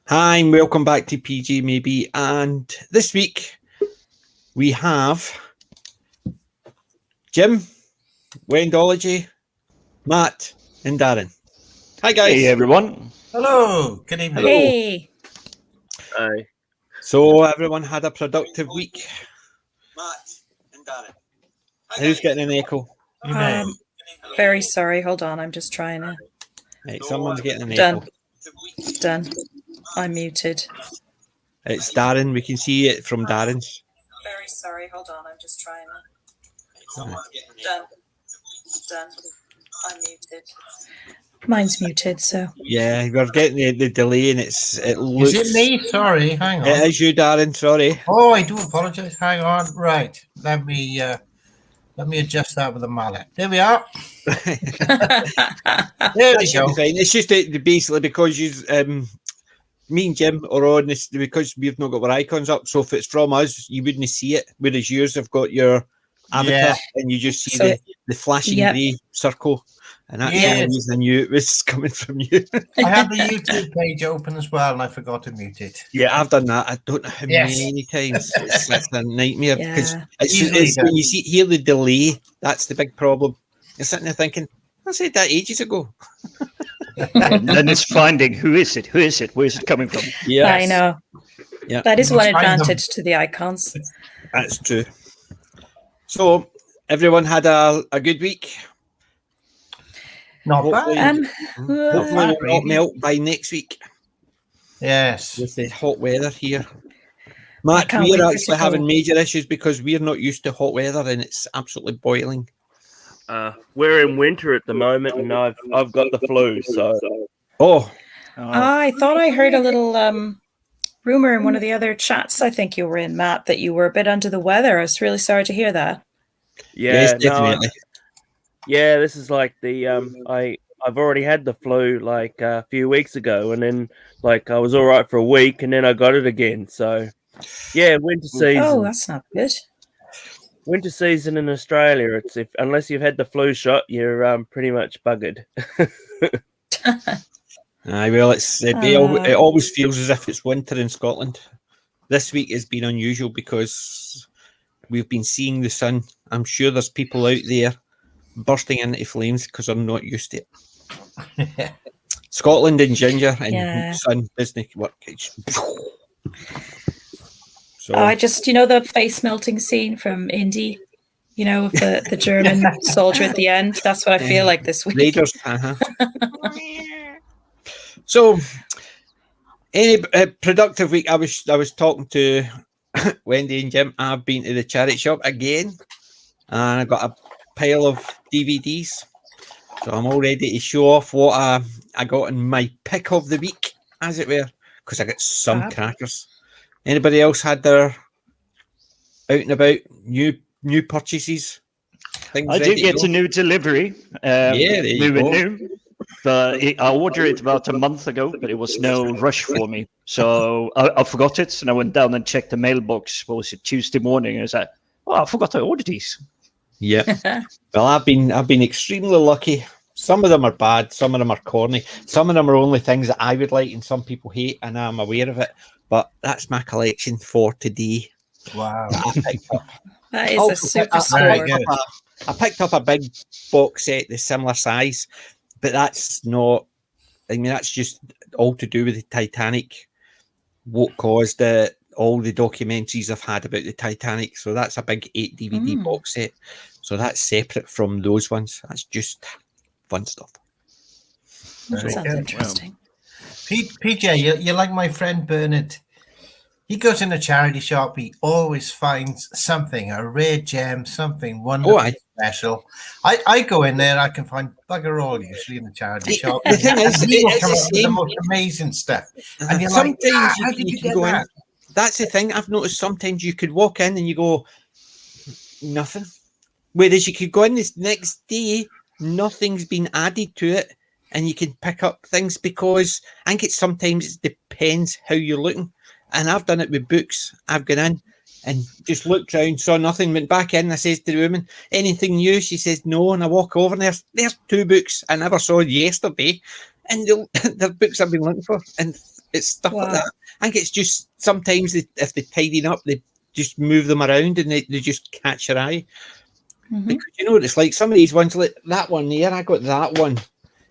Hi, and welcome back to PG Maybe. And this week we have Jim, Wendology, Matt, and Darren. Hi, guys. Hey, everyone. Hello. Good evening. Hello. Hey. Hi. So everyone had a productive week. Matt and Darren. Who's getting an echo? Very sorry. Hold on. I'm just trying to. Right, someone's getting an Done. echo. Done. I'm muted. It's Darren. We can see it from Darren's. Very sorry. Hold on. I'm just trying to. Done. Done. I'm muted. Mine's muted, so. Yeah, we're getting the delay, and it looks. Is it me? Sorry, hang on. It is you, Darren. Sorry. Oh, I do apologize. Hang on. Right. Let me adjust that with a mallet. There we are. There we go. Fine. It's just basically because you, me and Jim are on this because we've not got our icons up. So if it's from us, you wouldn't see it. Whereas yours have got your avatar, and you just see the flashing grey circle. And that's the only reason I knew it was coming from you. I have the YouTube page open as well, and I forgot to mute it. Yeah, I've done that. I don't know how many times. It's a nightmare because it's when you hear the delay, that's the big problem. You're sitting there thinking, I said that ages ago. And then it's finding who is it? Who is it? Where is it coming from? Yeah, I know. Yeah, that is one advantage to the icons. That's true. So everyone had a good week. Not bad. Hopefully it won't melt by next week. Yes. With the hot weather here. Matt, we're actually having major issues because we're not used to hot weather and it's absolutely boiling. We're in winter at the moment, and I've got the flu. So, I thought I heard a little rumor in one of the other chats. I think you were in, Matt, that you were a bit under the weather. I was really sorry to hear that. Yeah, yes, definitely. Yeah, this is like the I've already had the flu like a few weeks ago, and then like I was all right for a week, and then I got it again. So, yeah, winter season. Oh, that's not good. Winter season in Australia, it's unless you've had the flu shot, you're pretty much buggered. Well, it always feels as if it's winter in Scotland. This week has been unusual because we've been seeing the sun. I'm sure there's people out there bursting into flames because they're not used to it. Scotland and ginger and sun doesn't work. So I just, the face melting scene from Indy, with the German soldier at the end. That's what I feel like this week. Raiders, So, any productive week? I was talking to Wendy and Jim. I've been to the charity shop again, and I got a pile of DVDs. So I'm all ready to show off what I got in my pick of the week, as it were, because I got some crackers. Anybody else had their out and about new purchases? I did get a new delivery. New. But I ordered it about a month ago, but it was no rush for me. So I forgot it, and I went down and checked the mailbox. What was it, Tuesday morning? And I was like, I forgot I ordered these. Yeah. Well, I've been extremely lucky. Some of them are bad, some of them are corny, some of them are only things that I would like and some people hate, and I'm aware of it. But that's my collection for today. Wow. That is a super score. I picked up a big box set that's similar size, but that's not, that's just all to do with the Titanic, what caused it, all the documentaries I've had about the Titanic. So that's a big 8 DVD box set. So that's separate from those ones. That's just fun stuff. That sounds interesting. PJ, you're like my friend Bernard. He goes in a charity shop. He always finds something, a rare gem, something wonderful, special. I go in there. I can find bugger all usually in the charity shop. The thing is, it's the most amazing stuff. And you're sometimes like, how did you get go that? In. That's the thing. I've noticed sometimes you could walk in and you go, nothing. Whereas you could go in this next day, nothing's been added to it, and you can pick up things because I think sometimes it depends how you're looking. And I've done it with books. I've gone in and just looked around, saw nothing, went back in. I says to the woman, anything new? She says, no. And I walk over and there's 2 books I never saw yesterday. and the books I've been looking for, and it's stuff like that. I think it's just sometimes if they tidy up, they just move them around and they just catch your eye. Because you know what it's like. Some of these ones, like that one there, I got that one.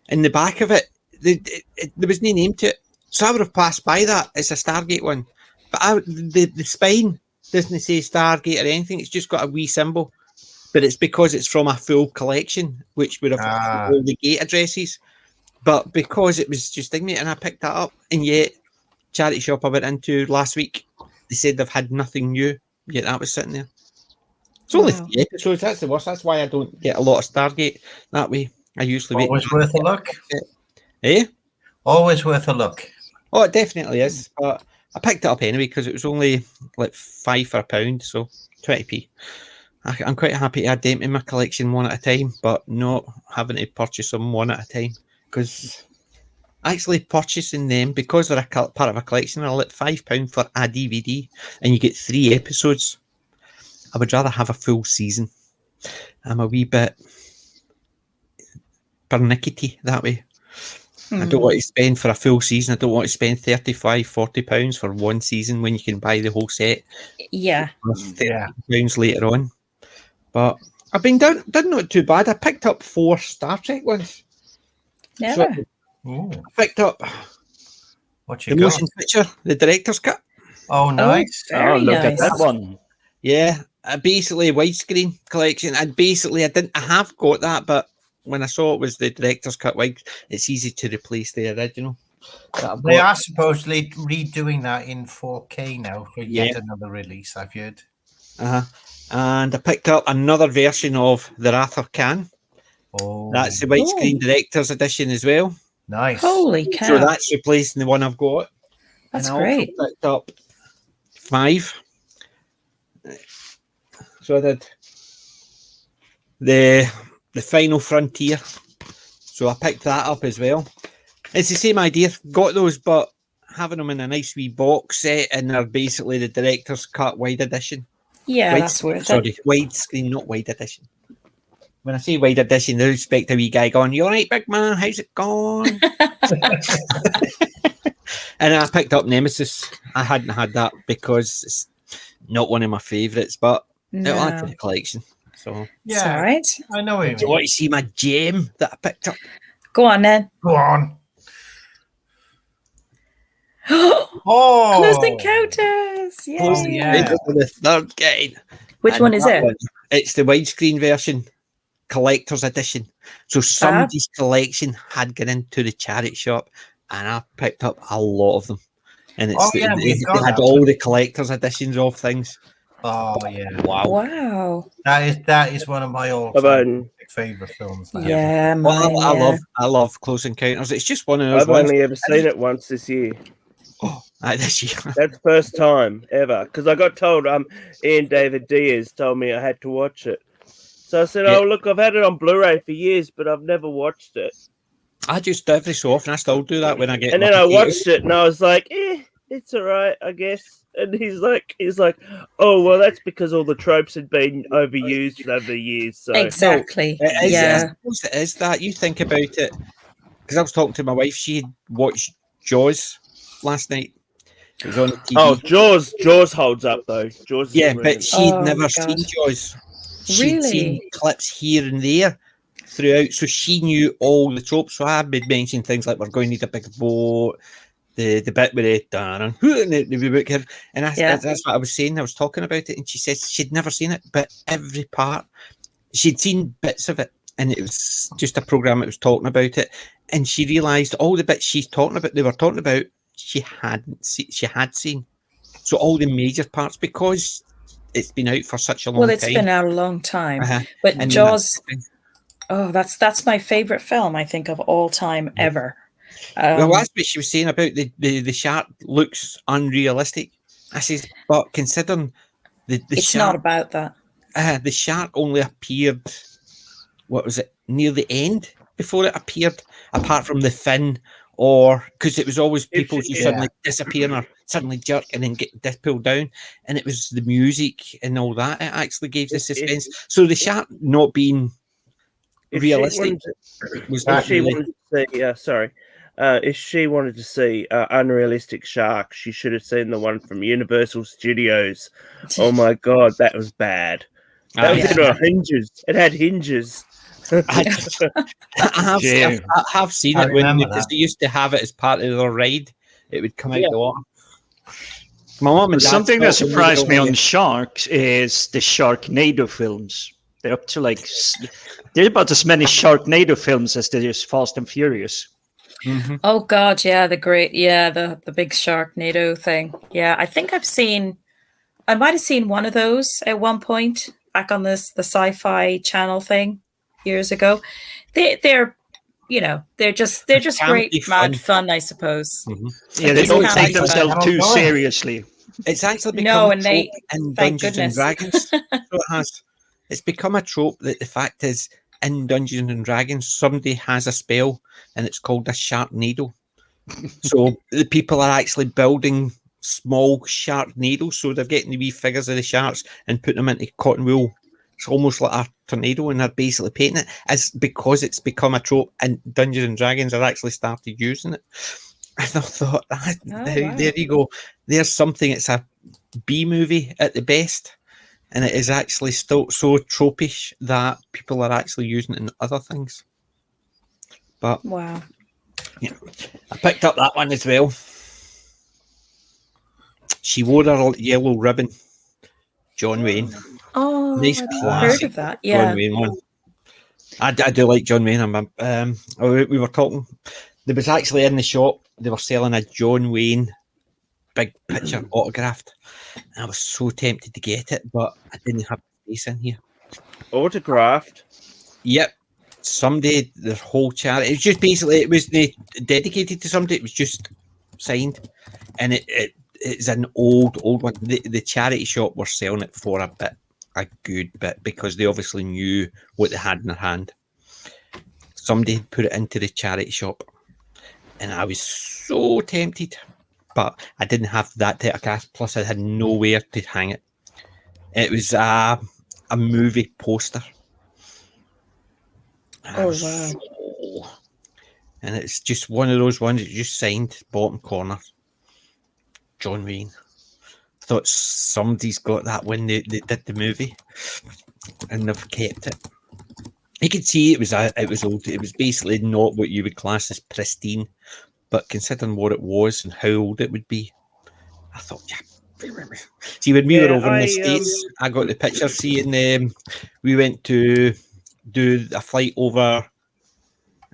In the back of it, there was no name to it, so I would have passed by that. It's a Stargate one, but the spine doesn't say Stargate or anything. It's just got a wee symbol, but it's because it's from a full collection, which would have all the gate addresses. But because it was just thingy, and I picked that up, and yet charity shop I went into last week, they said they've had nothing new. Yet that was sitting there. It's only 3 episodes. That's the worst. That's why I don't get a lot of Stargate that way. I usually always worth a look. Eh? Always worth a look. Oh, it definitely is. But I picked it up anyway because it was only like £5 for £1, so 20p. I'm quite happy to add them in my collection one at a time, but not having to purchase them one at a time, because actually purchasing them, because they're part of a collection, are like £5 for a DVD, and you get 3 episodes. I would rather have a full season. I'm a wee bit pernickety that way. I don't want to spend for a full season. I don't want to spend £35-40 for one season when you can buy the whole set. Yeah. £30 later on. But I've been done not too bad. I picked up 4 Star Trek ones. Never. So I picked up the motion picture, the director's cut. Oh, nice. Very look nice. at that one. Yeah, basically widescreen collection. And basically, I have got that, but when I saw it was the director's cut wide, it's easy to replace the original. They are supposedly redoing that in 4K now for yet another release, I've heard. And I picked up another version of The Wrath of Khan. Oh, that's the widescreen director's edition as well. Nice. Holy cow. So that's replacing the one I've got. That's and great. I also picked up 5. So I did the Final Frontier. So I picked that up as well. It's the same idea. Got those, but having them in a nice wee box set, and they're basically the director's cut wide edition. Yeah, that's worth it. Sorry, widescreen, not wide edition. When I say wide edition, they expect a wee guy going, "You all right, big man? How's it going?" And I picked up Nemesis. I hadn't had that because it's not one of my favourites, but it'll add to the collection. So yeah, all right. I know it. Do you want to see my gem that I picked up? Go on then. Go on. Close Encounters! Yay. Oh, yeah. The third guide. Which one is it? It's the widescreen version, collector's edition. So somebody's collection had gone into the charity shop, and I picked up a lot of them. And it's they had all the collector's editions of things. Oh yeah! Wow! That is one of my all-time favorite films. Yeah, I love Close Encounters. It's just one of those. I've only ever seen it once this year. Oh, this year. That's the first time ever, because I got told Ian David Diaz told me I had to watch it. So I said, "Oh look, I've had it on Blu-ray for years, but I've never watched it." I just every so often I still do that when I get. And then I watched it, and I was like, it's all right, I guess. And he's like, oh well, that's because all the tropes had been overused over the years. So exactly, I suppose it is that. You think about it, because I was talking to my wife. She had watched Jaws last night. It was on the TV. Oh, Jaws holds up though. Jaws, but she'd never seen Jaws. She'd seen clips here and there throughout, so she knew all the tropes. So I've been mentioning things like we're going to need a big boat. The bit with it, and that's what I was saying. I was talking about it, and she says she'd never seen it, but every part she'd seen bits of it, and it was just a program that was talking about it, and she realised all the bits they were talking about, she hadn't seen. She had seen, so all the major parts, because it's been out for such a long time. Well, it's been out a long time, but Jaws. That's my favourite film, I think, of all time ever. Well, that's what she was saying about the shark looks unrealistic. I says, but considering the it's shark, not about that. The shark only appeared, what was it, near the end before it appeared, apart from the fin, or because it was always people who suddenly disappear or suddenly jerk and then get pulled down, and it was the music and all that. It actually gave the suspense. So the shark not being realistic was not really. Sorry. if she wanted to see unrealistic sharks, she should have seen the one from Universal Studios. Oh my god, that was bad. That was in hinges. It had hinges. I have seen it because they used to have it as part of their ride. It would come out the water. My mom and dad something that surprised me on sharks is the Sharknado films. They're up to they're about as many Sharknado films as there is Fast and Furious. Mm-hmm. Oh God, yeah, the big Sharknado thing. Yeah, I think I might have seen one of those at one point back on the Sci-Fi Channel thing years ago. They're just great mad fun, I suppose. Mm-hmm. Yeah, they don't take themselves too seriously. It's actually become a trope in Dungeons and Dragons. So it's become a trope that the fact is in Dungeons and Dragons somebody has a spell and it's called a Sharknado. So the people are actually building small Sharknados, so they're getting the wee figures of the sharks and putting them into cotton wool. It's almost like a tornado, and they're basically painting it. As because it's become a trope, and Dungeons and Dragons have actually started using it. And I thought, there you go. There's something. It's a B movie at the best, and it is actually still so tropish that people are actually using it in other things. But wow, yeah, I picked up that one as well. She wore her yellow ribbon. John Wayne. Oh, nice classic. Heard of that. Yeah. John Wayne one. I do like John Wayne. We were talking. There was actually in the shop. They were selling a John Wayne big picture autographed. And I was so tempted to get it, but I didn't have space in here. Autographed. Yep. Somebody, their whole charity. It was just basically it was dedicated to somebody. It was just signed, and it's an old one. The charity shop were selling it for a good bit because they obviously knew what they had in their hand. Somebody put it into the charity shop, and I was so tempted, but I didn't have that type of cash. Plus, I had nowhere to hang it. It was a movie poster. Oh wow! And it's just one of those ones that you just signed bottom corner. John Wayne. I thought somebody's got that when they did the movie, and they've kept it. You could see it was old. It was basically not what you would class as pristine, but considering what it was and how old it would be, I thought, yeah. See, when we were over in the States, I got the picture. Seeing we went to do a flight over.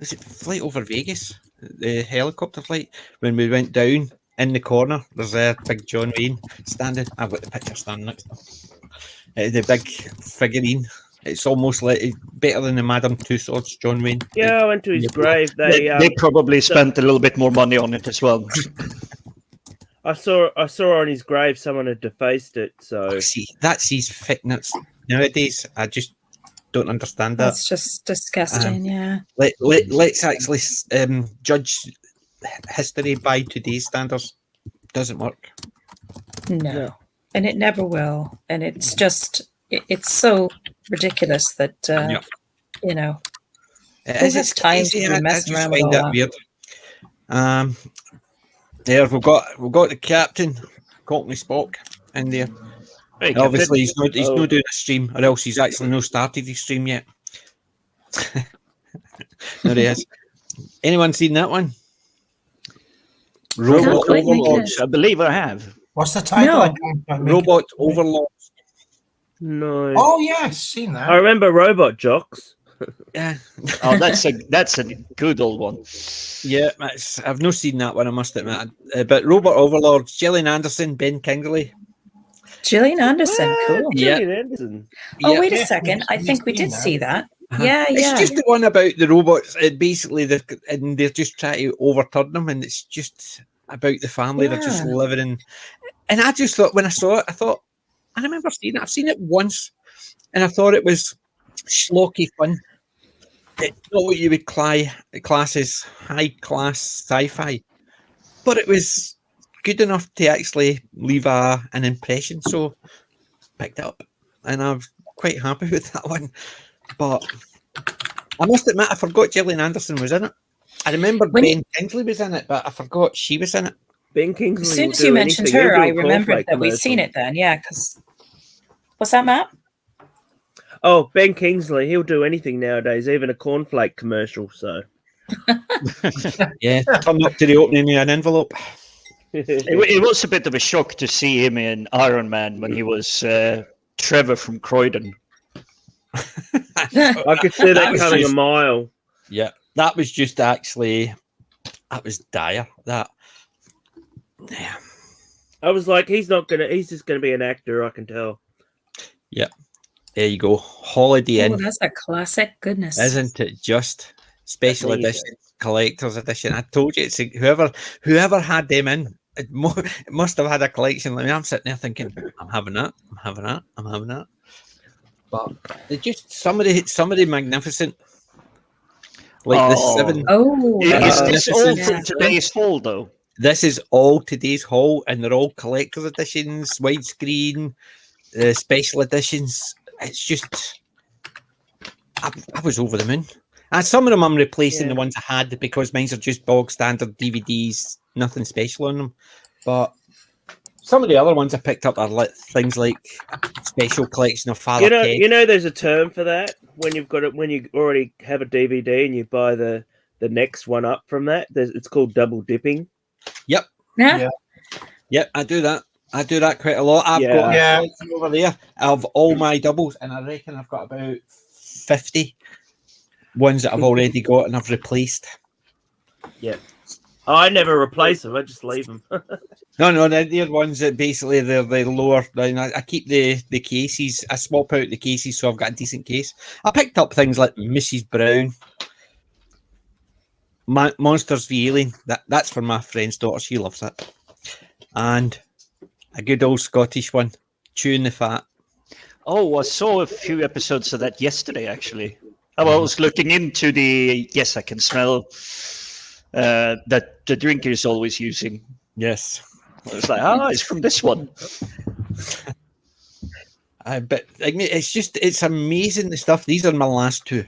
Is it flight over Vegas? The helicopter flight. When we went down. In the corner, there's a big John Wayne standing. I've got the picture standing next to him. The big figurine. It's almost like better than the Madame Tussauds John Wayne. Yeah, I went to his grave. They probably spent a little bit more money on it as well. I saw on his grave someone had defaced it. So see, that's his fitness nowadays. I just don't understand that. That's just disgusting. Yeah. Let's actually judge history by today's standards. Doesn't work. No, and it never will. And it's just it's so ridiculous that you know. It's time to be messing around with all that. Weird. There we've got the captain, Cockney Spock, in there. Hey, obviously he's not doing a stream, or else he's actually not started his stream yet. There he is. Anyone seen that one? Robot Overlords. I believe I have. What's the title? No. Robot Overlords. No. Oh yes, seen that. I remember Robot Jocks. Yeah. Oh, that's a good old one. Yeah, I've not seen that one, I must admit. But Robot Overlords, Gillian Anderson, Ben Kingsley. Gillian Anderson, cool. Gillian Anderson. Oh, wait a second. I think we did see that. Yeah, It's just the one about the robots. Basically, they're just trying to overturn them, and it's just about the family. They're just living in. And I just thought, when I saw it, I remember seeing it. I've seen it once, and I thought it was schlocky fun. It's not what you would class as high-class sci-fi, but it was good enough to actually leave an impression. So picked it up, and I'm quite happy with that one. But I must admit, I forgot Gillian Anderson was in it. I remember Ben Kingsley was in it, but I forgot she was in it. Ben Kingsley. As soon as you mentioned her, I remembered that we'd seen it then. Yeah, because what's that, Matt? Oh, Ben Kingsley, he'll do anything nowadays, even a cornflake commercial. So, yeah, turn up to the opening in an envelope. It was a bit of a shock to see him in Iron Man when he was Trevor from Croydon. I could see that coming a mile. Yeah, that was just actually, that was dire. That, yeah. I was like, he's just gonna be an actor. I can tell. Yeah. There you go. Holiday Inn. That's a classic. Goodness. Isn't it just special edition, collector's edition? I told you, it's whoever had them in, it must have had a collection. I mean, I'm sitting there thinking, I'm having that. But they're just somebody magnificent. Like the 7. Oh, is this all from today's haul, though? This is all today's haul, and they're all collector's editions, widescreen, special editions. It's just, I was over the moon. And some of them I'm replacing the ones I had because mine are just bog standard DVDs, nothing special on them. But some of the other ones I picked up are things like special collection of Father Keg. You know, there's a term for that when you've got it, when you already have a DVD and you buy the next one up from that. It's called double dipping. Yep. Yeah. Yep, I do that. I do that quite a lot. I've got a collection over there of all my doubles, and I reckon I've got about 50 ones that I've already got and I've replaced. Yeah. Oh, I never replace them. I just leave them. No, they're ones that basically they're the lower. I keep the cases. I swap out the cases so I've got a decent case. I picked up things like Mrs. Brown, Monsters v Alien. That's for my friend's daughter. She loves it. And a good old Scottish one, Chewing the Fat. Oh, I saw a few episodes of that yesterday, actually. I was looking into the, I can smell that the drinker is always using. Yes. I was like, it's from this one. But I mean, it's amazing the stuff. These are my last 2.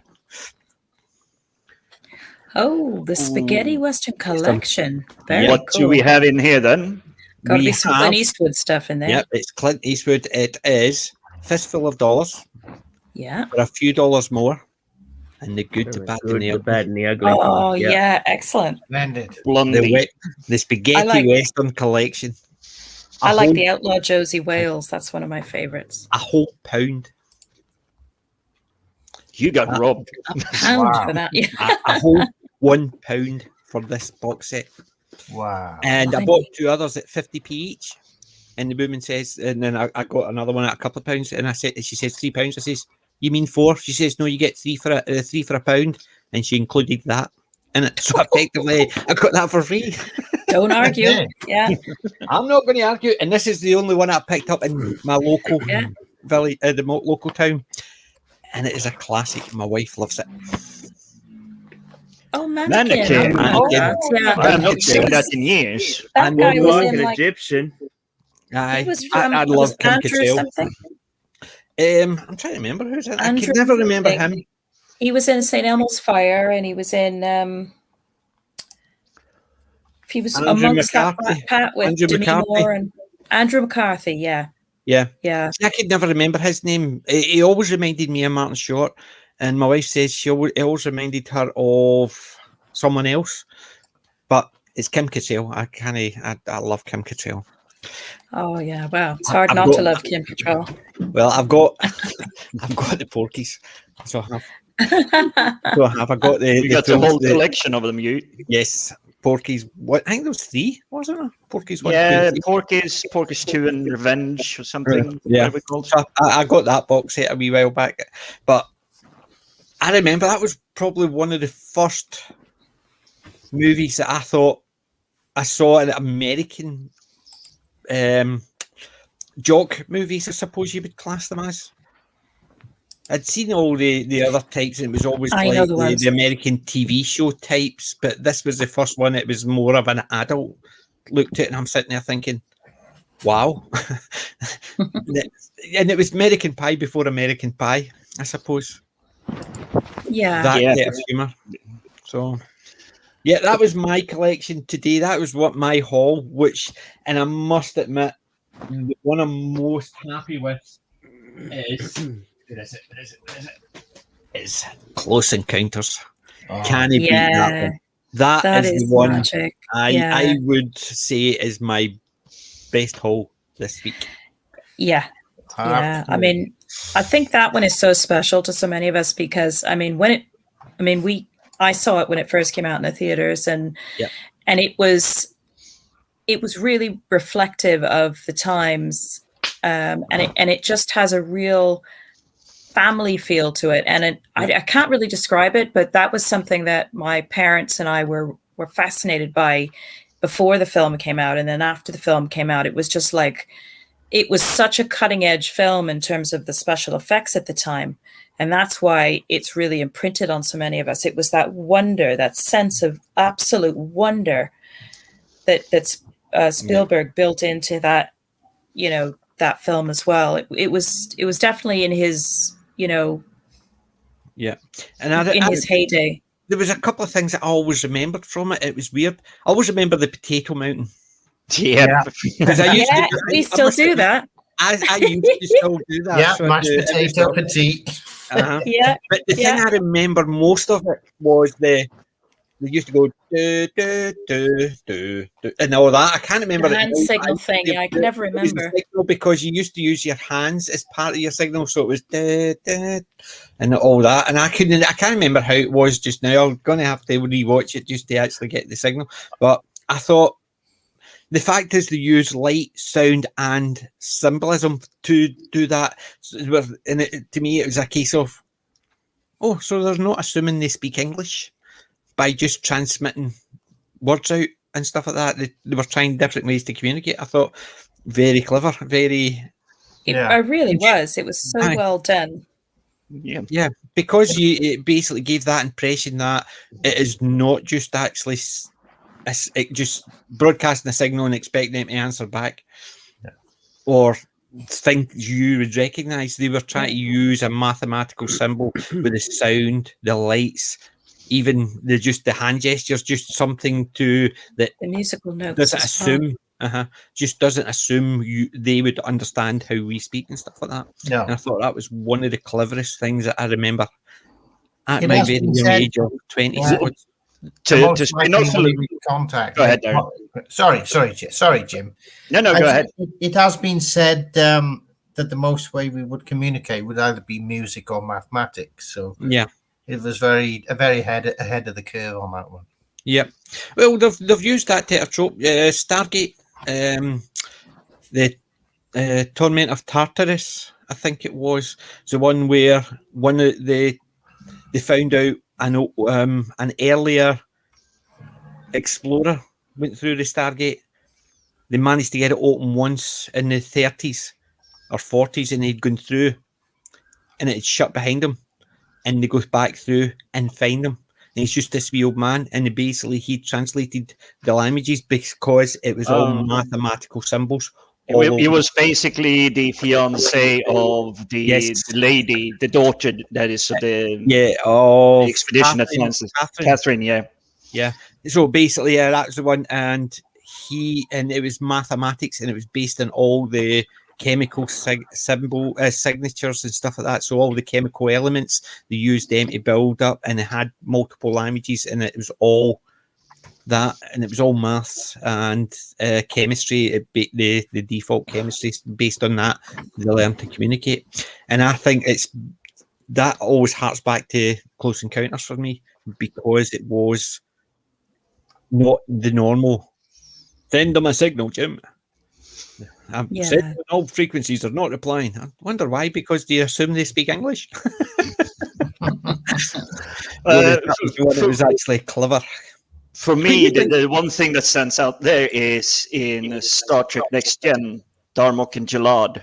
Oh, the Spaghetti Western Collection. Very what cool. do we have in here then? Got to be some Clint Eastwood stuff in there. Yep, it's Clint Eastwood. It is Fistful of Dollars. Yeah. For a few dollars more. And the good, the bad, and the ugly. Oh, yeah. Excellent. Blondie. The Spaghetti Western Collection. I like the Outlaw Josie Wales. That's one of my favorites. A whole pound. You got robbed. A pound for that. Yeah. A whole £1 for this box set. Wow. And I bought 2 others at 50p each. And the woman says, and then I got another one at a couple of pounds. And she says £3. I says, you mean 4? She says, no, you get 3 for a pound. And she included that in it. So effectively, I got that for free. Don't argue. Yeah. I'm not going to argue. And this is the only one I picked up in my local village, the local town. And it is a classic. My wife loves it. Oh, Mannequin. I've not seen that in years. That guy was in an Egyptian. I love Kim Andrew Cattrall. something. I'm trying to remember who's in. I can never remember him. He was in St. Elmo's Fire, and he was in. He was amongst that Black Pat with Demi Moore and Andrew McCarthy. Yeah. I could never remember his name. He always reminded me of Martin Short, and my wife says it always reminded her of someone else, but it's Kim Cattrall. I love Kim Cattrall. Oh yeah, wow! It's hard not to love Kim Cattrall. Well, I've got the Porkies, so I have. I got the. You got the whole collection of them. Yes, Porkies. What I think there was 3, wasn't it? Porkies 1, yeah, 2, Porkies 2, and Revenge or something. Yeah, so I got that box set a wee while back, but I remember that was probably one of the first movies that I thought I saw an American. Jock movies, I suppose you would class them as. I'd seen all the other types, and it was always the American TV show types, but this was the first one. It was more of an adult look to it, and I'm sitting there thinking, wow. And it was American Pie before American Pie, I suppose. Yeah. That bit of humour. So, Yeah, that was my collection today. That was what my haul, and I must admit, the one I'm most happy with is it's Close Encounters. Can he beat that one? That is the one magic. I would say is my best haul this week. Yeah. Yeah. I mean, I think that one is so special to so many of us because I saw it when it first came out in the theaters and it was really reflective of the times. And it just has a real family feel to it. And I can't really describe it, but that was something that my parents and I were fascinated by before the film came out. And then after the film came out, it was just like, it was such a cutting edge film in terms of the special effects at the time. And that's why it's really imprinted on so many of us. It was that wonder, that sense of absolute wonder that Spielberg built into that, that film as well. It was definitely in his, and in his heyday. There was a couple of things that I always remembered from it. It was weird. I always remember the Potato Mountain. Yeah, because we still do that. I used to still do that. Yeah, so mashed potato petite. Yeah, but the thing I remember most of it was they used to go do, do, do, do, do, and all that. I can't remember the hand signal thing. Yeah, I can never remember because you used to use your hands as part of your signal, so it was do, do, and all that. And I can't remember how it was just now. I'm going to have to rewatch it just to actually get the signal. But I thought. The fact is they use light, sound, and symbolism to do that. And to me, it was a case of, so they're not assuming they speak English by just transmitting words out and stuff like that. They were trying different ways to communicate. I thought very clever, very. It really was. It was so well done. Yeah, because it basically gave that impression that it is not just actually. It just broadcasting a signal and expecting them to answer back or think you would recognize. They were trying to use a mathematical symbol with the sound, the lights, even the hand gestures, just something to that the musical notes doesn't assume just doesn't assume they would understand how we speak and stuff like that. Yeah. And I thought that was one of the cleverest things that I remember at my very young age of 20. To spin off a little contact. Go ahead, Darren. Sorry, Jim. No, go ahead. It has been said that the most way we would communicate would either be music or mathematics. So it was very ahead of the curve on that one. Yeah, well, they've used that type of trope. Stargate, the Torment of Tartarus, I think it was the one where they found out. I know an earlier explorer went through the Stargate. They managed to get it open once in the 30s or 40s, and they'd gone through, and it had shut behind them. And they go back through and find them. And it's just this wee old man, and he translated the languages because it was all mathematical symbols. He was basically the fiance of the lady, the daughter that is of the expedition at Francis. Catherine, yeah. So basically, that's the one, and it was mathematics, and it was based on all the chemical signatures and stuff like that. So all the chemical elements, they used them to build up, and it had multiple languages, and it was all that, and it was all maths and chemistry. The default chemistry based on that they learned to communicate, and I think that always harks back to Close Encounters for me because it was not the normal. Send them a signal, Jim. Said all frequencies are not replying. I wonder why. Because they assume they speak English. It was actually clever. For me, the one thing that stands out there is in Star Trek Next Gen, Darmok and Jalad,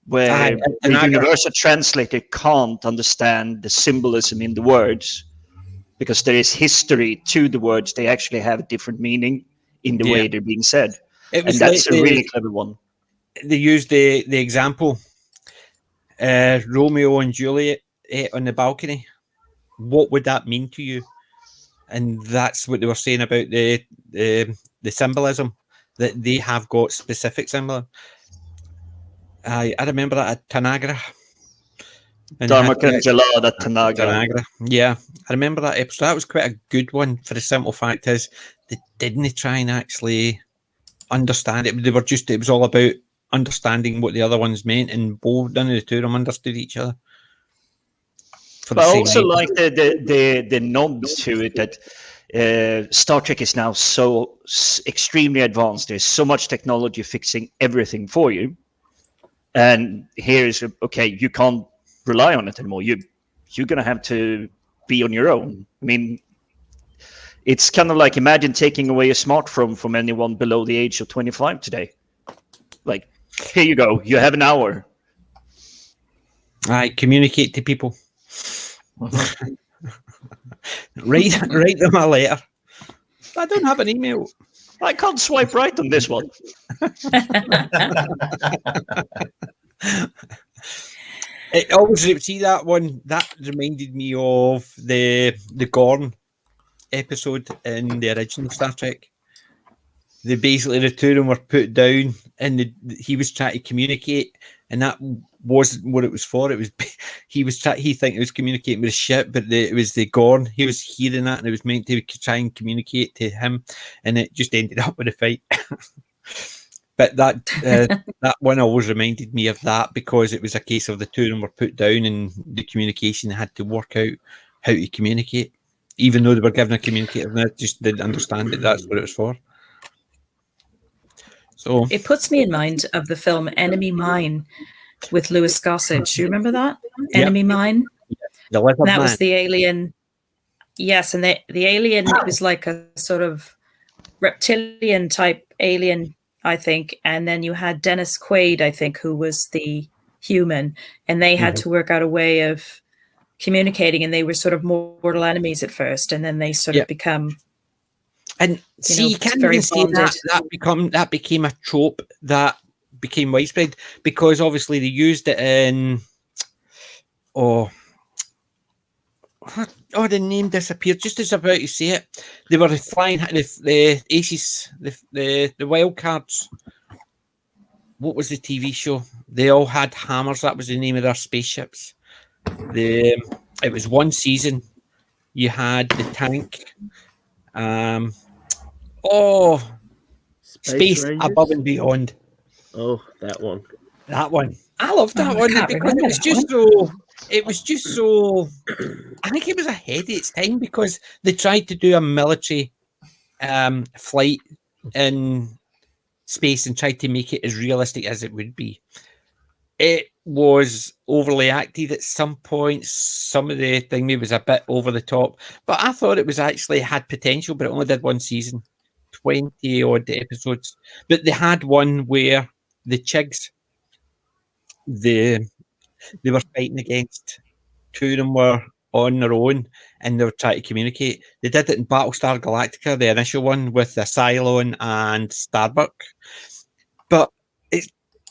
where the universal translator can't understand the symbolism in the words because there is history to the words. They actually have a different meaning in the way they're being said. And that's a really clever one. They used the example, Romeo and Juliet on the balcony. What would that mean to you? and that's what they were saying about the symbolism, that they have got specific symbolism. I remember that at Tanagra. Tanagra. Yeah, I remember that episode. That was quite a good one, for the simple fact is they didn't try and actually understand it. It was all about understanding what the other ones meant, and none of the two of them understood each other. But I also like the nods to it that Star Trek is now so extremely advanced. There's so much technology fixing everything for you, and here's okay, you can't rely on it anymore. You're gonna have to be on your own. I mean, it's kind of like, imagine taking away a smartphone from anyone below the age of 25 today. Like, here you go, you have an hour. I communicate to people. write them a letter. I don't have an email. I can't swipe right on this one. It always, see that one, that reminded me of the Gorn episode in the original Star Trek. They basically, the two of them were put down, and he was trying to communicate, and that wasn't what it was for. It was he think it was communicating with the ship, but it was the Gorn. He was hearing that, and it was meant to try and communicate to him, and it just ended up with a fight. But that one always reminded me of that, because it was a case of the two of them were put down, and the communication had to work out how to communicate, even though they were given a communicator, and they just didn't understand it. That's what it was for. So it puts me in mind of the film Enemy Mine with Louis Gossett. Do you remember that? Yep. Enemy Mine? That was the alien. Yes, and the alien was like a sort of reptilian type alien, I think. And then you had Dennis Quaid, I think, who was the human. And they had to work out a way of communicating, and they were sort of mortal enemies at first. And then they sort of become... And you can't even say that became a trope that became widespread, because obviously they used it in the name disappeared just as about to say it. They were flying the Aces, the Wildcards. What was the TV show? They all had hammers. That was the name of their spaceships. It was one season. You had the tank. Space Above and Beyond. Oh, that one. I loved that one because it was just so I think it was ahead of its time, because they tried to do a military flight in space and tried to make it as realistic as it would be. It was overly acted at some points. Some of the thing maybe was a bit over the top, but I thought it was actually had potential, but it only did one season, 20 odd episodes. But they had one where the Chigs, they were fighting against, two of them were on their own and they were trying to communicate. They did it in Battlestar Galactica, the initial one with the Cylon and Starbuck. But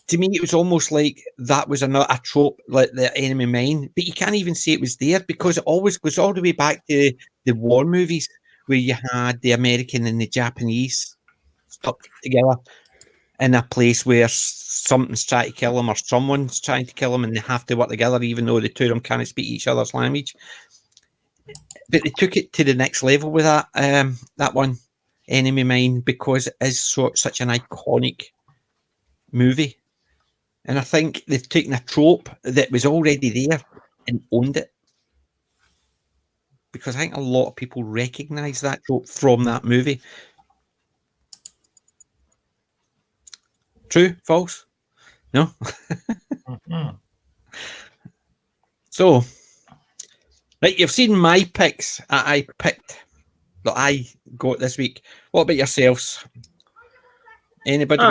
to me, it was almost like that was a trope, like the Enemy Mine. But you can't even say it was there, because it always goes all the way back to the war movies, where you had the American and the Japanese stuck together in a place where something's trying to kill them or someone's trying to kill them, and they have to work together, even though the two of them can't speak each other's language. But they took it to the next level with that one, Enemy Mine, because it is such an iconic movie. And I think they've taken a trope that was already there and owned it. Because I think a lot of people recognise that trope from that movie. True? False? No? So, right, you've seen my picks I picked that I got this week. What about yourselves? Anybody?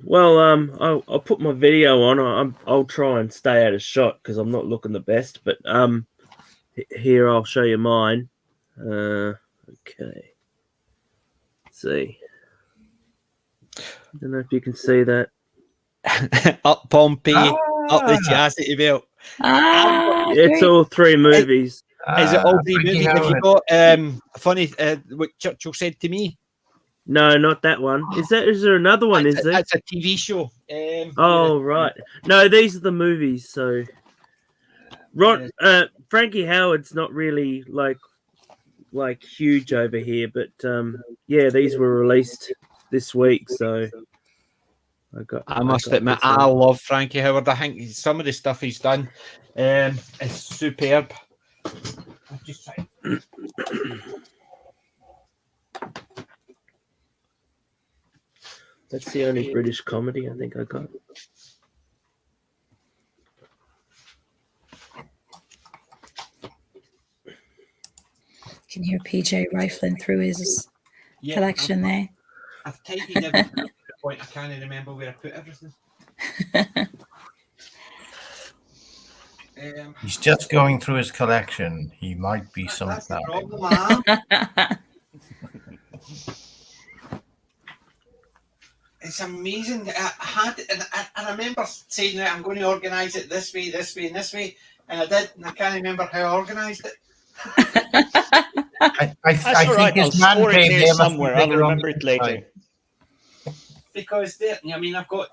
Well, I'll put my video on. I'll try and stay out of shot because I'm not looking the best. But here I'll show you mine. Okay. Let's see. I don't know if you can see that. Up Pompeii, up the Chastity Belt. It's all three movies. Is it all three movies? Have you got funny? What Churchill said to me? No, not that one. Is there another one? Is there? That's a TV show. Right. No, these are the movies. So, Frankie Howard's not really like huge over here, but yeah, these were released this week. So, I must admit, I love Frankie Howard. I think some of the stuff he's done is superb. I'm just trying. That's the only British comedy I think I got. Can hear PJ rifling through his collection there. I've taken everything to the point I can't remember where I put everything. He's just going through his collection. He might be some problem, It's amazing. I remember saying that I'm going to organise it this way, this way, and this way, and I did, and I can't remember how I organised it. I think his man came here somewhere. I'll remember it later. Because I've got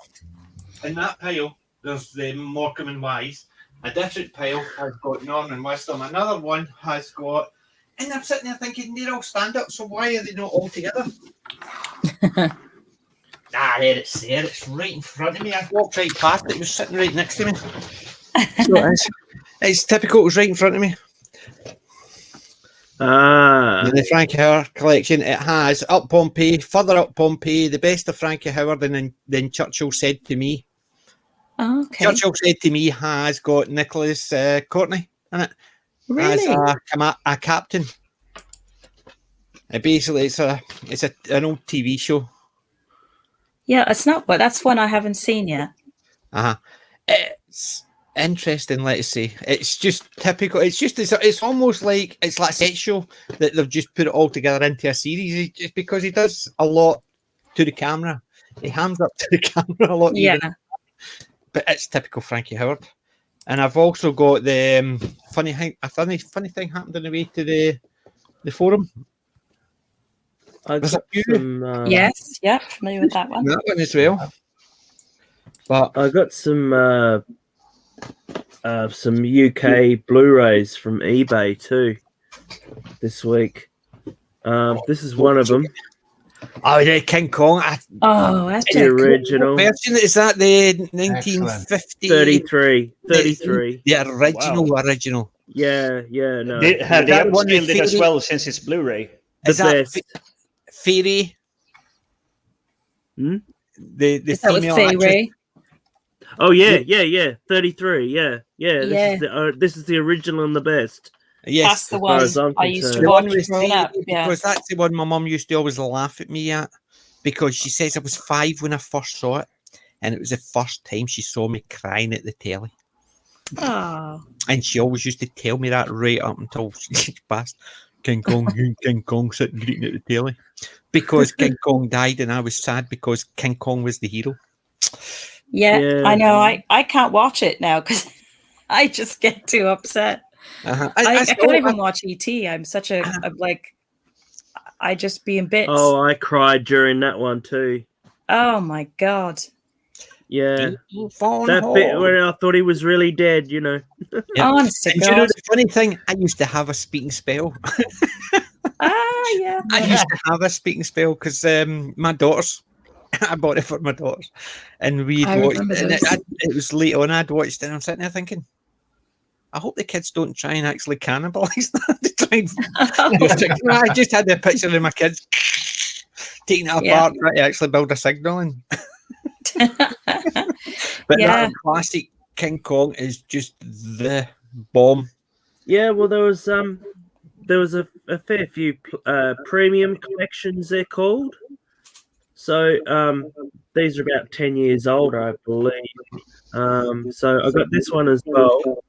in that pile. There's the Morecambe and Wise. A different pile has got Norman Wisdom. Another one has got, and I'm sitting there thinking they're all stand up. So why are they not all together? There it's there. It's right in front of me. I walked right past it. It was sitting right next to me. So it's typical. It was right in front of me. In the Frankie Howard collection, it has Up Pompeii, Further Up Pompeii, The Best of Frankie Howard, and then Churchill Said to Me. Okay. Churchill Said to Me has got Nicholas Courtney in it. Really? As a captain. Basically, it's an old TV show. Yeah, it's not, but that's one I haven't seen yet. It's interesting, let's say. It's just typical. It's almost like it's like a set show that they've just put it all together into a series. Just because he does a lot to the camera, he hands up to the camera a lot. Yeah, but it's typical Frankie Howard. And I've also got the funny thing happened on the way to the forum. Yes, familiar with that one. That one as well. But I got some UK Blu-rays from eBay too this week. This is one of them. Oh, yeah, King Kong. That's the original version. Is that the 1950? 33. The original. Yeah, no. They upscaled it as well since it's Blu-ray. Is that Fairy? The female actress. Oh yeah. 33. Yeah. This is the original and the best. Yes, that's the one I used to watch growing up. Yeah, because that's the one my mum used to always laugh at me at, because she says I was 5 when I first saw it, and it was the first time she saw me crying at the telly. Oh. And she always used to tell me that right up until she passed. King Kong sitting greeting at the telly, because King Kong died, and I was sad because King Kong was the hero. Yeah. I know. I can't watch it now because I just get too upset. I can't even watch E.T. I'm such I just be in bits. Oh, I cried during that one too. Oh my God. Yeah. That bit where I thought he was really dead, you know. Honest to God. You know the funny thing? I used to have a speaking spell. Yeah. I used to have a speaking spell because my daughters, I bought it for my daughters, and we'd watched it. And it was late on. I'd watched it, and I'm sitting there thinking, I hope the kids don't try and actually cannibalise that. I just had a picture of my kids taking it apart, trying to actually build a signal. And but that classic King Kong is just the bomb. Yeah, well, there was a fair few premium collections, they're called. So these are about 10 years old, I believe. So I got this one as well.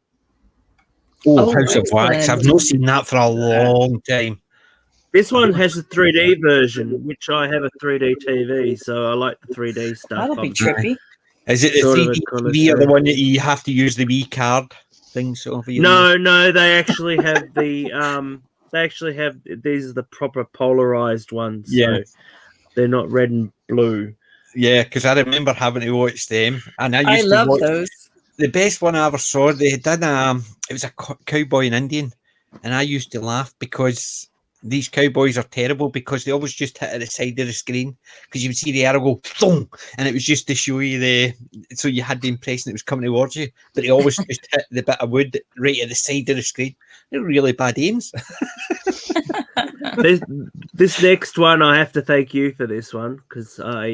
House of Wax. I've not seen that for a long time. This one has a 3D version, which I have a 3D TV, so I like the 3D stuff. That'll be trippy. Is it the 3D TV or the one that you have to use the Wii card? things over here? No, they actually have the these are the proper polarized ones. Yeah. So they're not red and blue. Yeah, because I remember having to watch them, and I used to watch those. The best one I ever saw. They did it was a cowboy and Indian, and I used to laugh because these cowboys are terrible because they always just hit at the side of the screen because you would see the arrow go thong, and it was just to show you so you had the impression it was coming towards you, but they always just hit the bit of wood right at the side of the screen. They're really bad aims. This next one, I have to thank you for this one because I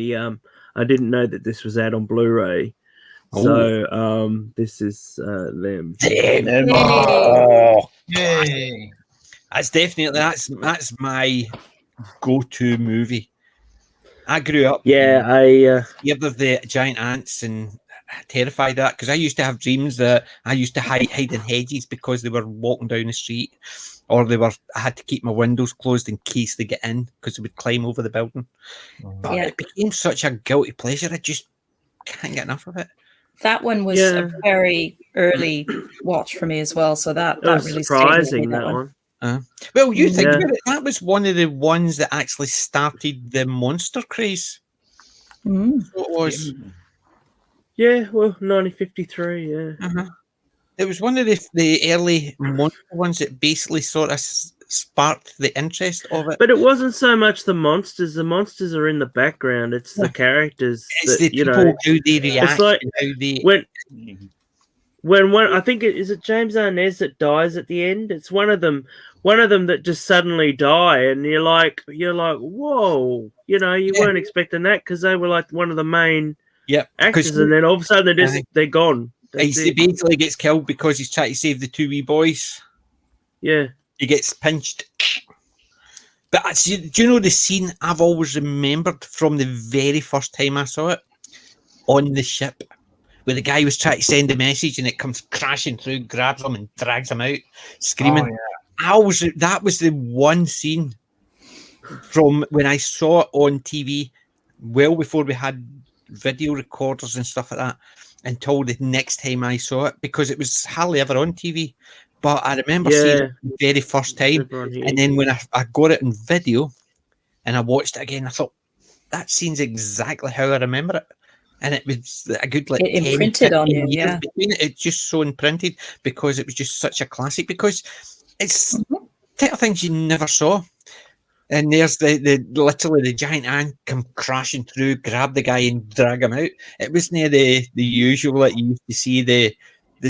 didn't know that this was out on Blu-ray. So this is them. Oh, yay! That's definitely that's my go-to movie. I grew up. Yeah, scared of the giant ants and terrified of that because I used to have dreams that I used to hide in hedges because they were walking down the street, or I had to keep my windows closed in case they get in because they would climb over the building. But it became such a guilty pleasure. I just can't get enough of it. That one was a very early watch for me as well, so that was really surprising. That one. Well, you think about it, that was one of the ones that actually started the monster craze. Mm. So it was. Yeah, well, 1953. Yeah. It was one of the early monster ones that basically sort of sparked the interest of it. But it wasn't so much the monsters. The monsters are in the background. It's the characters. It's the people who they react. It's like how they when one, I think is it James Arnaz that dies at the end. It's one of them that just suddenly die, and you're like, whoa, you weren't expecting that because they were like one of the main actors, and then all of a sudden they're gone. He basically gets killed because he's trying to save the two wee boys. Yeah. He gets pinched. But do you know the scene I've always remembered from the very first time I saw it? On the ship, where the guy was trying to send a message and it comes crashing through, grabs him and drags him out, screaming. Oh, yeah. That was the one scene from when I saw it on TV, well before we had video recorders and stuff like that, until the next time I saw it, because it was hardly ever on TV. But I remember seeing it the very first time, and then when I got it in video and I watched it again, I thought, that scene's exactly how I remember it. And it was a good, like, it imprinted on you, yeah. It's just so imprinted because it was just such a classic, because it's type of things you never saw. And there's literally the giant ant come crashing through, grab the guy and drag him out. It wasn't the usual that you used to see the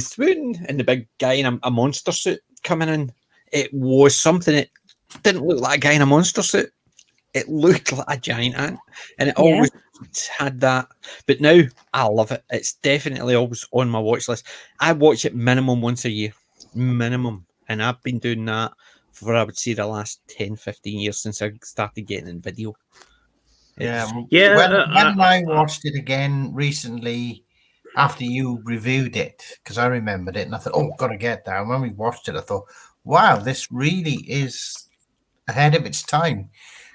swoon and the big guy in a monster suit coming in. It was something that didn't look like a guy in a monster suit. It looked like a giant ant, and it always had that. But now I love it. It's definitely always on my watch list. I watch it minimum once a year, minimum, and I've been doing that for, I would say, the last 10, 15 years since I started getting in video. When I watched it again recently, after you reviewed it, because I remembered it and I thought, oh, got to get that. And when we watched it, I thought, wow, this really is ahead of its time.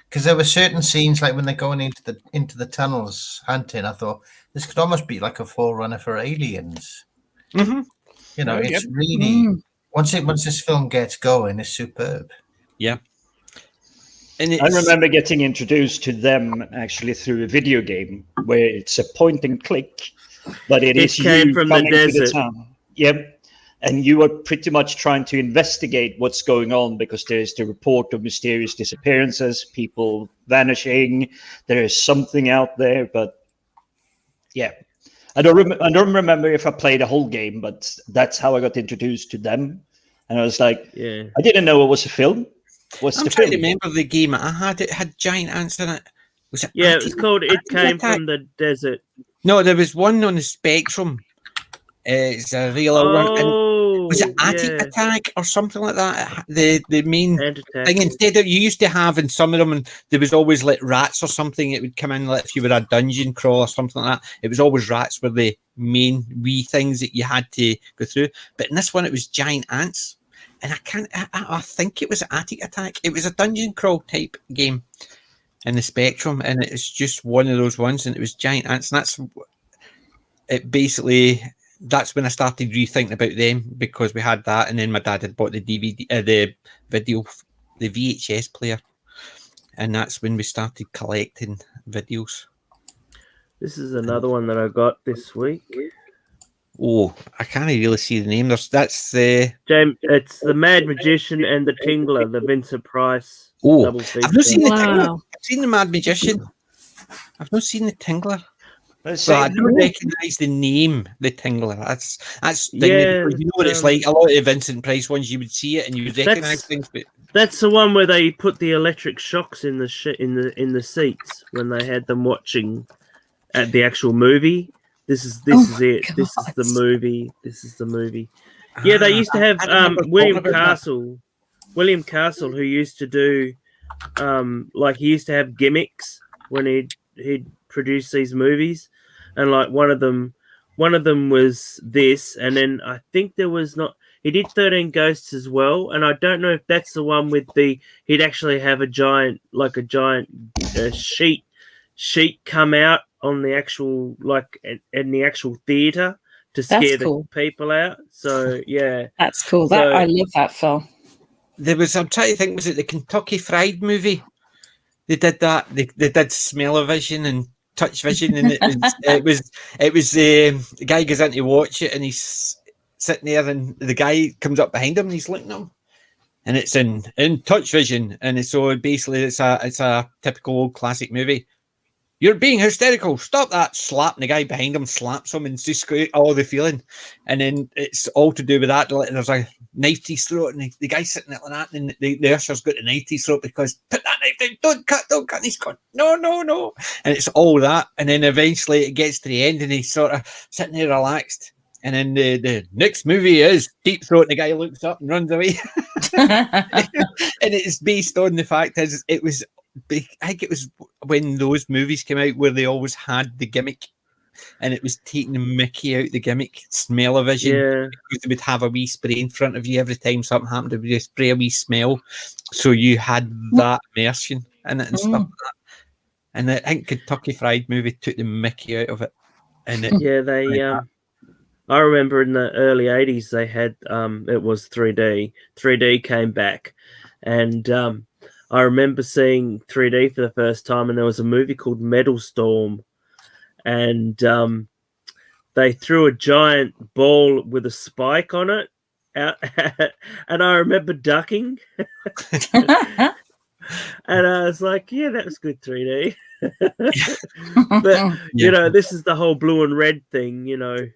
Because there were certain scenes, like when they're going into the tunnels hunting, I thought this could almost be like a forerunner for Aliens. Mm-hmm. It's really once this film gets going, it's superb. Yeah. And I remember getting introduced to them actually through a video game where it's a point and click. But it is you from coming the desert. to the town. Yep. And you are pretty much trying to investigate what's going on, because there's the report of mysterious disappearances, people vanishing. There is something out there, but yeah. I don't remember if I played a whole game, but that's how I got introduced to them. And I was like, I didn't know it was a film. I'm trying to remember the game I had. It had giant ants in it. Was it? Yeah, it was called It Came from the Desert. No, there was one on the Spectrum. It's a real old one. And was it Attic Attack or something like that? The main thing, instead of, you used to have in some of them, and there was always like rats or something. It would come in like if you were a dungeon crawl or something like that. It was always rats were the main wee things that you had to go through. But in this one, it was giant ants. And I think it was Attic Attack. It was a dungeon crawl type game in the Spectrum, and it's just one of those ones, and it was giant ants, and it basically that's when I started rethinking about them, because we had that, and then my dad had bought the DVD, the VHS player, and that's when we started collecting videos. This is another one that I got this week. Oh, I can't really see the name. That's James. It's The Mad Magician and the Tingler, the Vincent Price. Oh, double feature. I've not seen the Tingler. I've seen the Mad Magician. I've not seen the Tingler. But I don't recognise the name, the Tingler. That's yeah. You know what it's like. A lot of the Vincent Price ones, you would see it and you would recognise things. But that's the one where they put the electric shocks in the seats when they had them watching at the actual movie. This is it. God. This is the movie. This is the movie. Yeah, they used to have William Castle. William Castle, who used to do he used to have gimmicks when he'd produce these movies, and like one of them was this, and then I think there was he did 13 Ghosts as well, and I don't know if that's the one with he'd actually have a giant sheet come out on the actual in the actual theater to scare the people out. So yeah, that's cool. I love that film. There was, I'm trying to think, was it the Kentucky Fried movie? They did that. They did smell-o-vision and touch vision, and it was the guy goes in to watch it, and he's sitting there, and the guy comes up behind him, and he's looking at him, and it's in touch vision, and so basically it's a typical old classic movie. You're being hysterical. Stop that. Slapping the guy behind him, slaps him, and just all the feeling. And then it's all to do with that. There's a knife to his throat, and the guy's sitting there like that, and the usher's got the knife to his throat because, put that knife down, don't cut. And he's going, no. And it's all that. And then eventually it gets to the end, and he's sort of sitting there relaxed. And then the next movie is Deep Throat, and the guy looks up and runs away. And it's based on the fact is I think it was when those movies came out where they always had the gimmick, and it was taking the mickey out the gimmick, smell-o-vision. Yeah. Because they would have a wee spray in front of you every time something happened. They would spray a wee smell, so you had that immersion in it and stuff like that. And I think Kentucky Fried movie took the mickey out of it. And I remember in the early 80s they had it was 3D. 3D came back, and I remember seeing 3D for the first time, and there was a movie called Metal Storm, and they threw a giant ball with a spike on it out, and I remember ducking. And I was like, yeah, that was good 3D. But this is the whole blue and red thing,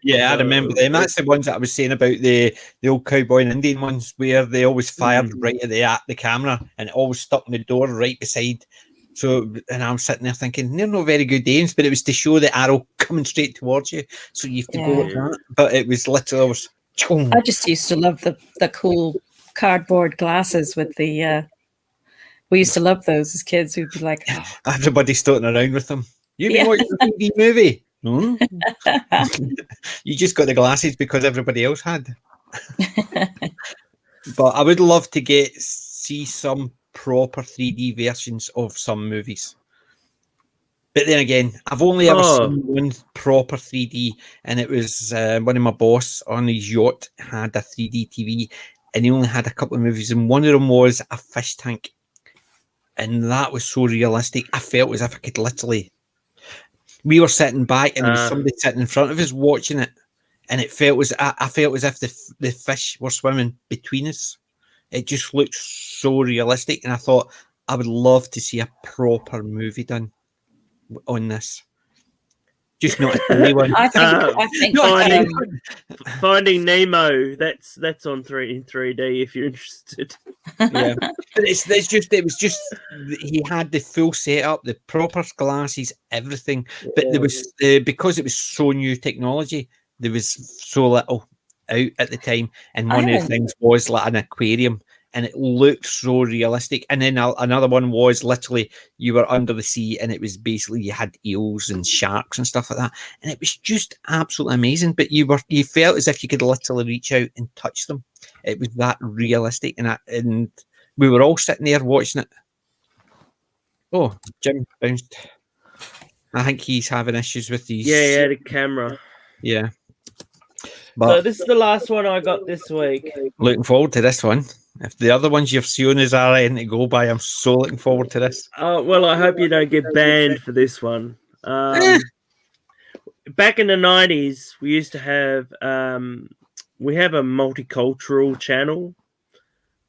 Yeah, I remember them. That's the ones that I was saying about the old cowboy and Indian ones, where they always fired right at the camera, and it always stuck in the door right beside. So, and I'm sitting there thinking they're not very good aims, but it was to show the arrow coming straight towards you, so you have to go with that. But it was literally I just used to love the cool cardboard glasses with the. We used to love those as kids. We'd be like, everybody's starting around with them. You've been watching a TV movie. You just got the glasses because everybody else had. But I would love to see some proper 3D versions of some movies. But then again, I've only ever seen one proper 3D, and it was one of my boss on his yacht had a 3D TV, and he only had a couple of movies, and one of them was a fish tank. And that was so realistic. I felt as if I could literally. We were sitting back, and there was somebody sitting in front of us watching it, and it felt I felt as if the fish were swimming between us. It just looked so realistic, and I thought I would love to see a proper movie done on this. Just not a silly one. I think Finding Nemo. That's on in 3D if you're interested. Yeah, but it was just he had the full setup, the proper glasses, everything. But there was because it was so new technology, there was so little out at the time, and one of the things was like an aquarium. And it looked so realistic. And then another one was literally you were under the sea, and it was basically you had eels and sharks and stuff like that. And it was just absolutely amazing. But you felt as if you could literally reach out and touch them. It was that realistic, and we were all sitting there watching it. Oh, Jim bounced. I think he's having issues with these. Yeah, he had a camera. Yeah. So this is the last one I got this week. Looking forward to this one. If the other ones you've seen is are anything to go by, I'm so looking forward to this. Well, I hope you don't get banned for this one. Back in the 90s, we used to have we have a multicultural channel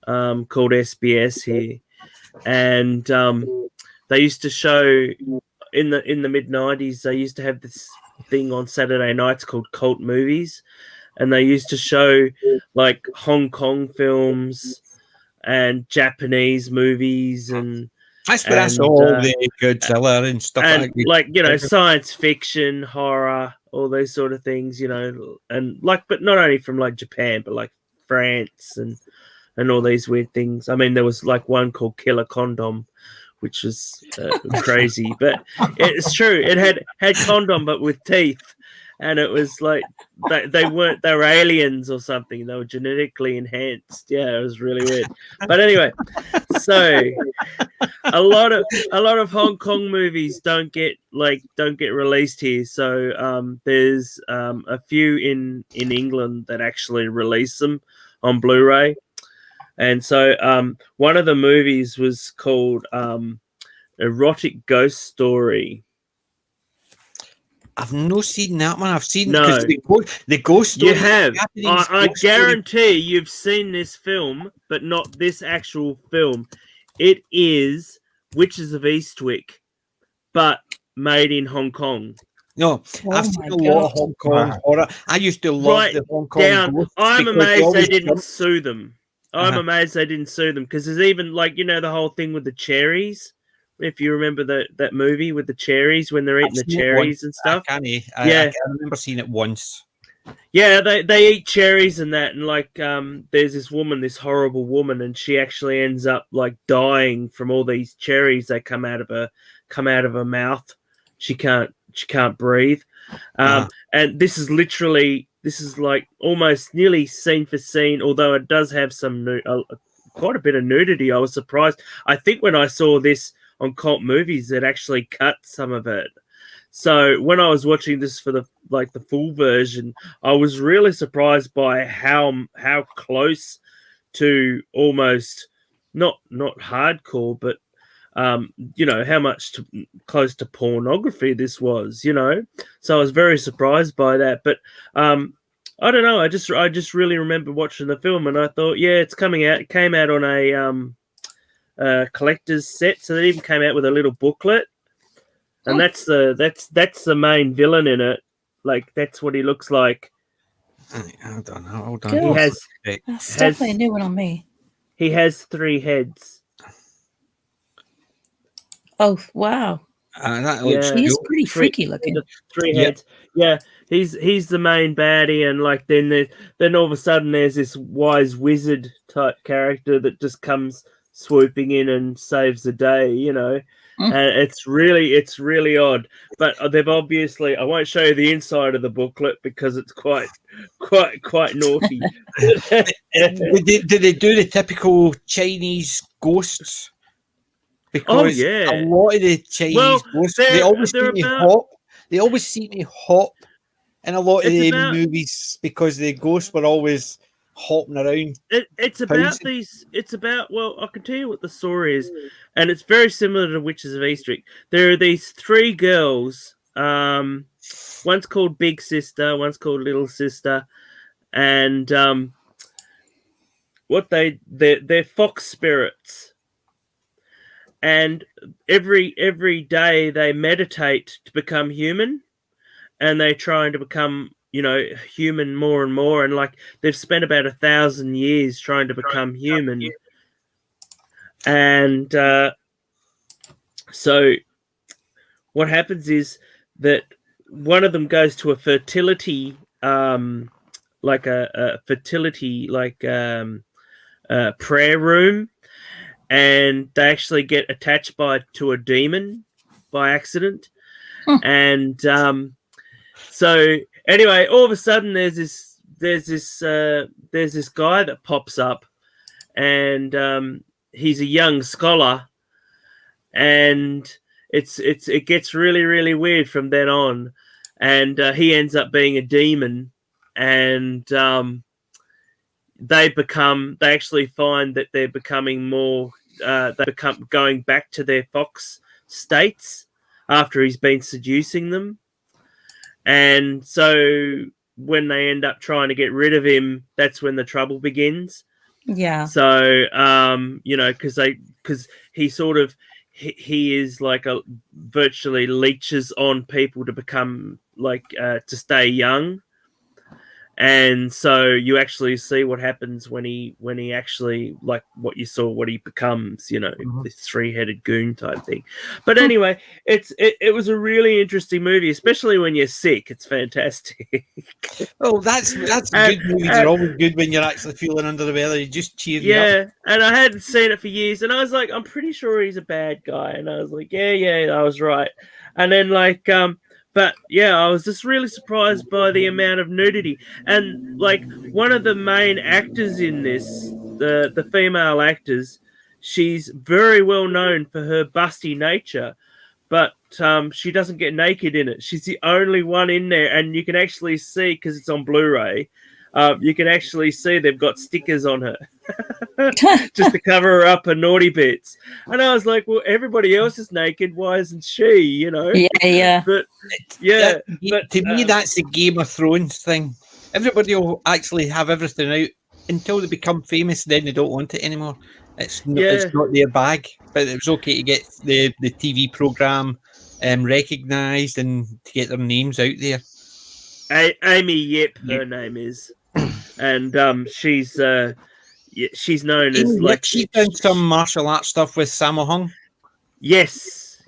called SBS here, and they used to show in the mid 90s. They used to have this thing on Saturday nights called Cult Movies, and they used to show like Hong Kong films and Japanese movies, and that's where I saw all the Godzilla and stuff like science fiction, horror, all those sort of things, and but not only from like Japan, but like France and all these weird things. I mean, there was like one called Killer Condom, which was crazy, but it's true. It had condom, but with teeth, and it was like they were aliens or something. They were genetically enhanced. Yeah, it was really weird. But anyway, so a lot of Hong Kong movies don't get released here. So there's a few in England that actually release them on Blu-ray. And so one of the movies was called Erotic Ghost Story. I've not seen that one. I've seen the ghost story. You have. I guarantee you've seen this film, but not this actual film. It is Witches of Eastwick, but made in Hong Kong. No, I've seen a lot of Hong Kong horror. I used to love the Hong Kong. I'm amazed they didn't sue them. I'm amazed they didn't sue them, because there's even the whole thing with the cherries. If you remember that movie with the cherries, when they're eating the cherries and stuff. I remember seeing it once. Yeah, they eat cherries and that, and there's this woman, this horrible woman, and she actually ends up like dying from all these cherries that come out of her mouth. She can't breathe. And this is like almost nearly scene for scene, although it does have some quite a bit of nudity. I was surprised. I think when I saw this on Cult Movies, it actually cut some of it. So when I was watching this for the full version, I was really surprised by how close to almost not hardcore, but how much close to pornography this was, So I was very surprised by that. But I don't know. I just really remember watching the film, and I thought, yeah, it's coming out. It came out on a collector's set, so they even came out with a little booklet, and that's the main villain in it. Like, that's what he looks like. I don't know. Hold on. That's definitely a new one on me. He has 3 heads. Oh wow! He's pretty freaky looking. 3 heads. Yeah, he's the main baddie, and then all of a sudden there's this wise wizard type character that just comes swooping in and saves the day, And it's really odd. But they've obviously, I won't show you the inside of the booklet because it's quite naughty. Did they do the typical Chinese ghosts? Because a lot of the Chinese ghosts, they always seem to hop. They always seem to hop in a lot of the movies because the ghosts were always hopping around. It's about well, I can tell you what the story is, and it's very similar to Witches of Eastwick. There are these 3 girls. One's called Big Sister, one's called Little Sister, and they're fox spirits. And every day they meditate to become human, and they're trying to become, human more and more. And they've spent about 1,000 years trying to become human. And so what happens is that one of them goes to a fertility, prayer room. And they actually get attached to a demon by accident. And so anyway, all of a sudden there's this guy that pops up, and he's a young scholar, and it gets really, really weird from then on, and he ends up being a demon, and they actually find that they're becoming more. They become going back to their fox states after he's been seducing them, and so when they end up trying to get rid of him, that's when the trouble begins. Yeah. So because he sort of he is like virtually leeches on people to become like to stay young. And so you actually see what happens when he actually, like what you saw, what he becomes, this 3-headed goon type thing. But anyway, it was a really interesting movie, especially when you're sick. It's fantastic. Oh, that's good. Movies are always good when you're actually feeling under the weather. You just cheer you up. Yeah, and I hadn't seen it for years, and I was like, I'm pretty sure he's a bad guy, and I was like, yeah, I was right. And then but yeah, I was just really surprised by the amount of nudity. And like one of the main actors in this, the female actors, she's very well known for her busty nature, but she doesn't get naked in it. She's the only one in there, and you can actually see, because it's on Blu-ray, you can actually see they've got stickers on her just to cover her up her naughty bits. And I was like, well, everybody else is naked, why isn't she? Yeah. But yeah, but to me, that's the Game of Thrones thing. Everybody will actually have everything out until they become famous, then they don't want it anymore. It's not their bag. But it was okay to get the TV program recognised and to get their names out there. Amy Yip, her name is, and she's known as like she's done some martial arts stuff with Sammo Hung. Yes,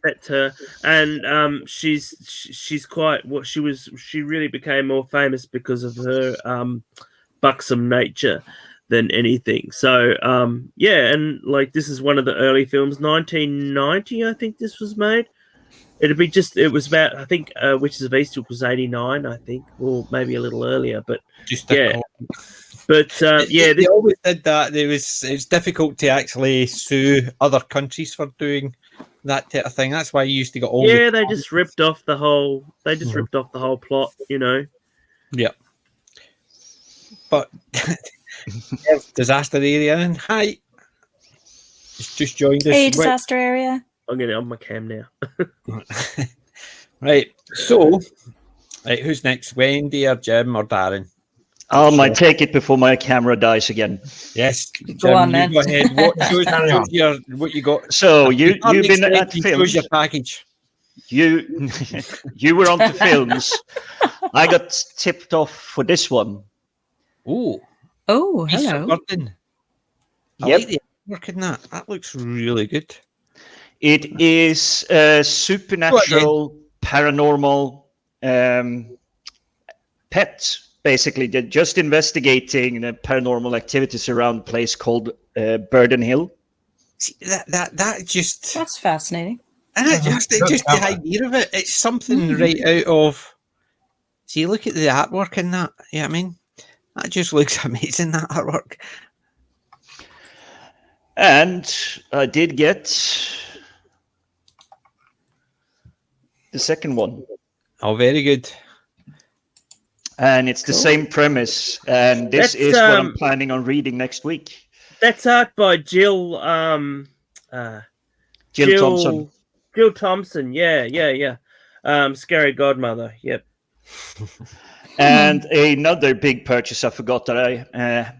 that's her, and she's quite what she was. She really became more famous because of her buxom nature than anything. So and like this is one of the early films, 1990, I think this was made. It was about, I think, Witches of Eastwick was 89, I think, or maybe a little earlier, but they always did that. It's difficult to actually sue other countries for doing that type of thing. That's why you used to get all they just ripped off the whole plot, Yeah. But Disaster Area, and hi. It's just joined us. Hey, Disaster Area. I'm getting on my cam now. Right. So, who's next? Wendy or Jim or Darren? I might take it before my camera dies again. Yes. Jim, go on then. Go ahead. What you got? So you've been at films. Your package. You were on the films. I got tipped off for this one. Oh, hello. I like the artwork in that. That looks really good. It is a supernatural, paranormal pet. Basically, they're just investigating the paranormal activities around a place called Burden Hill. See, that's fascinating. And just the idea of it, it's something right out of. See, look at the artwork in that. Yeah, I mean, that just looks amazing. That artwork. And I did get the second one. Oh, very good. And it's the same premise. And this is what I'm planning on reading next week. That's art by Jill Thompson. Jill Thompson. Yeah. Scary Godmother. Yep. And another big purchase I forgot that I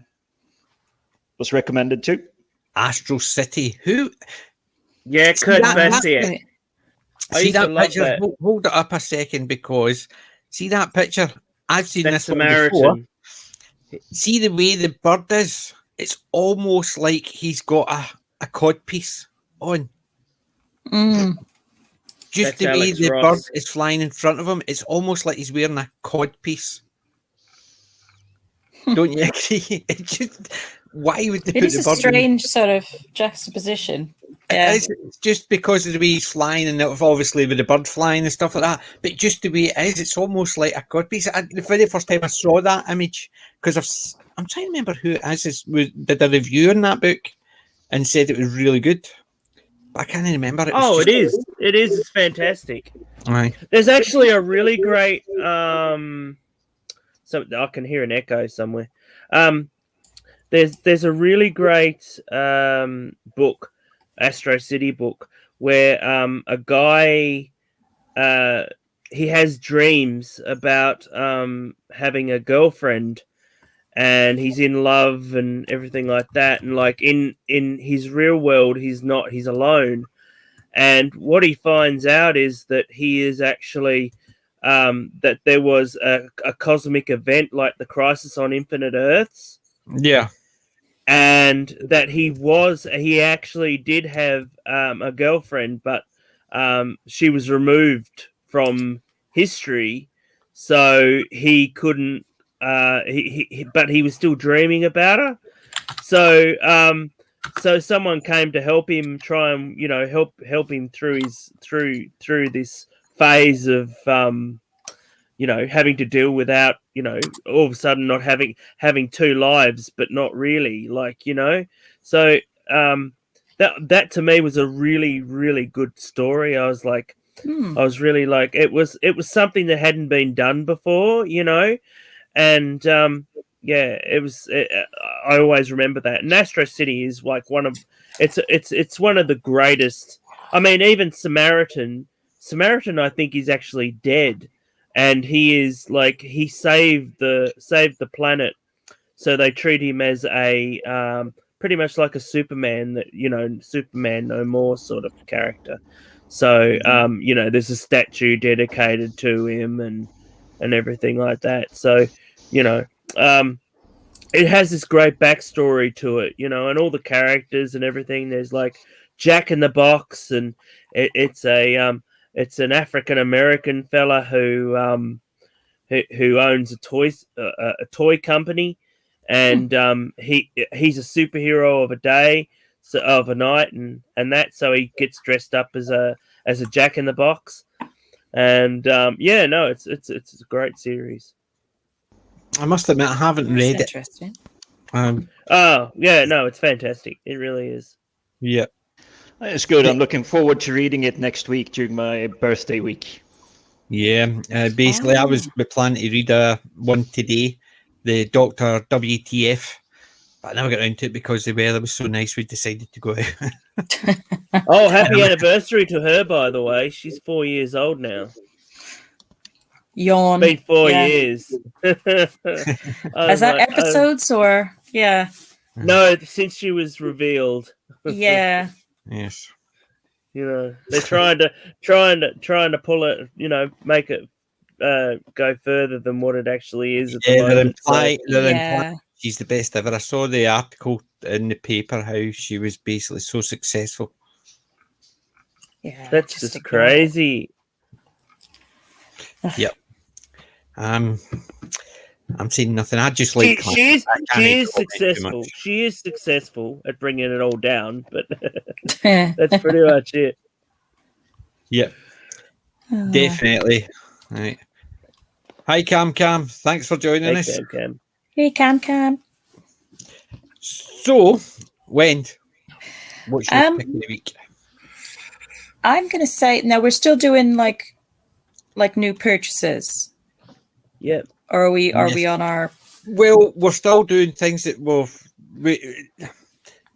was recommended to. Astro City. Who? Yeah, Kurt Busiek. See that picture? Hold it up a second, because see that picture? I've seen this one before. See the way the bird is? It's almost like he's got a cod piece on. Just the way the bird is flying in front of him, it's almost like he's wearing a cod piece. Don't you agree? It's just, why would they put the bird? It is a strange sort of juxtaposition. Yeah. It's just because of the way he's flying, and obviously with the bird flying and stuff like that. But just the way it is, it's almost like a cod piece. The very first time I saw that image, because I'm trying to remember who it is, did a review on that book and said it was really good. But I can't remember. It is. It is. It's fantastic. Right. There's actually a really great So I can hear an echo somewhere. There's a really great book, Astro City book, where a guy he has dreams about having a girlfriend, and he's in love and everything like that, and like in his real world he's not, he's alone, and what he finds out is that he is actually that there was a cosmic event like the Crisis on Infinite Earths, and that he actually did have a girlfriend, but she was removed from history, so he couldn't but he was still dreaming about her. So so someone came to help him, try and help him through this phase of having to deal without all of a sudden not having two lives, but not really, so that to me was a really, really good story. I was like, I was really like, it was something that hadn't been done before, and it was. I always remember that. And Astro City is like it's one of the greatest. I mean, even Samaritan, I think, is actually dead, and he is like, he saved the planet, so they treat him as a pretty much like a Superman, that Superman no more sort of character. So there's a statue dedicated to him and everything like that. So it has this great backstory to it, and all the characters and everything. There's like Jack in the Box, and it's an African American fella who owns a toy company, and he's a superhero of a day, of a night, and that, so he gets dressed up as a Jack in the Box, and it's a great series. I must admit, I haven't read it. Interesting. It's fantastic. It really is. Yeah, it's good. I'm looking forward to reading it next week during my birthday week. Yeah, basically, I was planning to read one today, the Dr. WTF, but I never got around to it because the weather was so nice. We decided to go out. Oh, happy anniversary to her, by the way. She's 4 years old now. Yawn. It's been 4 years. Is that episodes or No, since she was revealed. Yeah. Yes. They're trying to pull it, make it go further than what it actually is at the moment. They're implying she's the best ever. I saw the article in the paper how she was basically so successful. Yeah, that's just crazy. Yep. I'm saying nothing. I just like she is successful. She is successful at bringing it all down, but that's pretty much it. Yep. Definitely. Right. Hi, Cam. Thanks for joining us. Cam. Hey, Cam. So, Wend, what's your pick of the week? I'm going to say, now we're still doing like new purchases. Yep. Or are we on our... Well, we're still doing things that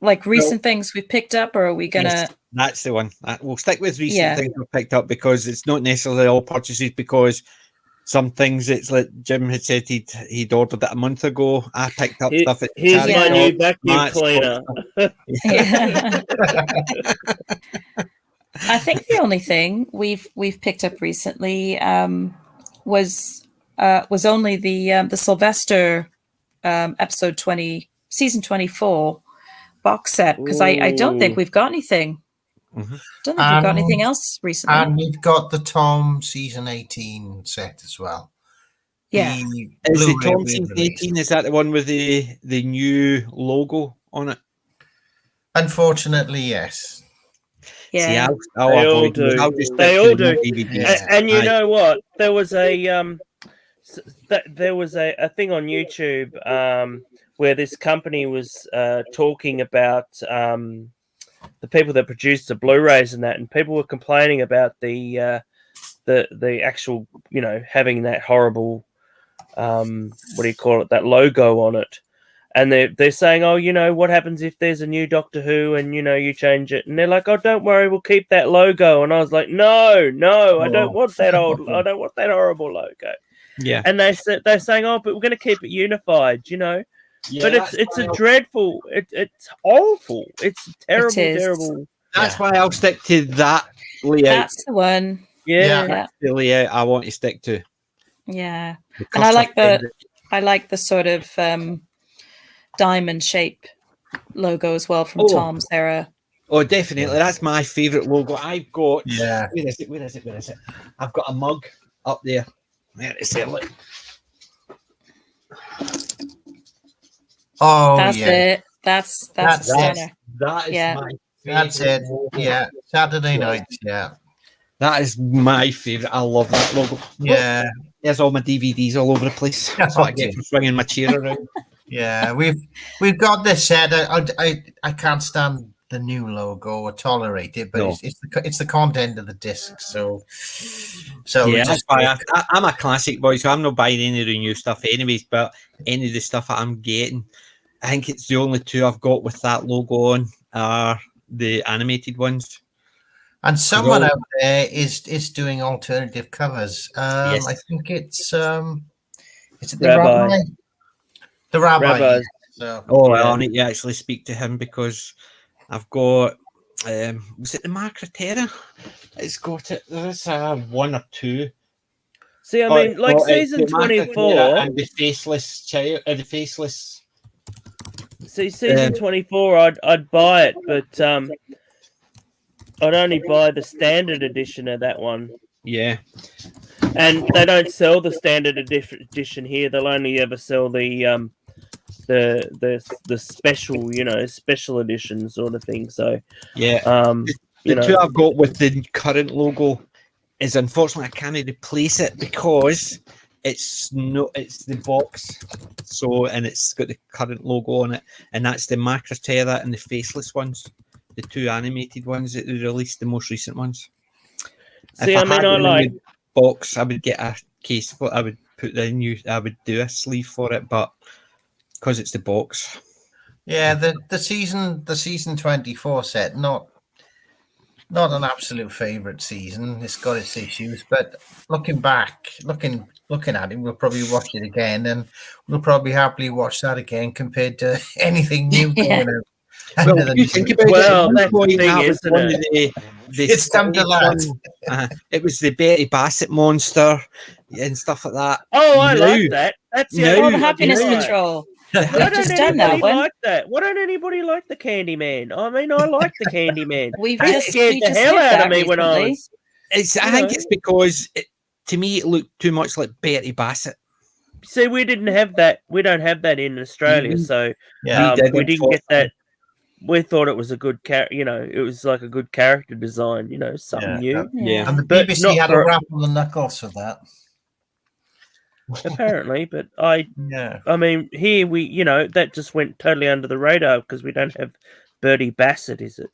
like recent things we picked up, or are we going to... Yes, that's the one. We'll stick with recent things we've picked up, because it's not necessarily all purchases, because some things, it's like Jim had said he'd ordered it a month ago. I picked up stuff at here's my new vacuum cleaner. I think the only thing we've picked up recently was only the Sylvester episode 20, season 24 box set, because I don't think we've got anything. Mm-hmm. Don't think we've got anything else recently. And we've got the Tom season 18 set as well. Yeah. Is the Tom season 18, is that the one with the new logo on it? Unfortunately, yes. Yeah. See, I'll avoid do. They all do. And you know what? There was a thing on YouTube where this company was talking about the people that produced the Blu-rays and that, and people were complaining about the actual, having that horrible what do you call it? That logo on it. And they're saying, oh, what happens if there's a new Doctor Who and, you change it? And they're like, oh, don't worry, we'll keep that logo. And I was like, no, I don't want that I don't want that horrible logo. Yeah. And they're saying, oh, but we're going to keep it unified, Yeah, but it's a dreadful, it's awful. It's terrible. That's why I'll stick to that layout. That's the one. Yeah. That's the layout I want to stick to. Yeah. And I like the sort of diamond shape logo as well from Tom's era. Oh, definitely. That's my favourite logo. I've got where is it? I've got a mug up there. There it is. Look. Oh, that's it. That's it. That is my favourite. That's it. Yeah. Saturday nights, yeah. That is my favourite. I love that logo. Yeah. There's all my DVDs all over the place. That's what I get from swinging my chair around. Yeah, we've got this set. I can't stand the new logo or tolerate it, but it's the content of the disc. So yeah, that's why I'm a classic boy, so I'm not buying any of the new stuff anyways. But any of the stuff that I'm getting, I think it's the only two I've got with that logo on are the animated ones. And someone out there is doing alternative covers. Yes. I think it's the Rabbi? The Rabbi. So, I need to actually speak to him because I've got was it the Macratera? It's got it. There's one or two. See, I mean, like season 24 and the faceless child, the faceless. See, season 24, I'd buy it, but I'd only buy the standard edition of that one. Yeah. And they don't sell the standard edition here. They'll only ever sell the special, special edition sort of thing. So yeah, the two I've got with the current logo is unfortunately I can't replace it because it's the box. So and it's got the current logo on it, and that's the Macratera and the faceless ones, the two animated ones that they released, the most recent ones. See, I like box. I would get a case for. I would put the new. I would do a sleeve for it, but because it's the box. Yeah, the season 24 set, not an absolute favorite season. It's got its issues, but looking at it, we'll probably watch it again, and we'll probably happily watch that again compared to anything new coming out. Well, you think about that's the thing, isn't it? It's come to that. It was the Betty Bassett monster and stuff like that. Oh, I like that. That's the Happiness Patrol. Why don't anybody like that? Why don't anybody like the Candyman? I mean, I like the Candyman. It scared the hell out of me when I was. I think it's because to me it looked too much like Betty Bassett. See, we didn't have that. We don't have that in Australia, so we didn't get that. We thought it was a good it was like a good character design, something new. Yeah. And the BBC had a rap on the knuckles for that. Apparently, but I mean, here we, that just went totally under the radar because we don't have Bertie Bassett, is it?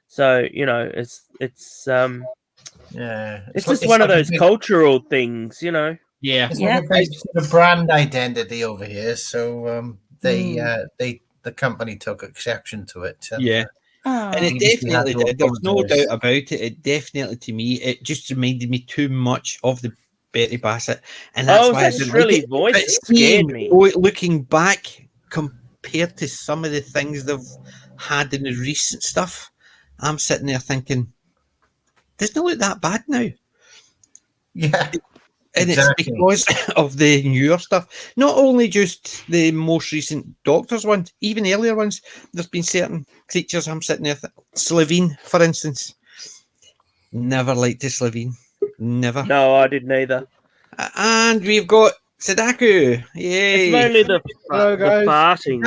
So, it's it's just one of those cultural things, Yeah. It's like a brand identity over here, so the company took exception to it. Yeah. And it definitely did. There's no doubt about it. It definitely, to me, it just reminded me too much of the Betty Bassett. And that's why I didn't really like voice it. scared me. Looking back, compared to some of the things they've had in the recent stuff, I'm sitting there thinking, doesn't it look that bad now? Yeah. And it's because of the newer stuff. Not only just the most recent Doctors ones, even earlier ones. There's been certain creatures I'm sitting there. Slovene, for instance. Never liked the Slovene. Never. No, I didn't either. And we've got Sadako. Yay. It's mainly the farting.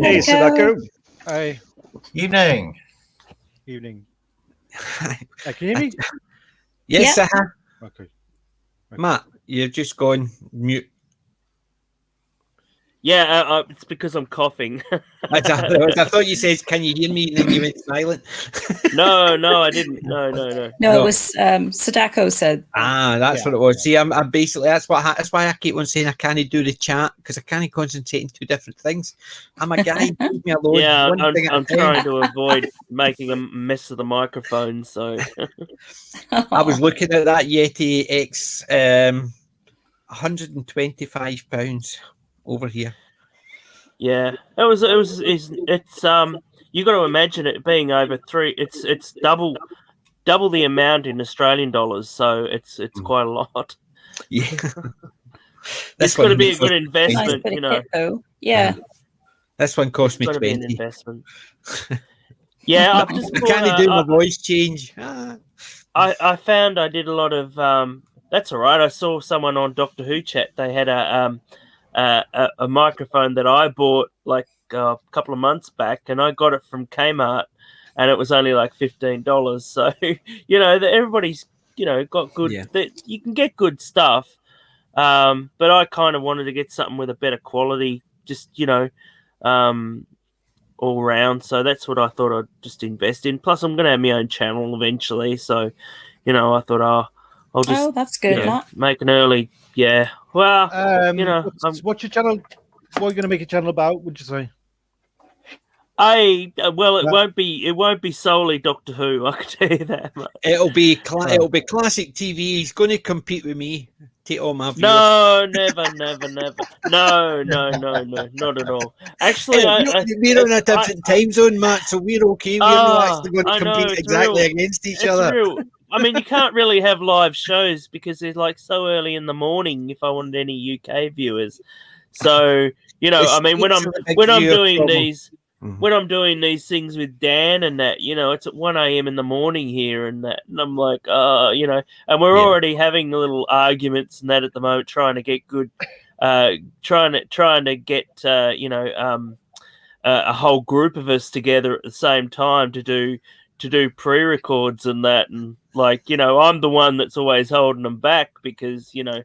Hey, Sadako. Hi. Evening. Can you hear me? Yes, yeah. Okay. Matt, you've just gone mute. Yeah, it's because I'm coughing. I thought you said, "Can you hear me?" And then you went silent. No, I didn't. No. No, it was Sadako said. That's what it was. See, I'm basically that's why I keep on saying I can't do the chat because I can't concentrate on two different things. I'm a guy. Leave me alone. Yeah, I'm trying to avoid making a mess of the microphone. So I was looking at that Yeti X, £125 over here. Yeah, it's you got to imagine it being over three. It's double the amount in Australian dollars, so it's quite a lot. Yeah, it's got to be a good investment, nice, you know. Yeah, this one cost me 20. Be an investment. Yeah, I've just can't do my voice change. I found I did a lot of that's all right. I saw someone on Doctor Who chat. They had a microphone that I bought like a couple of months back, and I got it from Kmart, and it was only like $15. So you know that everybody's got good. Yeah. You can get good stuff, but I kind of wanted to get something with a better quality, just all round. So that's what I thought I'd just invest in. Plus, I'm going to have my own channel eventually, so I thought I'll just that's good. Make an early. Yeah. Well, what's your channel? What are you going to make a channel about? Would you say? It won't be solely Doctor Who. I can tell you that much. It'll be classic TV. He's going to compete with me. Take all my viewers. No, never. No, not at all. Actually, we're on a different time zone, Matt, so we're okay. We're not actually going to compete exactly against each other. Real. I mean, you can't really have live shows because it's like so early in the morning. If I wanted any UK viewers, so I mean, when I'm doing these. When I'm doing these things with Dan and that, it's at 1 a.m. in the morning here and that, and I'm like, and we're already having little arguments and that at the moment, trying to get good, trying to get, a whole group of us together at the same time to do pre-records and that, and I'm the one that's always holding them back because of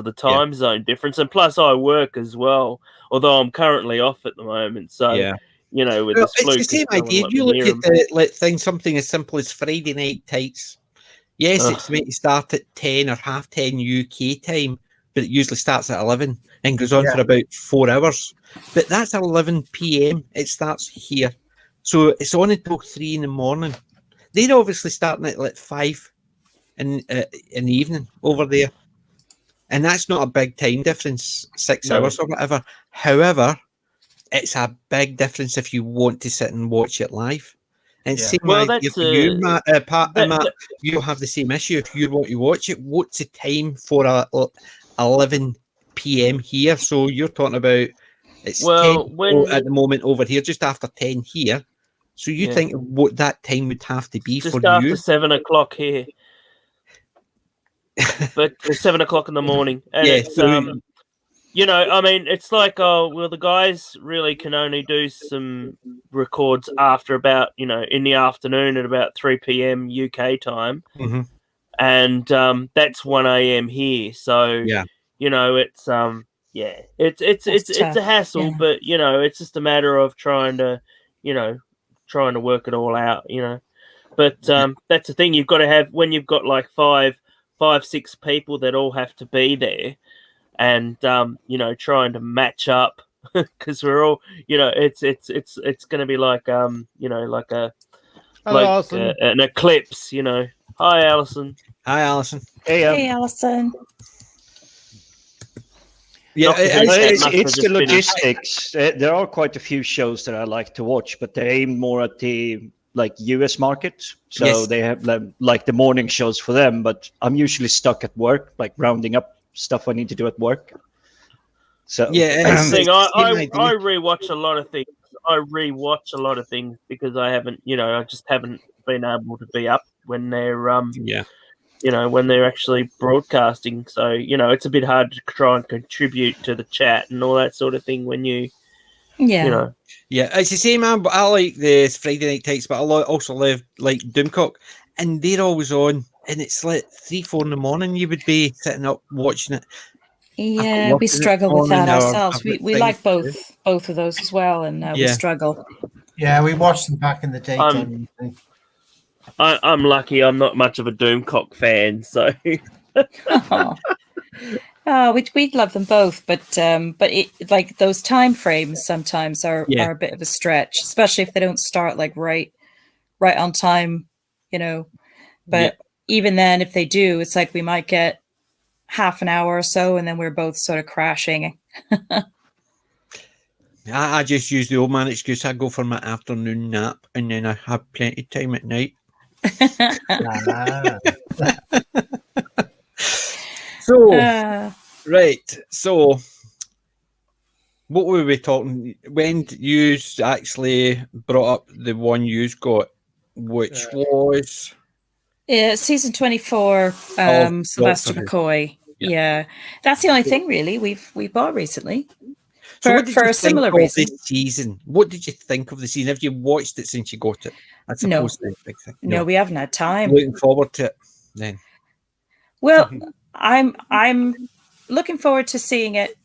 the time zone difference, and plus I work as well. Although I'm currently off at the moment, so with this flu, it's the same idea. You look at things, something as simple as Friday Night Tights. Yes, it's meant to start at 10 or half 10 UK time, but it usually starts at 11 and goes on for about 4 hours. But that's 11 p.m. It starts here, so it's on until 3 in the morning. They're obviously starting at like 5 in the evening over there. And that's not a big time difference, 6 hours or whatever. However, it's a big difference if you want to sit and watch it live. And same idea for you, Matt. Matt, you'll have the same issue. If you want to watch it, what's the time for 11 p.m. here? So you're talking about it's 10 at the moment over here, just after 10 here. So you think what that time would have to be just for you? Just after 7 o'clock here. But it's 7 o'clock in the morning, and it's I mean, it's like the guys really can only do some records after about in the afternoon at about 3 p.m. UK time, and that's 1 a.m. here. So it's it's a hassle, but it's just a matter of trying to work it all out, But that's the thing, you've got to have when you've got like 5-6 people that all have to be there, and trying to match up because we're all it's going to be like like an eclipse. Hi Alison. Hey Alison. Yeah, it's the logistics. There are quite a few shows that I like to watch, but they aim more at the US market, so they have like the morning shows for them, but I'm usually stuck at work, like rounding up stuff I need to do at work. So I rewatch a lot of things. Because I haven't, I just haven't been able to be up when they're when they're actually broadcasting. So it's a bit hard to try and contribute to the chat and all that sort of thing when you it's the same, man. But I like the Friday Night Tights, but I also love like Doomcock, and they're always on, and it's like 3-4 in the morning. You would be sitting up watching it. Yeah, we struggle with that ourselves. We like both of those as well, and we struggle. Yeah, we watched them back in the day. I'm lucky. I'm not much of a Doomcock fan, so. We'd love them both, but it, like those time frames sometimes are a bit of a stretch, especially if they don't start like right on time, But even then, if they do, it's like we might get half an hour or so, and then we're both sort of crashing. I just use the old man excuse. I go for my afternoon nap, and then I have plenty of time at night. So, right. So, what were we talking? When you actually brought up the one you got, which was season 24, Sylvester McCoy. Yeah, that's the only thing really we've bought recently. For a similar reason. This season, what did you think of the season? Have you watched it since you got it? I suppose no. Big thing. No, we haven't had time. Looking forward to it then. Well, I'm looking forward to seeing it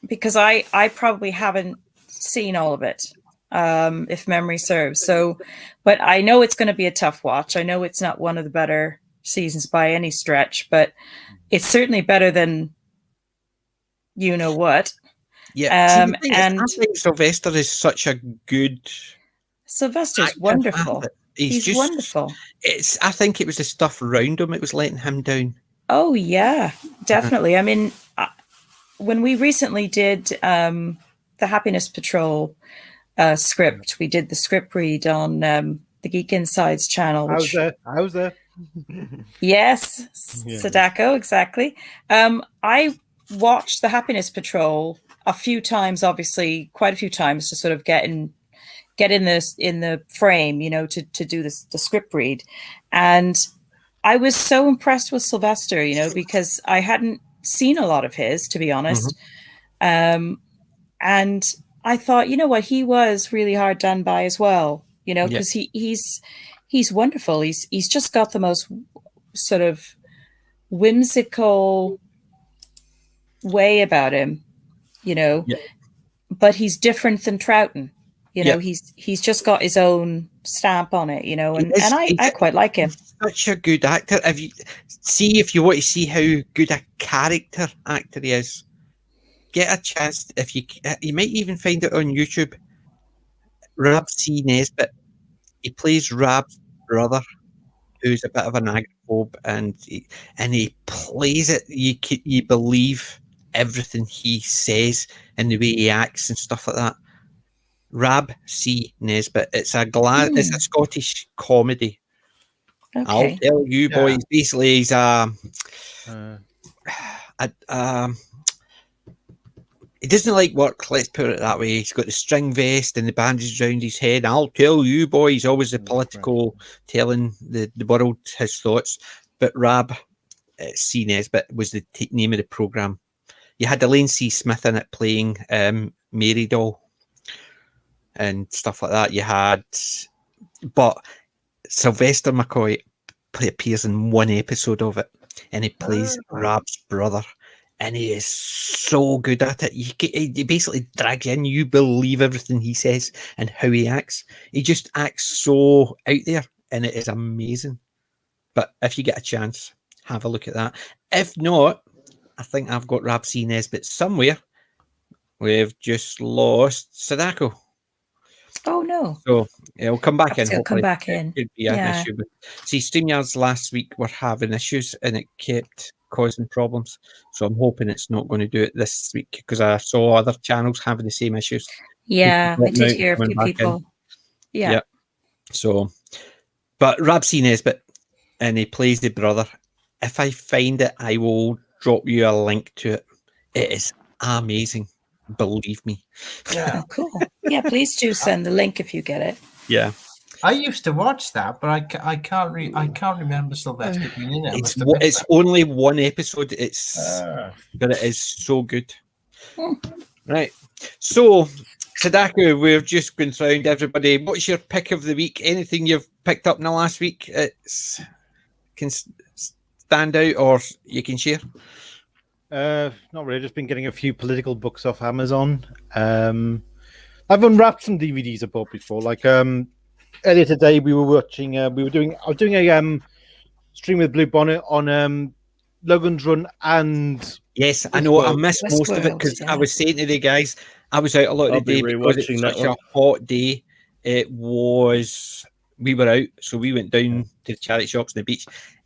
because I probably haven't seen all of it, if memory serves. So, but I know it's going to be a tough watch. I know it's not one of the better seasons by any stretch, but it's certainly better than you know what. Yeah, and I think Sylvester is such a good. Sylvester's wonderful. He's just wonderful. I think it was the stuff around him. It was letting him down. Oh yeah, definitely. I mean, when we recently did the Happiness Patrol script, we did the script read on the Geek Insides channel. I was there. Yes, Sadako, exactly. I watched the Happiness Patrol a few times, obviously quite a few times, to sort of get in this in the frame, to do this the script read. And I was so impressed with Sylvester, because I hadn't seen a lot of his, to be honest. And I thought, what, he was really hard done by as well, because he's wonderful. He's just got the most sort of whimsical way about him, but he's different than Troughton. He's just got his own stamp on it, and I quite like him. Such a good actor. If you want to see how good a character actor he is, get a chance. If you might even find it on YouTube. Rab C. Nesbitt. He plays Rab's brother, who's a bit of an agoraphobe, and he plays it. You believe everything he says and the way he acts and stuff like that. Rab C. Nesbitt. It's a Scottish comedy. Okay. I'll tell you, boys. Basically, he's he doesn't like work. Let's put it that way. He's got the string vest and the bandage around his head. I'll tell you, boys. Always the political, telling the world his thoughts. But Rab C. Nesbitt was the name of the program. You had Elaine C. Smith in it playing Mary Doll and stuff like that. You had, but Sylvester McCoy appears in one episode of it, and he plays Rab's brother, and he is so good at it. He basically drags you in. You believe everything he says and how he acts. He just acts so out there, and it is amazing. But if you get a chance, have a look at that. If not, I think I've got Rab C. Nesbitt somewhere. We've just lost Sadako. Oh no! So it'll come back in. It'll come back in. It could be an issue. But see, StreamYards last week were having issues, and it kept causing problems. So I'm hoping it's not going to do it this week, because I saw other channels having the same issues. Yeah, I did hear a few people. Yeah. So, but Rab C. Nesbitt, and he plays the brother. If I find it, I will drop you a link to it. It is amazing. Believe me. Yeah, cool. Yeah, please do send the link if you get it. Yeah, I used to watch that, but I can't remember Sylvester being in it. It's only one episode. But it is so good. Right. So, Sadako, we've just gone round everybody. What's your pick of the week? Anything you've picked up in the last week can stand out, or you can share? Not really. Just been getting a few political books off Amazon. I've unwrapped some DVDs I bought before. Like earlier today, we were watching. I was doing a stream with Blue Bonnet on Logan's Run and. Yes, I know. I missed most of it because I was saying to the guys, I was out a lot of the day because it was such a hot day. It was. We were out, so we went down to the charity shops on the beach,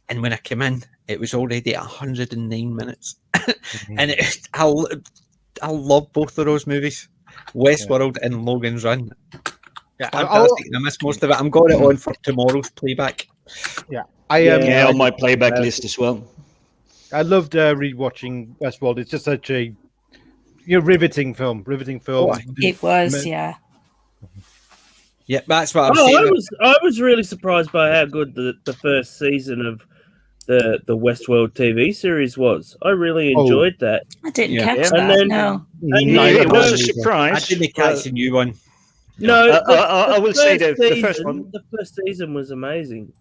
and when I came in, it was already 109 minutes. And I love both of those movies, Westworld and Logan's Run. Yeah, fantastic. I missed most of it. I'm got it on for tomorrow's playback. Yeah, on my playback list as well. I loved rewatching Westworld. It's just such a riveting film. Oh, it was, yeah. Yeah, that's what I'm saying. I was really surprised by how good the first season of the Westworld TV series was. I really enjoyed that. I didn't catch that. No, it was a surprise. I didn't catch the new one. No, I will say the first one. The first season was amazing.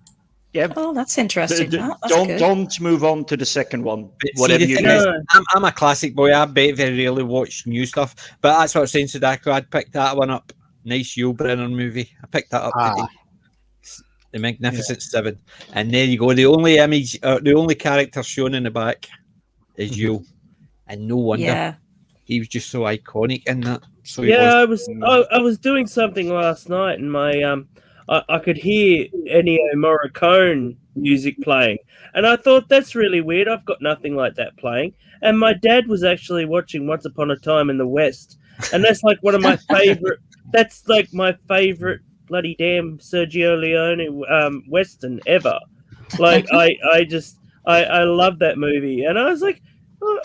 Yeah. Oh, that's interesting. Don't move on to the second one. Whatever you do. I'm a classic boy. I very rarely watch new stuff, but that's what I was saying to Daco. I'd picked that one up. Nice Yul Brynner movie. I picked that up today. The Magnificent Seven, and there you go. The only image, the only character shown in the back is Yul, and no wonder he was just so iconic in that. So I was doing something last night, and my I could hear Ennio Morricone music playing, and I thought that's really weird. I've got nothing like that playing, and my dad was actually watching Once Upon a Time in the West, and that's like one of my favorite. That's like my favorite bloody damn Sergio Leone Western ever. Like I love that movie, and I was like, oh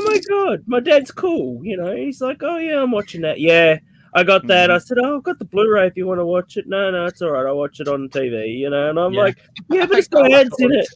my god, my dad's cool. He's like, oh yeah, I'm watching that. Yeah, I got that. I said, oh, I've got the Blu-ray if you want to watch it. No, it's all right. I'll watch it on TV. And I'm like, yeah, but it's got ads in it.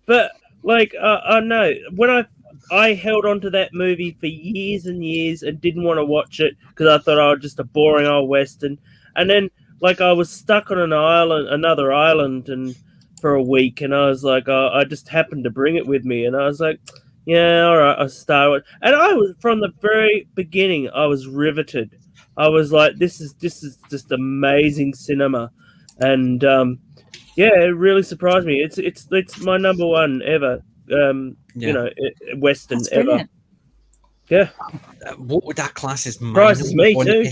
But like, I know when I held on to that movie for years and years and didn't want to watch it because I thought I was just a boring old Western. And then, like, I was stuck on another island, and for a week, and I was like, I just happened to bring it with me, and I was like, yeah, all right, I'll start. And I was, from the very beginning, I was riveted. I was like, this is just amazing cinema, and it really surprised me. It's my number one ever. Western ever. Yeah. What would that class as my surprises me too?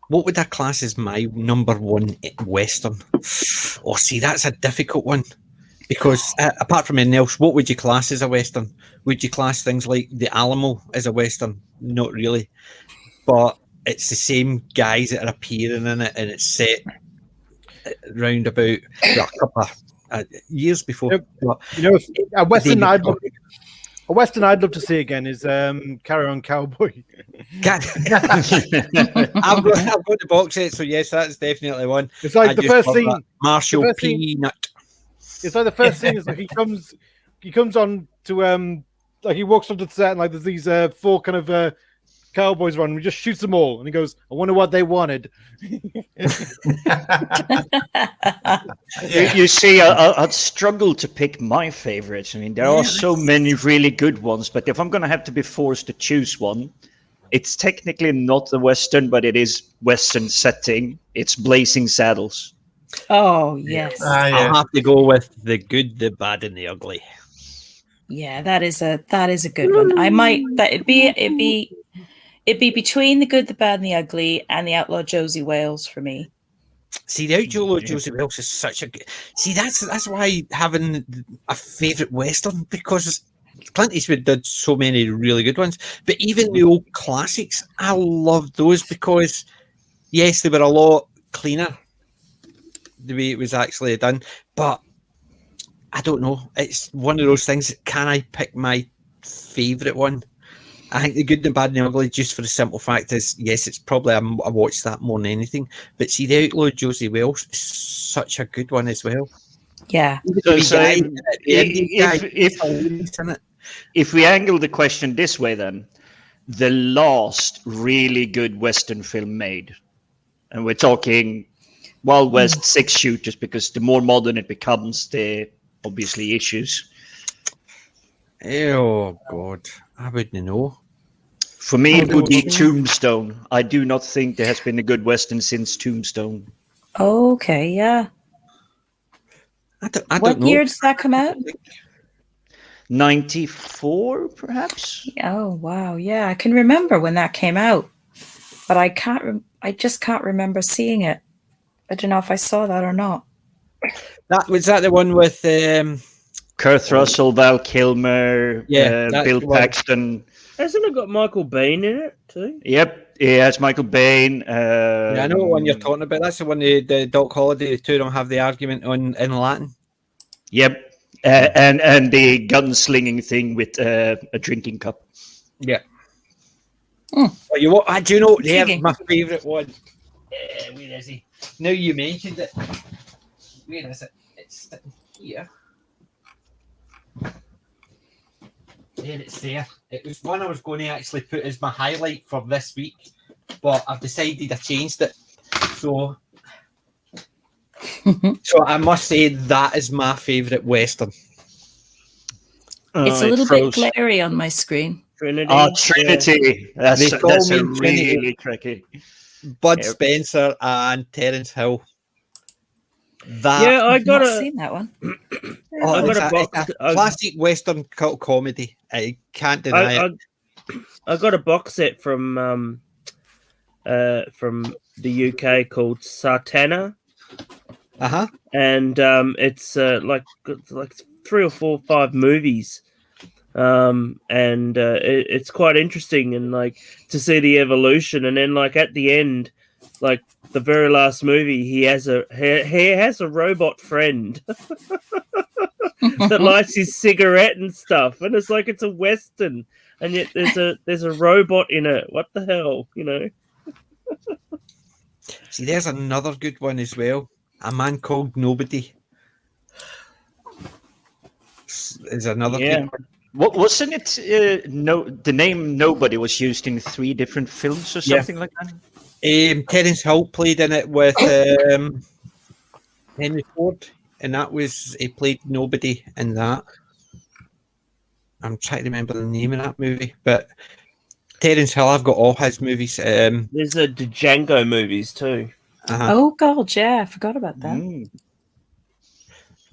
What would that class as my number one Western? Oh, see, that's a difficult one because apart from anything else, what would you class as a Western? Would you class things like The Alamo as a Western? Not really, but it's the same guys that are appearing in it, and it's set round about a couple of years before. A Western I'd love to see again is Carry On Cowboy. I've got the box set, so yes, that's definitely one. It's like the first scene, Marshall Peanut. It's like the first scene is like he comes on to like he walks onto the set, and like there's these four kind of cowboys run, and he just shoots them all, and he goes, I wonder what they wanted. You see, I'd struggle to pick my favorites. I mean, there are so many really good ones, but if I'm going to have to be forced to choose one, it's technically not a Western, but it is Western setting. It's Blazing Saddles. Oh, yes. I'll have to go with The Good, the Bad, and the Ugly. Yeah, that is a good one. I might it'd be between The Good, the Bad, and the Ugly and The Outlaw Josie Wales for me. See, The Outlaw Josie Wales is such a good... See, that's why having a favourite Western, because Clint Eastwood did so many really good ones, but even the old classics, I love those because, yes, they were a lot cleaner the way it was actually done, but I don't know. It's one of those things. Can I pick my favourite one? I think The Good, the Bad, and the Ugly, just for the simple fact is, yes, it's probably I watched that more than anything. But see, The Outlaw Josie Wales is such a good one as well. Yeah. If we angle the question this way, then the last really good Western film made, and we're talking Wild West 6-shooters, because the more modern it becomes, the obviously issues. Oh God, I wouldn't know. For me, it would be Tombstone. I do not think there has been a good Western since Tombstone. Okay, yeah. I don't know. What year does that come out? 94, perhaps. Oh wow, yeah, I can remember when that came out, but I can't. I just can't remember seeing it. I don't know if I saw that or not. Was that the one with Kurt Russell, Val Kilmer, Bill Paxton. Hasn't it got Michael Biehn in it too? Yep, it has Michael Biehn. yeah, I know what one you're talking about. That's the one the Doc Holliday, the two don't have the argument in Latin. Yep. And the gunslinging thing with a drinking cup. Yeah. Well, do you know? Yeah, my favourite one. Where is he? Now you mentioned it. Where is it? It's here. There, it's there. It was one I was going to actually put as my highlight for this week, but I've decided I changed it. So I must say that is my favourite Western. It's a little bit glary on my screen. Trinity. Oh, Trinity. Yeah. That's a really tricky. Bud Spencer and Terence Hill. I've not seen that one. It's a classic Western cult comedy. I can't deny it. I got a box set from the UK called Satana. And it's like 3 or 4 or 5 movies. And it's quite interesting, and like to see the evolution, and then like at the end, like the very last movie, he has a robot friend that lights his cigarette and stuff, and it's like it's a Western, and yet there's a robot in it. What the hell, you know? See, there's another good one as well. A Man Called Nobody. Is another good one. What wasn't it? The name Nobody was used in 3 different films or something like that. Terence Hill played in it with Henry Ford, and he played Nobody in that. I'm trying to remember the name of that movie, but Terence Hill, I've got all his movies. There's the Django movies too. Oh God, yeah, I forgot about that.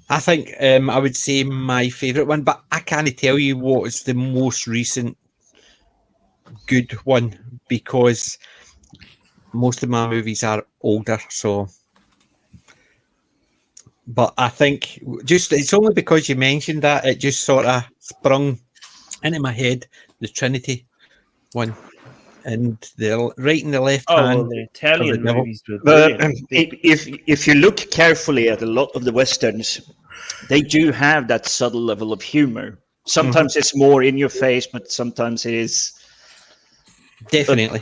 I think I would say my favourite one, but I can't tell you what is the most recent good one, because most of my movies are older. So, but I think it's only because you mentioned that it just sort of sprung into my head, the Trinity one. And they're right in the left hand. The Italian movies were brilliant. If you look carefully at a lot of the Westerns, they do have that subtle level of humor. Sometimes it's more in your face, but sometimes it is definitely.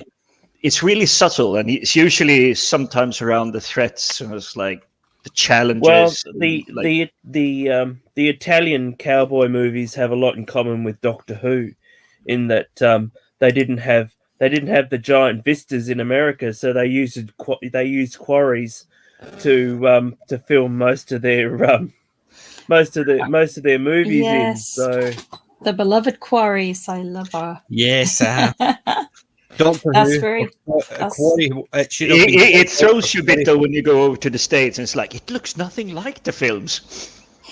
It's really subtle, and it's usually sometimes around the threats. So it's like the challenges. Well, the Italian cowboy movies have a lot in common with Doctor Who, in that they didn't have the giant vistas in America, so they used quarries to film most of their movies in. So the beloved quarries, I love her. Yes, Doctor that's Who. Very. Quarry. It throws you a bit though when you go over to the States, and it's like it looks nothing like the films.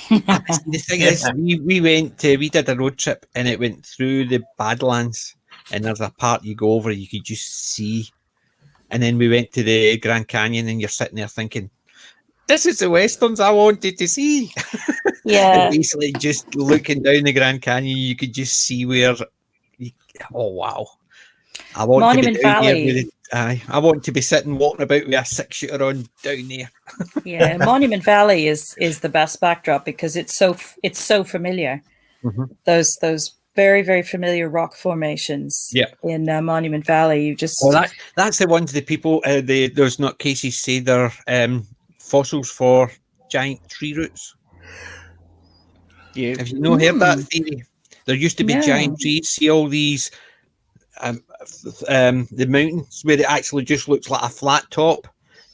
The thing is, we did a road trip, and it went through the Badlands. And there's a part you go over, you could just see. And then we went to the Grand Canyon, and you're sitting there thinking, this is the Westerns I wanted to see. Yeah. And basically, just looking down the Grand Canyon, you could just see where. Oh, wow. I want Monument to be down Valley. I want to be sitting, walking about with a 6-shooter on down there. Yeah, Monument Valley is the best backdrop because it's so familiar. Mm-hmm. Those very, very familiar rock formations in Monument Valley. You just that's the ones the people those nutcases say they're fossils for giant tree roots. Yeah, have you not heard that theory? There used to be giant trees. See all these the mountains where it actually just looks like a flat top,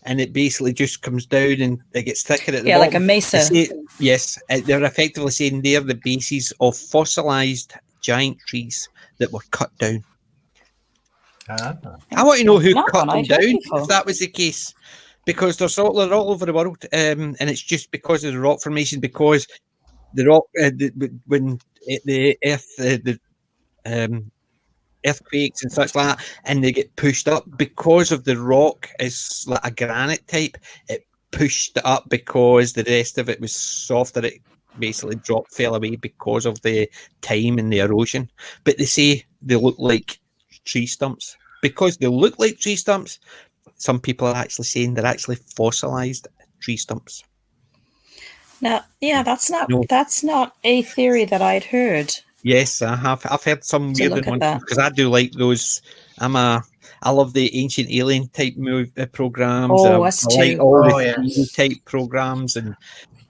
and it basically just comes down and it gets thicker at the Yeah, bottom. like a mesa. Yes, they're effectively saying they're the bases of fossilized giant trees that were cut down. I want to know who cut them down, if that was the case, because they're all over the world, and it's just because of the rock formation, because the rock, when the earth, earthquakes and such like that, and they get pushed up because of the rock is like a granite type, it pushed it up because the rest of it was softer. It basically fell away because of the time and the erosion. But they say they look like tree stumps. Because they look like tree stumps, some people are actually saying they're actually fossilized tree stumps. Now, yeah, that's not a theory that I'd heard. Yes, I have. I've heard some weird ones because I do like those. I love the ancient alien type programs. Oh, us too. I like all the type programs, and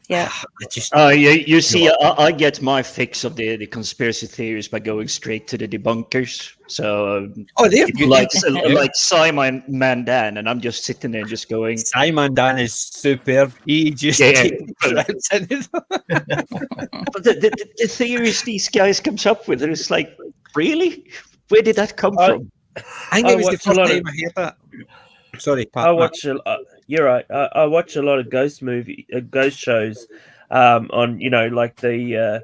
yeah, you see, I get my fix of the conspiracy theories by going straight to the debunkers. So, like Simon Mandan, and I'm just sitting there just going. Simon Dan is superb. He just but the theories these guys comes up with, it's like, really, where did that come from? I think it was the first time I heard that. Sorry, Pat. You're right. I watch a lot of ghost shows, on like the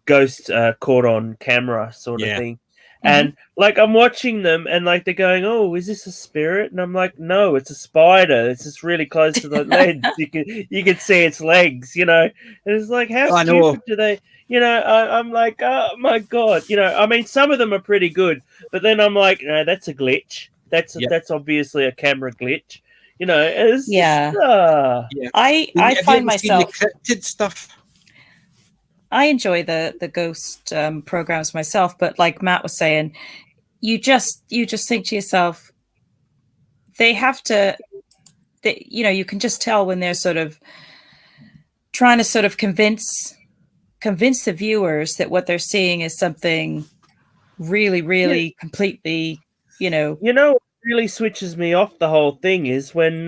ghost caught on camera sort of thing. And like I'm watching them, and like they're going, "Oh, is this a spirit?" And I'm like, "No, it's a spider. It's just really close to the legs. You can see its legs, And it's like, how stupid do they? I'm like, oh my god, I mean, some of them are pretty good, but then I'm like, no, that's a glitch. That's obviously a camera glitch. It's I find myself the cryptid stuff. I enjoy the ghost programs myself, but like Matt was saying, you just think to yourself, they have to, you can just tell when they're sort of trying to sort of convince the viewers that what they're seeing is something really, really completely, what really switches me off the whole thing is when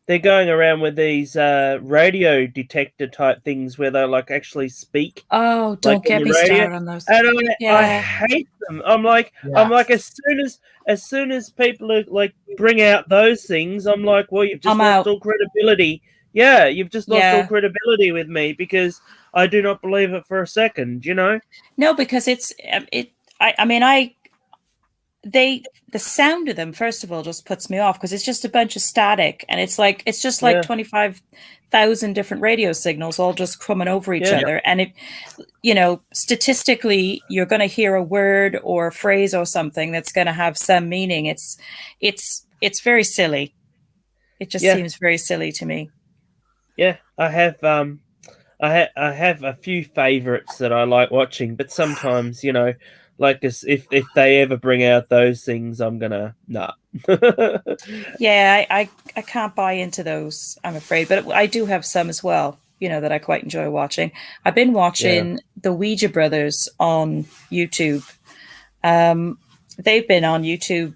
they're going around with these radio detector type things where they like actually speak. Oh, don't get me started on those. And I hate them. I'm like, as soon as people are like bring out those things, I'm like, well, you've just lost all credibility. Yeah, you've just lost all credibility with me because I do not believe it for a second. No, because the sound of them, first of all, just puts me off because it's just a bunch of static, and it's just like 25,000 different radio signals all just coming over each other. And it, statistically, you're going to hear a word or a phrase or something that's going to have some meaning. It's very silly. It just seems very silly to me. Yeah, I have a few favorites that I like watching, but sometimes, like if they ever bring out those things, I'm gonna Yeah, I can't buy into those, I'm afraid, but I do have some as well, that I quite enjoy watching. I've been watching the Ouija Brothers on YouTube. They've been on YouTube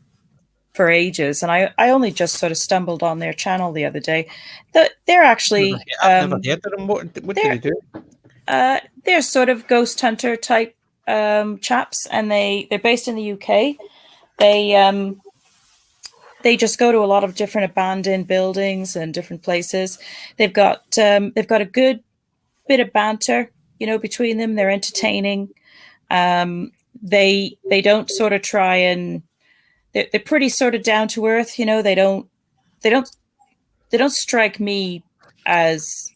for ages, and I only just sort of stumbled on their channel the other day. They're actually I've never heard of them. What do they do? They're sort of ghost hunter type chaps, and they're based in the UK. They just go to a lot of different abandoned buildings and different places. They've got a good bit of banter, between them. They're entertaining. They don't sort of try and they're pretty sort of down to earth. They don't strike me as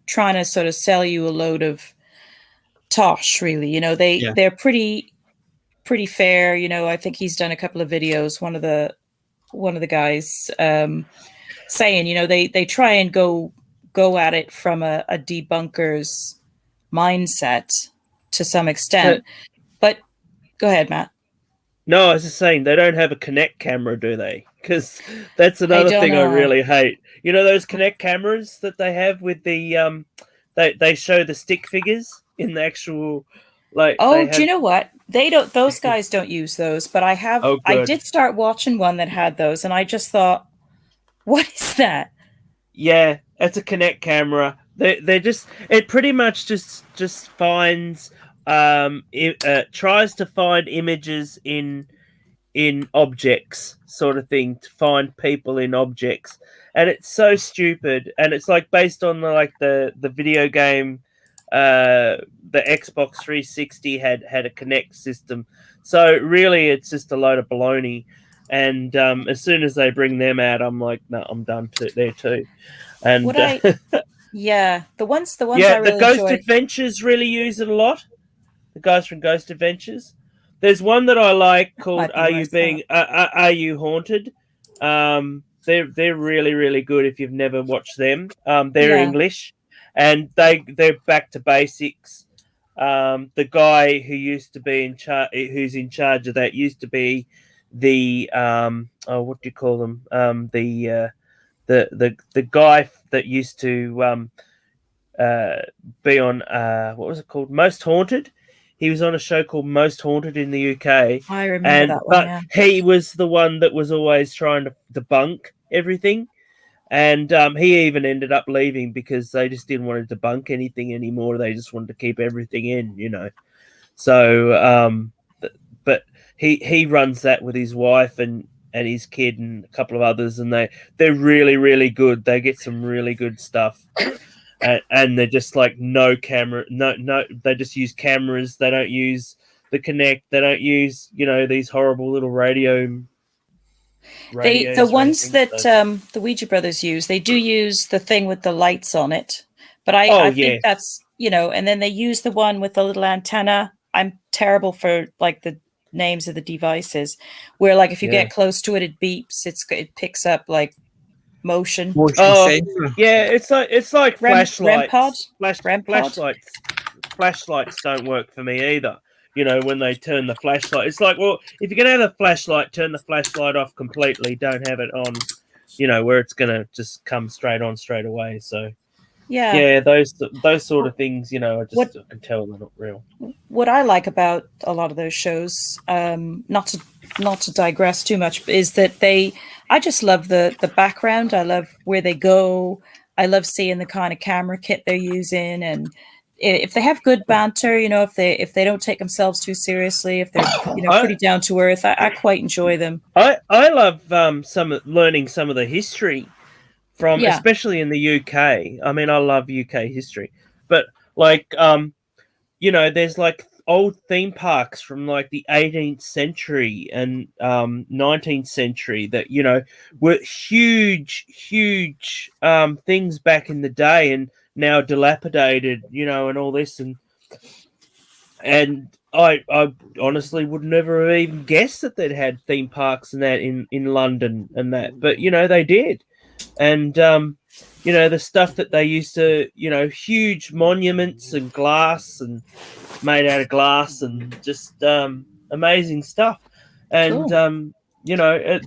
trying to sort of sell you a load of tosh, really. They're pretty fair. I think he's done a couple of videos. One of the guys saying, they try and go at it from a debunker's mindset to some extent. But go ahead, Matt. No, I was just saying they don't have a Kinect camera, do they? Because that's another thing I really hate. Those Kinect cameras that they have with the they show the stick figures in the actual do you know what? They don't. Those guys don't use those, but I have. I did start watching one that had those, and I just thought, What is that? Yeah, it's a Kinect camera. They're just, it pretty much just finds tries to find images in objects, sort of thing, to find people in objects, and it's so stupid. And it's like based on the video game. The Xbox 360 had a Kinect system, so really it's just a load of baloney. And as soon as they bring them out, I'm like, no, I'm done there too. And yeah, the ones yeah, I really the Ghost enjoyed. Adventures really use it a lot. The guys from Ghost Adventures. There's one that I like called "Are You Haunted?" They're really, really good if you've never watched them. They're English, and they're back to basics. The guy who used to be who's in charge of that, used to be the what do you call them? The guy that used to be on what was it called? Most Haunted. He was on a show called Most Haunted in the UK. I remember that one. But he was the one that was always trying to debunk everything. And he even ended up leaving because they just didn't want to debunk anything anymore. They just wanted to keep everything in, you know. So, but he runs that with his wife and his kid and a couple of others, and they're really, really good. They get some really good stuff. And they're just like no camera, no. They just use cameras. They don't use the Kinect. They don't use these horrible little the ones that the Ouija brothers use. They do use the thing with the lights on it, but I think that's And then they use the one with the little antenna. I'm terrible for like the names of the devices, where like if you get close to it, it beeps. It picks up like motion. Yeah, it's like flashlights. Flashlights don't work for me either. When they turn the flashlight, it's like, well, if you're gonna have a flashlight, turn the flashlight off completely. Don't have it on, where it's gonna just come straight on straight away. So yeah, those sort of things, I can tell they're not real. What I like about a lot of those shows, not to digress too much, is that I just love the background. I love where they go. I love seeing the kind of camera kit they're using, and if they have good banter, if they don't take themselves too seriously, if they're pretty down to earth, I quite enjoy them. I love learning some of the history from, especially in the UK. I mean, I love UK history, but like there's like old theme parks from like the 18th century and 19th century that were huge things back in the day, and now dilapidated, and all this, and I honestly would never have even guessed that they'd had theme parks and that in London and that, but they did. And the stuff that they used to, huge monuments and glass and made out of glass and just amazing stuff. And cool.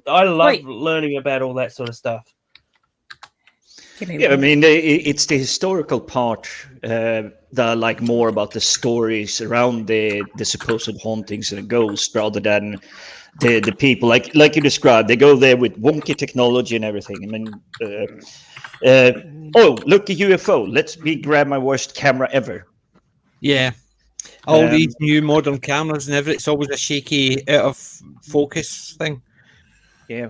I love learning about all that sort of stuff. Yeah, I mean, it's the historical part that I like more, about the stories around the supposed hauntings and the ghosts, rather than the people like you described. They go there with wonky technology and everything. I mean, oh, look, a UFO. Let me grab my worst camera ever. Yeah. All these new modern cameras and everything, it's always a shaky, out of focus thing. Yeah.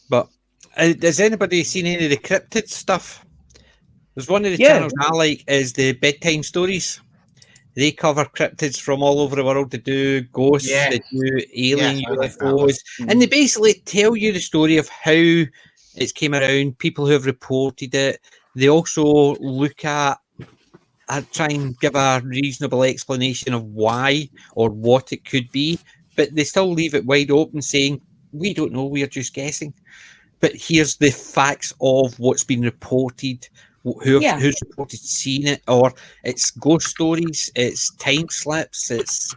But has anybody seen any of the cryptid stuff? There's one of the channels I like is the Bedtime Stories. They cover cryptids from all over the world. They do ghosts, they do alien UFOs, and they basically tell you the story of how it's came around, people who have reported it. They also look at try and give a reasonable explanation of why or what it could be, but they still leave it wide open, saying, we don't know, we are just guessing. But here's the facts of what's been reported, who's reported seeing it, or it's ghost stories, it's time slips, it's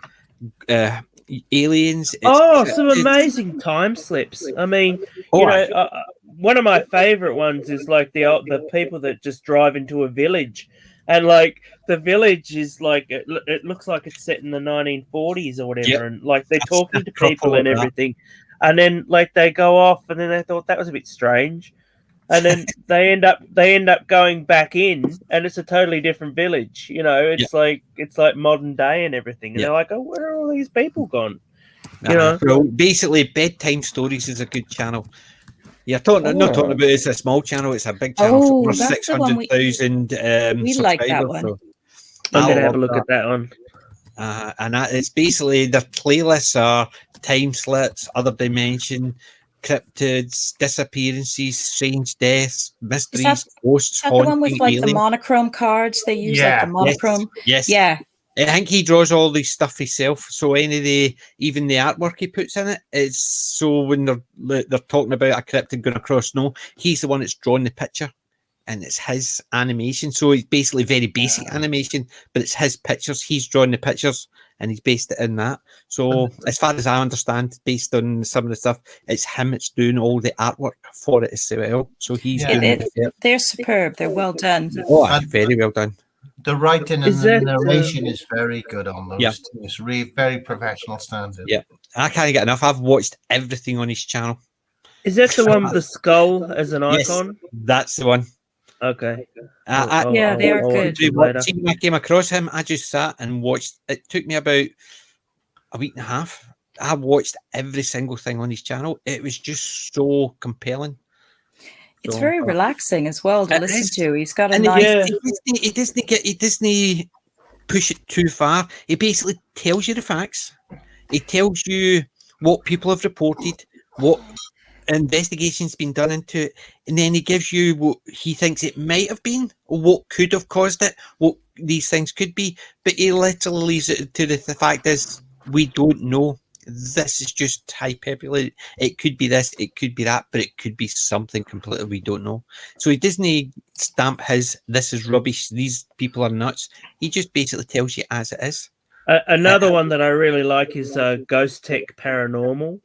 aliens. It's some amazing time slips. I mean, one of my favorite ones is like the people that just drive into a village, and like the village is like it looks like it's set in the 1940s or whatever, and like they're talking to people and everything. and then like they go off, and then they thought that was a bit strange, and then they end up going back in, and it's a totally different village. You know, it's like modern day and everything, and they're like, oh, where are all these people gone? You know, well, basically, Bedtime Stories is a good channel. You're talking, not talking about it's a small channel; it's a big channel for 600,000 subscribers. Like that one. So I'm gonna have a look at that one. And it's basically their playlists are time slips, other dimension, cryptids, disappearances, strange deaths, mysteries, ghosts. Is that the one with like the monochrome cards they use? Like the monochrome. Yes. Yeah. I think he draws all these stuff himself. So even the artwork he puts in it, it's so when they're talking about a cryptid going across snow, he's the one that's drawn the picture, and it's his animation. So it's basically very basic animation, but it's his pictures. He's drawn the pictures, and he's based it in that. So as far as I understand, based on some of the stuff, it's him that's doing all the artwork for it as well. So he's doing it. They're superb. They're well done. Oh, very well done. The writing and the narration is very good on those. Yeah. It's really very professional standard. Yeah, I can't get enough. I've watched everything on his channel. Is that the one with the skull as an icon? Yes, that's the one. Okay. They are good. When I came across him, I just sat and watched. It took me about a week and a half. I watched every single thing on his channel. It was just so compelling. It's very relaxing as well to listen to. He's got a nice. He doesn't push it too far. He basically tells you the facts. He tells you what people have reported, what investigation's been done into it, and then he gives you what he thinks it might have been, or what could have caused it, what these things could be. But he literally leaves it to the fact is we don't know. This is just hyperbole. It could be this, it could be that, but it could be something completely we don't know. So he doesn't stamp this is rubbish, these people are nuts. He just basically tells you as it is. Another one that I really like is Ghost Tech Paranormal.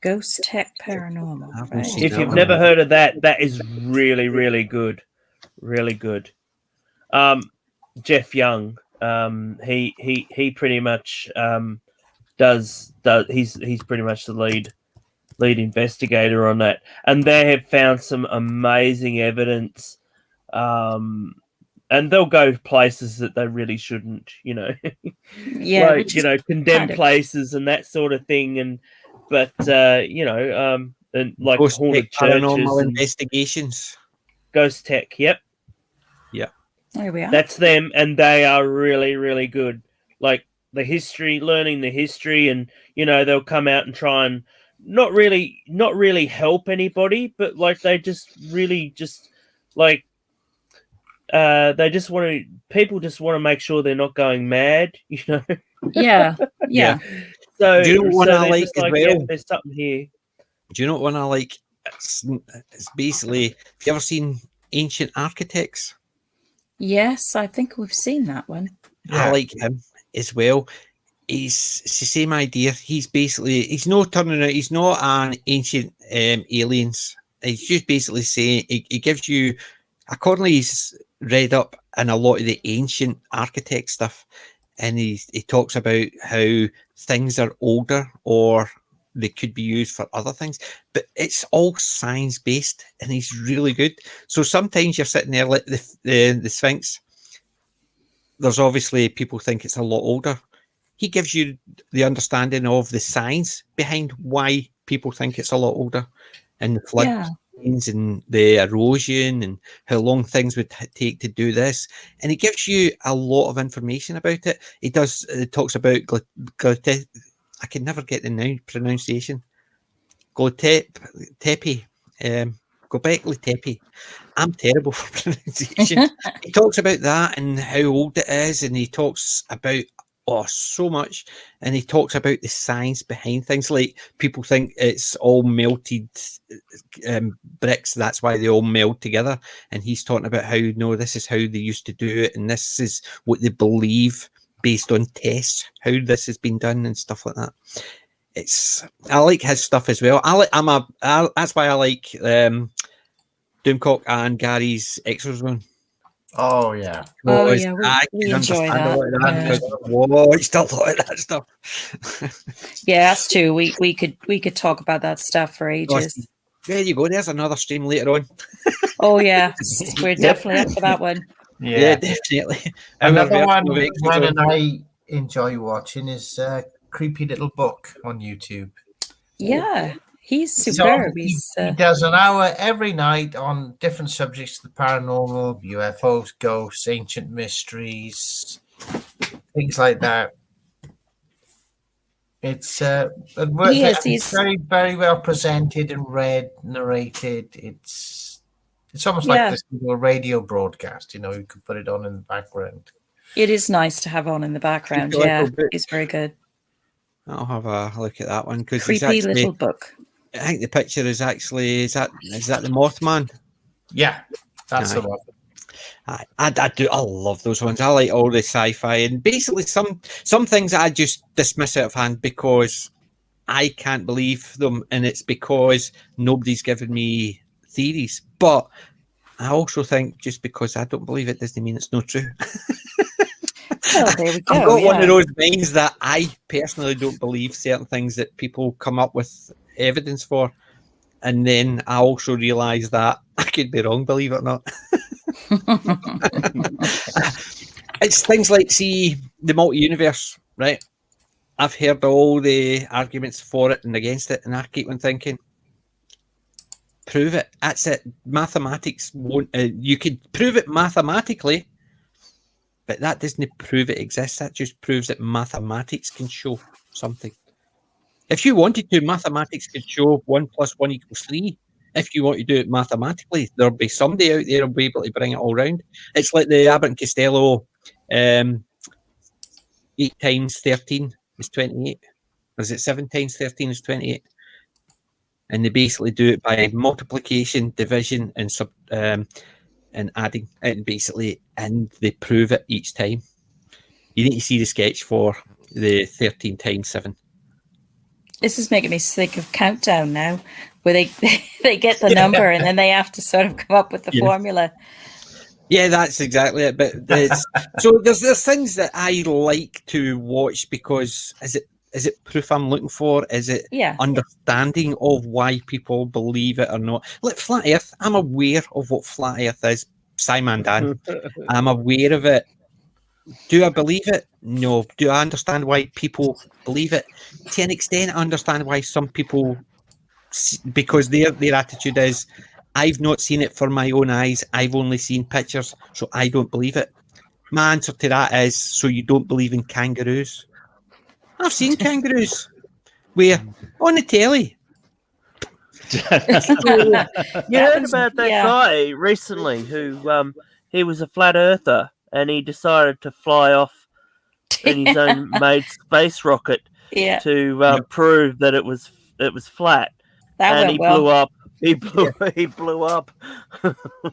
Ghost Tech Paranormal. Right. If you've never heard of that, that is really, really good. Really good. Jeff Young, he pretty much he's pretty much the lead investigator on that, and they have found some amazing evidence, and they'll go places that they really shouldn't, condemned places and that sort of thing, but and like Ghost haunted paranormal churches, investigations. Ghost Tech, yep. There we are. That's them, and they are really, really good. Like learning the history, and they'll come out and try and not really help anybody, but like they just really like they just want to. People just want to make sure they're not going mad, Yeah. So do you know what I like as well? Yeah, there's something here. Do you know what one I like? It's basically. Have you ever seen Ancient Architects? Yes, I think we've seen that one. I like him as well. It's the same idea. He's not turning out. He's not an ancient aliens. He's just basically saying he gives you. Accordingly, he's read up in a lot of the ancient architect stuff, and he talks about how things are older or they could be used for other things, but it's all science based, and he's really good. So sometimes you're sitting there like the Sphinx. There's obviously people think it's a lot older. He gives you the understanding of the science behind why people think it's a lot older, and the flood and the erosion and how long things would take to do this. And he gives you a lot of information about it. He talks about I can never get the pronunciation. Göbekli Tepe. I'm terrible for pronunciation. He talks about that and how old it is, and he talks about so much, and he talks about the science behind things. Like people think it's all melted bricks, that's why they all meld together, and he's talking about how no, this is how they used to do it, and this is what they believe based on tests, how this has been done and stuff like that. I like his stuff as well. That's why I like Doomcock and Gary's Exozone. Oh yeah. Oh Was, yeah, I we can enjoy understand that. a lot of that because I watched a lot of that stuff. Yeah, that's true. We could talk about that stuff for ages. There you go. There's another stream later on. Oh yeah, we're definitely up for that one. Yeah, definitely. Another one Gwen and I enjoy watching is Creepy Little Book on YouTube. Yeah, he's superb. He does an hour every night on different subjects: the paranormal, UFOs, ghosts, ancient mysteries, things like that. It's very, very well presented and read, narrated. It's almost like this little radio broadcast. You know, you could put it on in the background. It is nice to have on in the background. Yeah, it's very good. I'll have a look at that one because Creepy Little Book. I think the picture is actually is that the Mothman? Yeah, that's the one. I love those ones. I like all the sci-fi, and basically some things I just dismiss out of hand because I can't believe them, and it's because nobody's given me theories. But I also think just because I don't believe it doesn't mean it's not true. Oh, there we go. I've got one of those minds that I personally don't believe certain things that people come up with evidence for, and then I also realise that I could be wrong, believe it or not. It's things like, see, the multi-universe, right? I've heard all the arguments for it and against it, and I keep on thinking, prove it. That's it. Mathematics won't. You could prove it mathematically, but that doesn't prove it exists. That just proves that mathematics can show something. If you wanted to, mathematics could show 1 + 1 = 3. If you want to do it mathematically, there'll be somebody out there who'll be able to bring it all round. It's like the Abbott and Costello 8 × 13 is 28. Or is it 7 × 13 is 28? And they basically do it by multiplication, division, and and adding, and they prove it each time. You need to see the sketch for the 13 × 7. This is making me think of Countdown now, where they get the number and then they have to sort of come up with the formula. Yeah, that's exactly it. But so there's things that I like to watch because is it proof I'm looking for? Is it understanding of why people believe it or not? Like Flat Earth, I'm aware of what Flat Earth is. Simon Dan, I'm aware of it. Do I believe it? No. Do I understand why people believe it? To an extent, I understand why some people, because their attitude is, I've not seen it for my own eyes. I've only seen pictures, so I don't believe it. My answer to that is, so you don't believe in kangaroos? I've seen kangaroos. Where? On the telly. You heard about that guy recently who he was a flat earther and he decided to fly off in his own made space rocket to prove that it was flat. And he blew up. He blew up.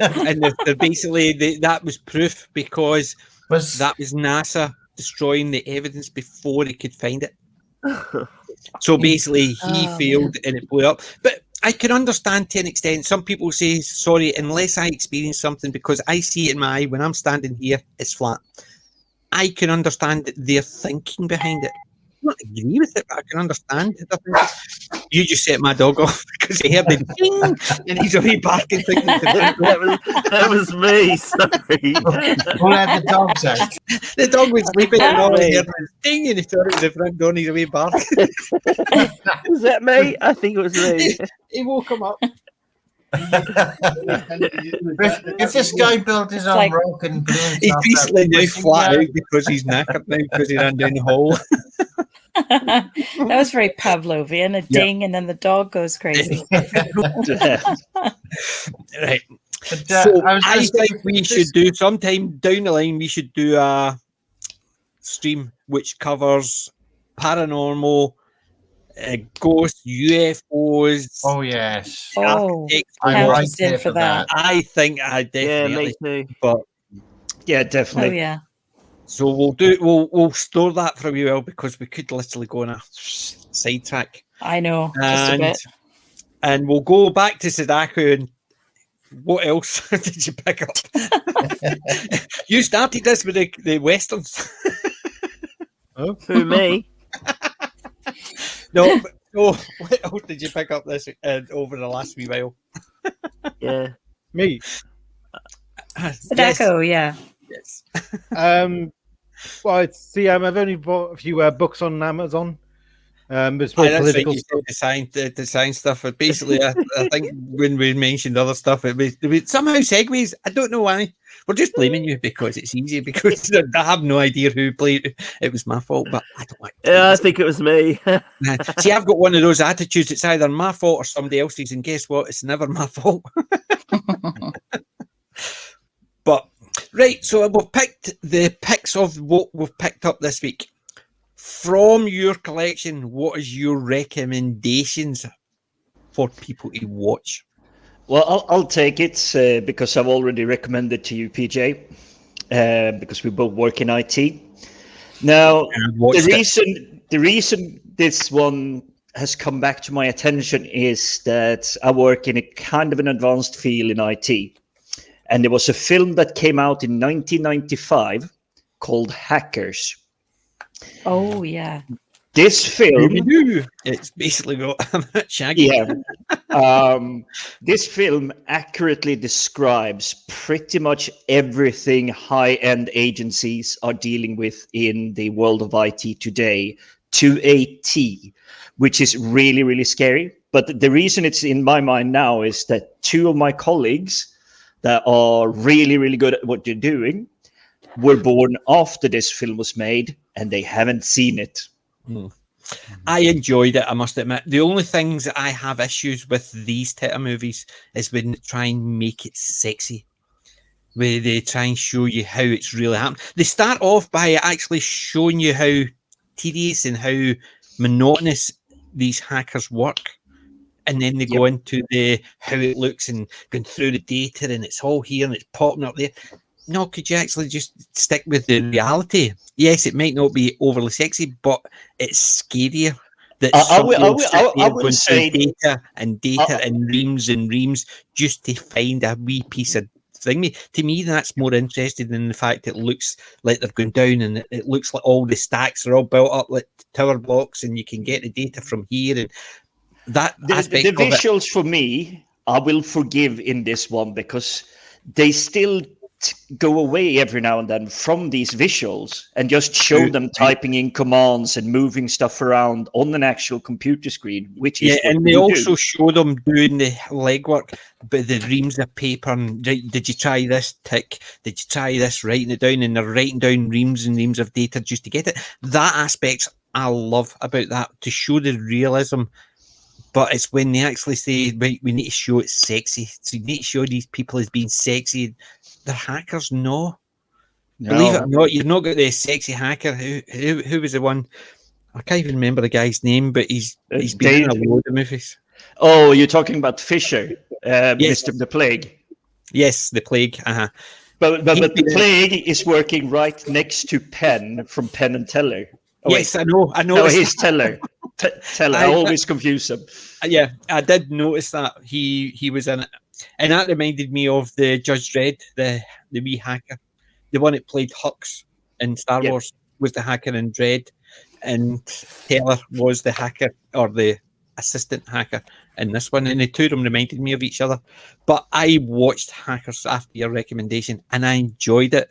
And basically that was proof because that was NASA destroying the evidence before he could find it. So basically he failed and it blew up. But I can understand to an extent. Some people say, sorry, unless I experience something, because I see it in my eye when I'm standing here, it's flat. I can understand their thinking behind it. I don't agree with it, but I can understand it. You just set my dog off because he heard the ding and he's already barking. That was me, sorry. Who let the dogs out? The dog was sleeping and all he heard was ding and he thought it was the front door and he's away barking. Was that me? I think it was me. He woke him up. If this guy built his own rock and blew he's basically now flat out because he's knackered now because he ran down the hole. That was very Pavlovian, a ding and then the dog goes crazy. Right. So I think we should do sometime down the line, we should do a stream which covers paranormal, ghosts, UFOs. Oh yes. Oh, I'm right in for that. I think I definitely. Yeah, me too. But yeah, definitely. Oh yeah. So we'll store that for you all because we could literally go on a sidetrack. I know, just a bit. And we'll go back to Sadako and what else did you pick up? You started this with the westerns. Oh, who, me? No, what else did you pick up this over the last wee while? Yeah, me. Sadako, yes. Well, I've only bought a few books on Amazon. It's more political stuff. The science stuff. But basically, I think when we mentioned other stuff, it was somehow segues. I don't know why. We're just blaming you because it's easy. Because I have no idea who played. It was my fault, but I don't like. Yeah, I think it was me. See, I've got one of those attitudes. It's either my fault or somebody else's, and guess what? It's never my fault. But right, so we've picked the picks of what we've picked up this week. From your collection, what is your recommendations for people to watch? Well, I'll take it because I've already recommended to you, PJ, because we both work in IT. Now, the reason this one has come back to my attention is that I work in a kind of an advanced field in IT. And there was a film that came out in 1995 called Hackers. Oh, yeah. This film... It's basically got Shaggy. Yeah. This film accurately describes pretty much everything high-end agencies are dealing with in the world of IT today to a T, which is really, really scary. But the reason it's in my mind now is that two of my colleagues that are really, really good at what they're doing were born after this film was made, and they haven't seen it. I enjoyed it, I must admit. The only things that I have issues with these type of movies is when they try and make it sexy, where they try and show you how it's really happening. They start off by actually showing you how tedious and how monotonous these hackers work. And then they go into how it looks and going through the data, and it's all here and it's popping up there. No, could you actually just stick with the reality? Yes, it might not be overly sexy, but it's scarier. That I would say data and reams just to find a wee piece of thing. To me, that's more interesting than the fact it looks like they're going down, and it looks like all the stacks are all built up like tower blocks, and you can get the data from here. And that the visuals for me, I will forgive in this one because they still go away every now and then from these visuals and just show them typing in commands and moving stuff around on an actual computer screen, which is and they also show them doing the legwork, but the reams of paper and did you try this tick? Did you try this? Writing it down, and they're writing down reams and reams of data just to get it. That aspect I love about that, to show the realism. But it's when they actually say, right, we need to show it sexy. So you need to show these people as being sexy. They're hackers, no. Believe it or not, you've not got the sexy hacker. Who was the one? I can't even remember the guy's name, but he's been in a load of movies. Oh, you're talking about Fisher, yes. Mr. The Plague. Yes, The Plague. But The Plague is working right next to Penn from Penn and Teller. Oh, yes, I know. No, he's Teller. Teller. I always confuse him. Yeah, I did notice that he was in it, and that reminded me of the Judge Dredd, the wee hacker, the one that played Hux in Star Wars was the hacker in Dredd, and Taylor was the hacker or the assistant hacker in this one, and the two of them reminded me of each other. But I watched Hackers after your recommendation, and I enjoyed it.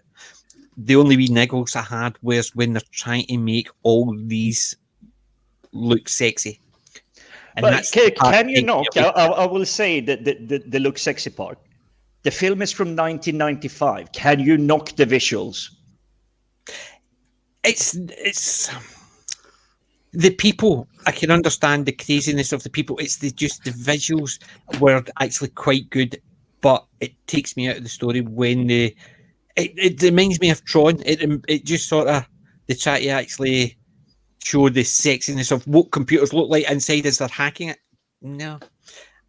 The only wee niggles I had was when they're trying to make all these look sexy. And but can you knock? I will say that the look sexy part. The film is from 1995. Can you knock the visuals? It's the people. I can understand the craziness of the people. It's just the visuals were actually quite good, but it takes me out of the story when it reminds me of Tron. It just sort of they try to actually show the sexiness of what computers look like inside as they're hacking it. No,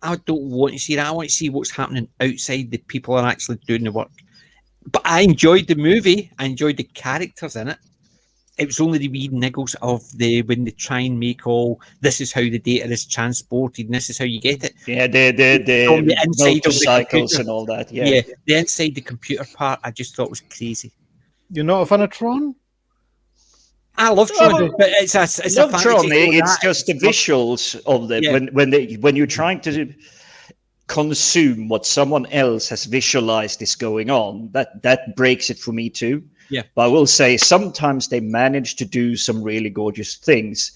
I don't want to see that. I want to see what's happening outside. The people are actually doing the work. But I enjoyed the movie. I enjoyed the characters in it. it was only the wee niggles of when they try and make all, this is how the data is transported and this is how you get it. Yeah, the inside of the cycles and all that. Yeah, the inside the computer part I just thought was crazy. You're not a fan of Tron? I love Tron, but it's a Tron. It's just the visuals of it when you're trying to consume what someone else has visualized is going on. That breaks it for me too. Yeah, but I will say sometimes they manage to do some really gorgeous things.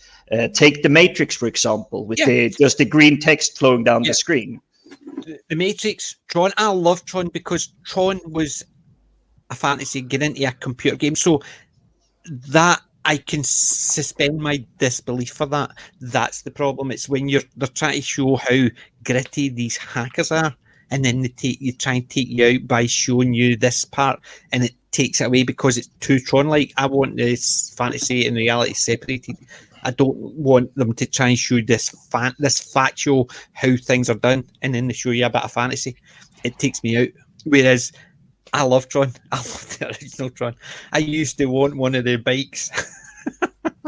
Take the Matrix, for example, with just the green text flowing down the screen. The Matrix, Tron. I love Tron because Tron was a fantasy, get into a computer game, so that I can suspend my disbelief for that. That's the problem. It's when they're trying to show how gritty these hackers are, and then they try and take you out by showing you this part, and it takes it away because it's too Tron-like. I want this fantasy and reality separated. I don't want them to try and show this factual how things are done, and then they show you a bit of fantasy. It takes me out. Whereas I love Tron. I love the original Tron. I used to want one of their bikes.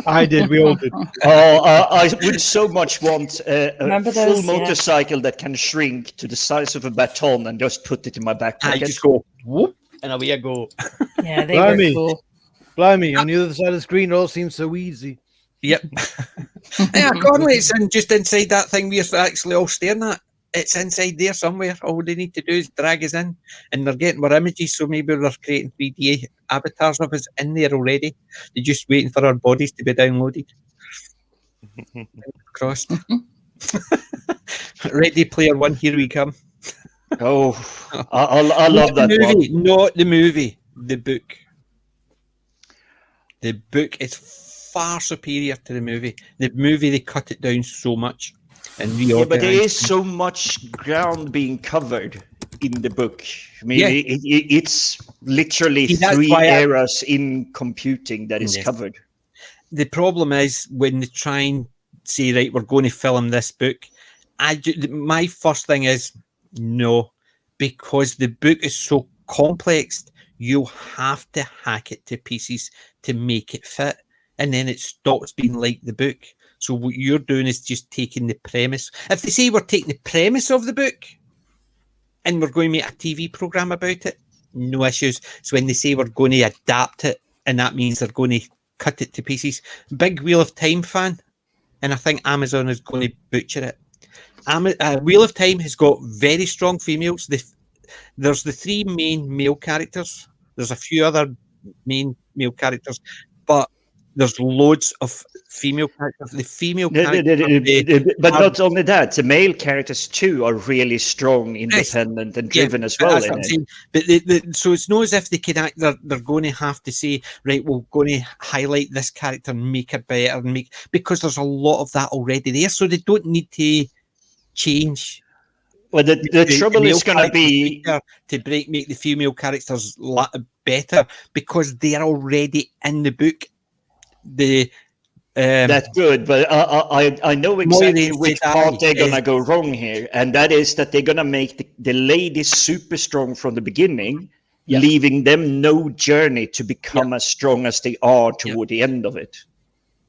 I did. We all did. I would so much want a full motorcycle that can shrink to the size of a baton and just put it in my back pocket. I just go whoop, and away I go. Yeah, they were cool. Blimey, on the other side of the screen, it all seems so easy. Yep. Yeah, Cornway's and just inside that thing we're actually all staring at. It's inside there somewhere. All they need to do is drag us in, and they're getting more images. So maybe they're creating 3D avatars of us in there already. They're just waiting for our bodies to be downloaded. Crossed. Ready Player One, here we come. Oh, I love that movie, one. Not the movie, the book. The book is far superior to the movie. The movie, they cut it down so much. And but there is so much ground being covered in the book. I mean, it's literally 3 eras in computing that is covered. The problem is when they try and say, right, we're going to film this book, my first thing is no, because the book is so complex, you have to hack it to pieces to make it fit, and then it stops being like the book. So what you're doing is just taking the premise. If they say we're taking the premise of the book and we're going to make a TV program about it, no issues. So when they say we're going to adapt it, and that means they're going to cut it to pieces. Big Wheel of Time fan, and I think Amazon is going to butcher it. Wheel of Time has got very strong females. There's the 3 main male characters. There's a few other main male characters, but there's loads of female characters. The female characters, but not only that, the male characters too are really strong, independent, and driven as well. But so it's not as if they can act. They're going to have to say, right, we're going to highlight this character and make it better, because there's a lot of that already there. So they don't need to change. Well, the trouble is going to be to make the female characters better, because they are already in the book. That's good, but I know exactly which part they're gonna go wrong here, and that is that they're gonna make the ladies super strong from the beginning, leaving them no journey to become as strong as they are toward the end of it.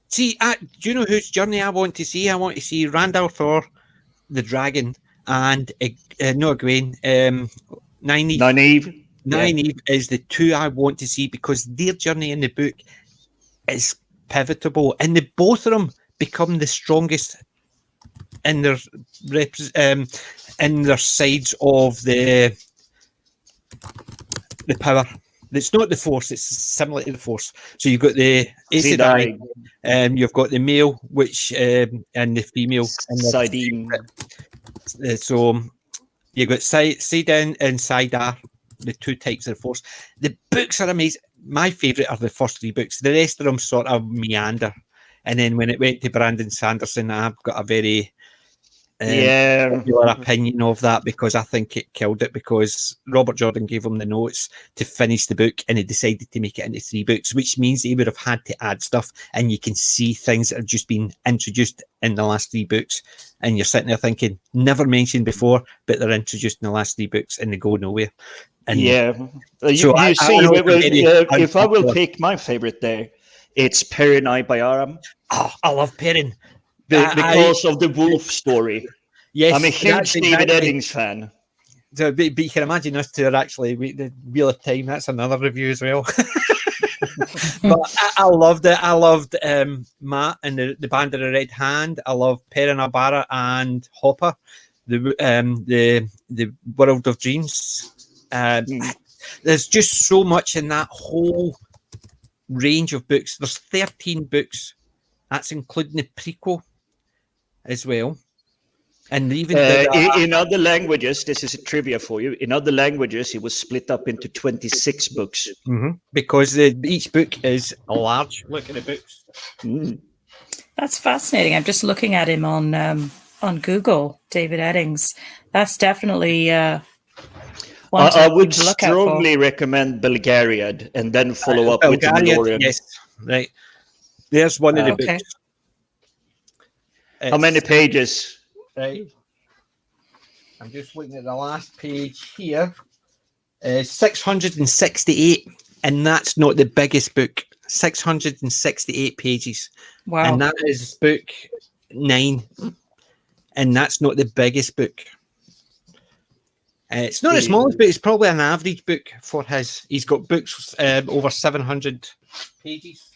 See, do you know whose journey I want to see? I want to see Randall Thor, the dragon, and Egwene, Nynaeve. Nynaeve is the 2 I want to see, because their journey in the book is pivotal, and both of them become the strongest in their sides of the power. It's not the Force; it's similar to the Force. So you've got the Aes Sedai, you've got the male, which and the female. Sidene. So you've got Sidene and Sidar, the 2 types of Force. The books are amazing. My favourite are the first 3 books. The rest of them sort of meander. And then when it went to Brandon Sanderson, I've got a very popular opinion of that, because I think it killed it, because Robert Jordan gave him the notes to finish the book, and he decided to make it into 3 books, which means he would have had to add stuff, and you can see things that have just been introduced in the last 3 books, and you're sitting there thinking, never mentioned before, but they're introduced in the last 3 books and they go nowhere. And if I will pick my favorite there, It's Perrin by Aram. Oh, I love Perrin. Because of the wolf story. Yes. I'm a huge David Eddings fan. So, but you can imagine us two are actually the Wheel of Time. That's another review as well. But I loved it. I loved Matt and the Band of the Red Hand. I love Perrin Abara and Hopper, the World of Dreams. There's just so much in that whole range of books. There's 13 books. That's including the prequel as well. And even in other languages, this is a trivia for you. In other languages, it was split up into 26 books. Because each book is a large. Look at the books. That's fascinating. I'm just looking at him on Google, David Eddings. That's definitely one I would strongly recommend Belgariad and then follow up with the Mandalorian. Yes, right. There's one of the books. How many pages? Right. I'm just looking at the last page here. 668, and that's not the biggest book. 668 pages. Wow. And that is book 9. And that's not the biggest book. It's not the smallest, but it's probably an average book for his. He's got books over 700 pages.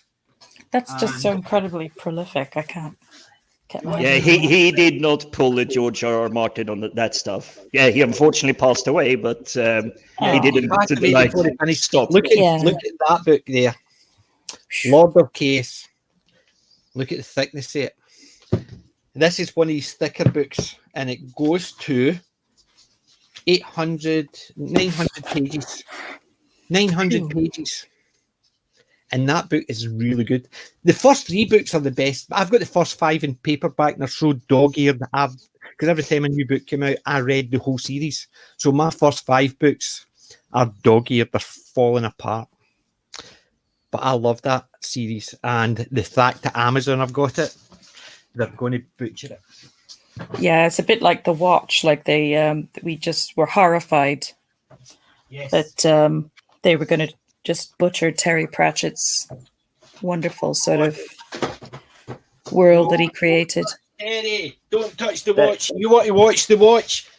That's just so incredibly prolific. I can't get my head. He did not pull a George R.R. Martin on that stuff. Yeah, he unfortunately passed away, but he didn't stop. Look at that book there. Lord of Chaos. Look at the thickness of it. This is one of these thicker books, and it goes to 900 pages. 900 pages. And that book is really good. The first 3 books are the best. I've got the first 5 in paperback, and they're so dog-eared. Because every time a new book came out, I read the whole series. So my first 5 books are dog-eared. They're falling apart. But I love that series. And the fact that Amazon have got it, they're going to butcher it. Yeah, it's a bit like The Watch. Like we just were horrified that they were going to just butcher Terry Pratchett's wonderful sort of world that he created. Terry, don't touch the watch. You want to watch the watch?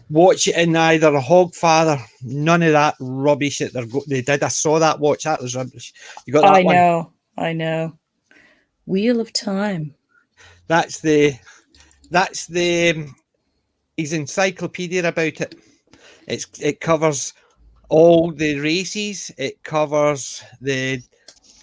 Watch it in either a Hogfather. None of that rubbish that they did. I saw that watch. That was rubbish. You got that one? I know. Wheel of Time. That's his encyclopedia about it. It covers all the races. It covers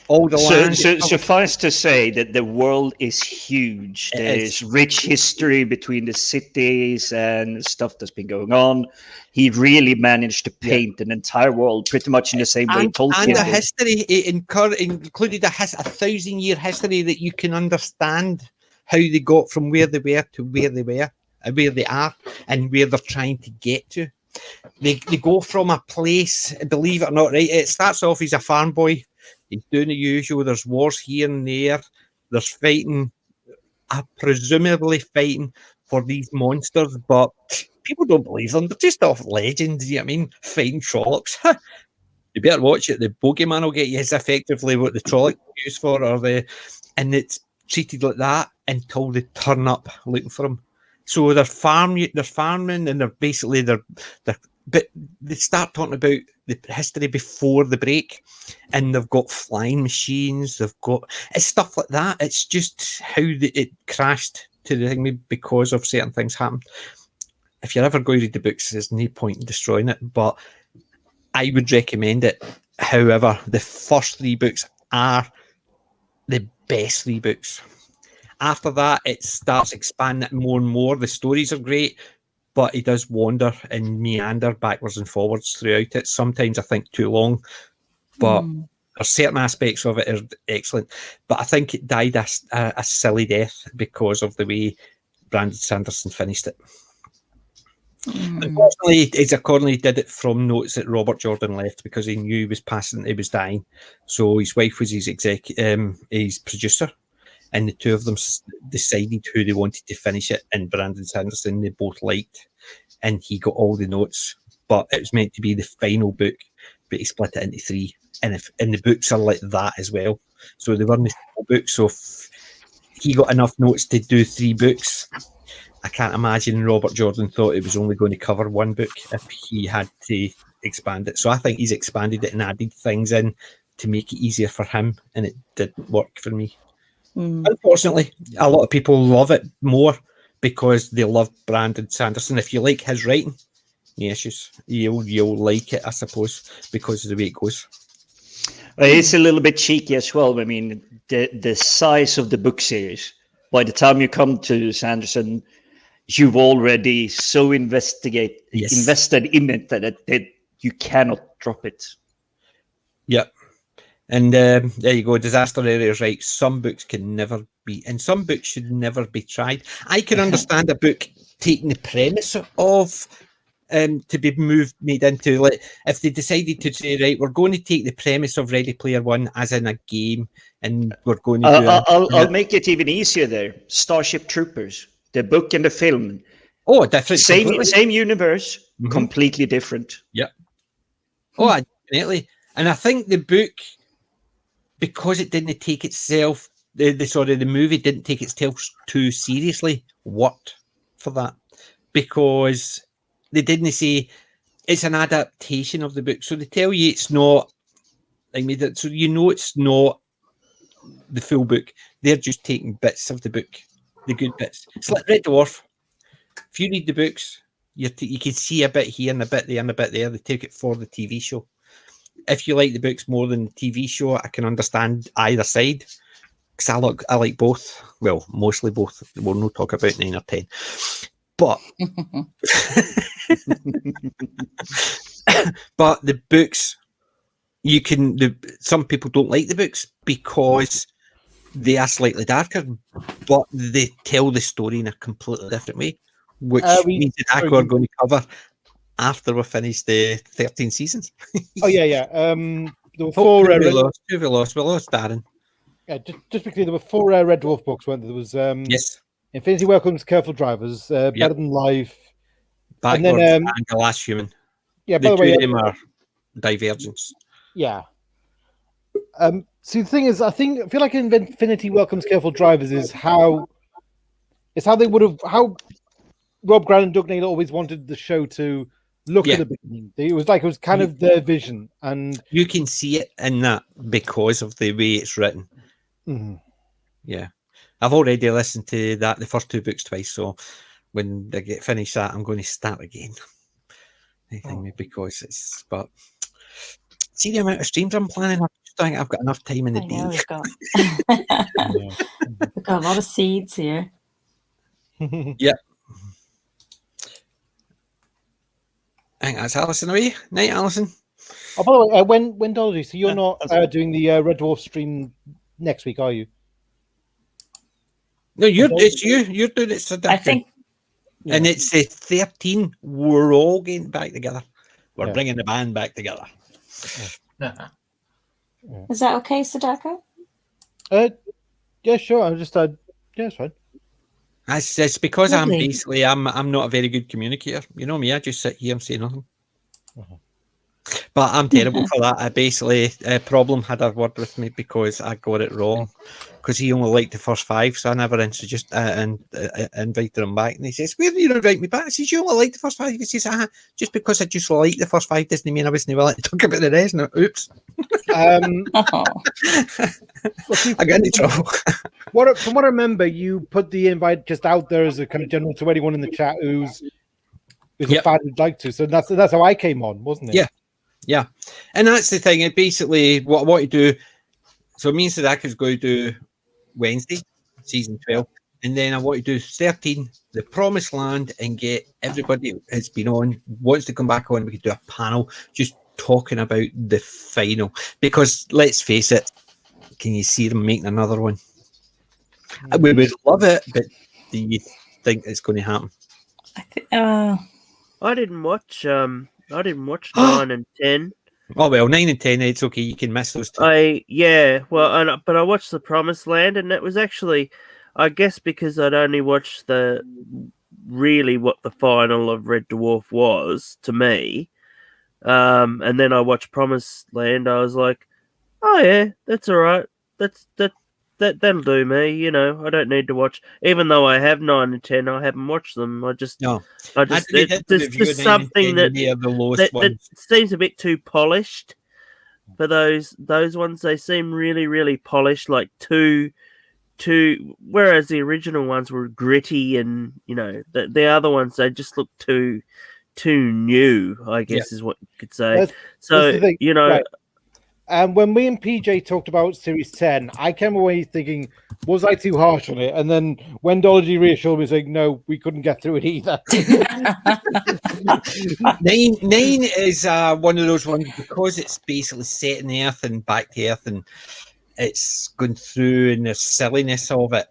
all the land. So suffice to say that the world is huge. There's rich history between the cities and stuff that's been going on. He really managed to paint an entire world pretty much in the same way Tolkien did. And a history. It included a 1,000-year history that you can understand how they got from where they were to where they were, where they are, and where they're trying to get to. They go from a place, believe it or not, right? It starts off as a farm boy. He's doing the usual. There's wars here and there. There's fighting, presumably fighting for these monsters, but people don't believe them. They're just off legends, you know what I mean? Fighting trollocs. You better watch it. The bogeyman will get you is effectively what the trolloc is used for, and it's treated like that until they turn up looking for them. So they're farming, and but they start talking about the history before the break, and they've got flying machines. It's stuff like that. It's just how it crashed to the thing because of certain things happened. If you're ever going to read the books, there's no point in destroying it, but I would recommend it. However, the first 3 books are the best 3 books. After that, it starts expanding more and more. The stories are great, but he does wander and meander backwards and forwards throughout it. Sometimes I think too long, but there's certain aspects of it are excellent. But I think it died a silly death because of the way Brandon Sanderson finished it. Unfortunately, he did it from notes that Robert Jordan left because he knew he was dying. So his wife was his producer. And the two of them decided who they wanted to finish it, and Brandon Sanderson they both liked, and he got all the notes. But it was meant to be the final book but he split it into 3. And the books are like that as well. So they weren't small books. So if he got enough notes to do 3 books, I can't imagine Robert Jordan thought it was only going to cover 1 book if he had to expand it. So I think he's expanded it and added things in to make it easier for him, and it didn't work for me. Unfortunately, a lot of people love it more because they love Brandon Sanderson. If you like his writing, no issues. You'll like it, I suppose, because of the way it goes. It's a little bit cheeky as well. I mean, the size of the book series. By the time you come to Sanderson, you've already so invested in it that you cannot drop it. Yeah. And there you go. Disaster Area is right. Some books can never be, and some books should never be tried. I can understand a book taking the premise of to be made into, like, if they decided to say, right, we're going to take the premise of Ready Player One as in a game, and we're going to do I'll make it even easier there. Starship Troopers, the book and the film. Oh, different. Same universe, completely different. Yeah. Oh, definitely. And I think the book, because it didn't take itself, the movie didn't take itself too seriously, worked for that. Because they didn't say it's an adaptation of the book. So they tell you it's not, so you know it's not the full book. They're just taking bits of the book, the good bits. It's like Red Dwarf. If you read the books, you can see a bit here and a bit there and a bit there. They take it for the TV show. If you like the books more than the TV show, I can understand either side, because I like both. Well, mostly both. We'll not talk about 9 or 10. But but the books, some people don't like the books because they are slightly darker, but they tell the story in a completely different way, which means that we're going to cover after we've finished the 13 seasons. Oh yeah. There were 4. We lost Darren. Yeah, just quickly, there were 4 Red Dwarf books. Weren't there? There was yes. Infinity Welcomes Careful Drivers, Better Than Life, Backwards, and The Last Human. Yeah, by the way, them are divergence. Yeah. See, the thing is, I feel like Infinity Welcomes Careful Drivers is how Rob Grant and Doug Naylor always wanted the show to look at the beginning. It was kind of their vision, and you can see it in that because of the way it's written. Mm-hmm. Yeah, I've already listened to the first 2 books twice. So when I get finished that, I'm going to start again. I think because it's. But see the amount of streams I'm planning. I just think I've got enough time in the day. We've got a lot of seeds here. Yeah. I think that's Alison away. Night, Alison. Oh, by the way, when Dolly, so you're not doing the Red Dwarf stream next week, are you? No, it's you. You're doing it, Sadaka. I think. And it's the 13. We're all getting back together. We're bringing the band back together. Is that okay, Sadaka? Yeah, sure. I'm just yeah, it's fine. It's because I'm not a very good communicator. You know me, I just sit here and say nothing. But I'm terrible for that. I basically, Problem had a word with me because I got it wrong. Because he only liked the first 5, so I never invited him back. And he says, "Where did you invite me back?" I says, "You only like the first 5." He says, "Just because I just like the first 5 doesn't mean I wasn't willing to talk about the rest." And oops. I got into trouble. From what I remember, you put the invite just out there as a kind of general to anyone in the chat who's a fan who'd like to. So that's how I came on, wasn't it? Yeah. And that's the thing. It basically, what I want to do, so me and Sadaka's going to do Wednesday, season 12. And then I want to do 13, The Promised Land, and get everybody that's been on, wants to come back on, we could do a panel just talking about the final. Because let's face it, can you see them making another one? We would love it, but do you think it's going to happen? I didn't watch 9 and 10. Oh well, 9 and 10, it's okay. You can miss those two. But I watched The Promised Land, and that was actually, I guess, because I'd only watched what the final of Red Dwarf was to me. And then I watched Promised Land. I was like, oh yeah, that's all right. That'll do me. You know, I don't need to watch. Even though I have 9 and 10, I haven't watched them. I just there's something that seems a bit too polished for those ones. They seem really, really polished, like too. Whereas the original ones were gritty, and you know the other ones, they just look too new, I guess is what you could say. So you know. Right. And when me and PJ talked about Series 10, I came away thinking, was I too harsh on it? And then Wendology reassured me, saying, no, we couldn't get through it either. 9 is one of those ones, because it's basically set in the Earth and back to Earth, and it's going through and the silliness of it.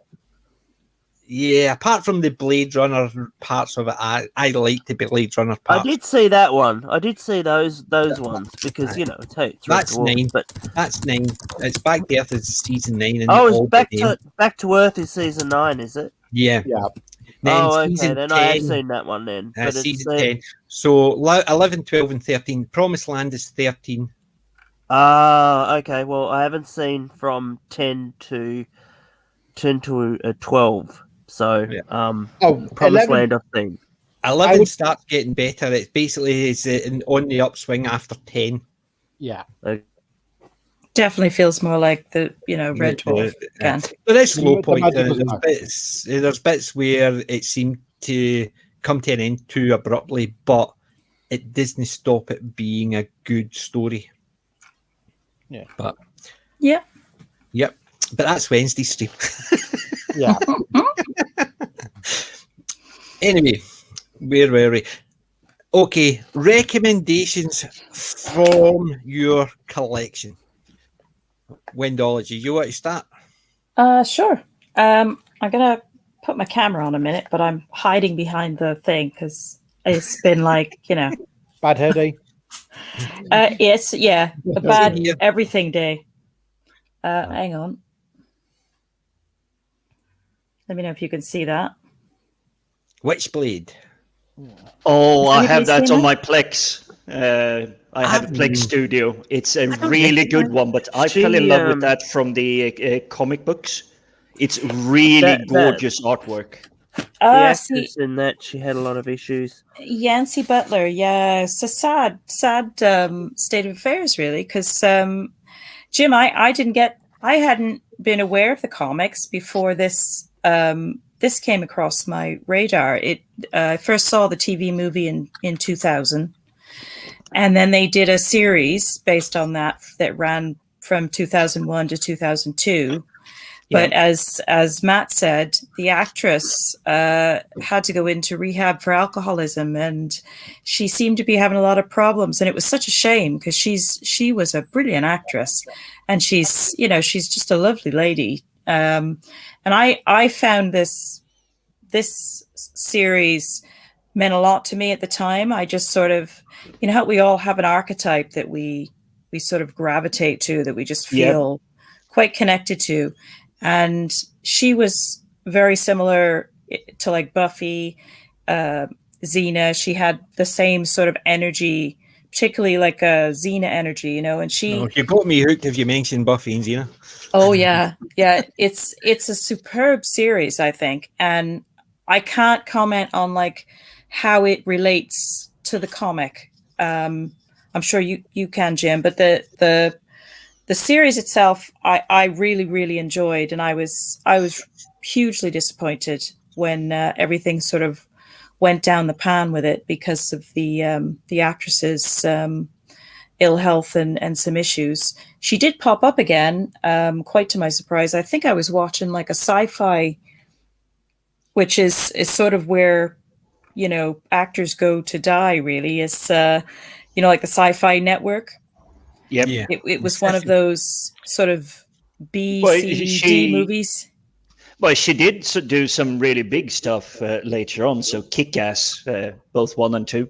Yeah, apart from the Blade Runner parts of it, I like the Blade Runner parts. I did see that one. I did see those ones because you know it's that's Red Dwarf, 9. But that's 9. It's Back to Earth is season 9. And it's Back to Earth is season 9, is it? Yeah. Then okay, then 10, I have seen that one then. But season 10. So 11, 12, and 13. Promised Land is 13. Okay. Well, I haven't seen from 10 to 12. So, Promised Land, I've seen. 11 starts getting better. It's basically on the upswing after 10. Yeah. Definitely feels more like the Red Dwarf. There is slow point. There's bits where it seemed to come to an end too abruptly, but it doesn't stop it being a good story. Yeah. But yep. But that's Wednesday's stream. Yeah. Anyway, where were we? Okay, recommendations from your collection. Wendology, you want to start? Sure. I'm gonna put my camera on a minute, but I'm hiding behind the thing because it's been like bad hair day. Yes, a bad everything day. Hang on. Let me know if you can see that. Witchblade. Oh, I have that on my Plex. I have a Plex Studio. It's a really good one, but I fell in love with that from the comic books. It's really gorgeous artwork. The actress in that, she had a lot of issues. Yancy Butler, it's a sad state of affairs, really, because Jim, I hadn't been aware of the comics before this. This came across my radar. I first saw the TV movie in 2000, and then they did a series based on that ran from 2001 to 2002. Yeah. But as Matt said, the actress had to go into rehab for alcoholism, and she seemed to be having a lot of problems. And it was such a shame because she was a brilliant actress, and she's just a lovely lady. And I found this series meant a lot to me at the time. I just sort of, how we all have an archetype that we sort of gravitate to, that we just feel quite connected to. And she was very similar to like Buffy, Xena. She had the same sort of energy, particularly like a Xena energy, and she... Oh, you got me hooked if you mentioned Buffy and Xena. Oh, yeah. It's a superb series, I think. And I can't comment on like how it relates to the comic. I'm sure you can, Jim, but the series itself, I really, really enjoyed. And I was hugely disappointed when everything sort of went down the pan with it because of the actress's ill health and some issues. She did pop up again, quite to my surprise. I think I was watching like a sci-fi, which is sort of where, actors go to die, really. It's, like the Sci-Fi Network. Yep. Yeah. It was one of those sort of B, C, D movies. Well, she did do some really big stuff later on. So Kick-Ass, both 1 and 2.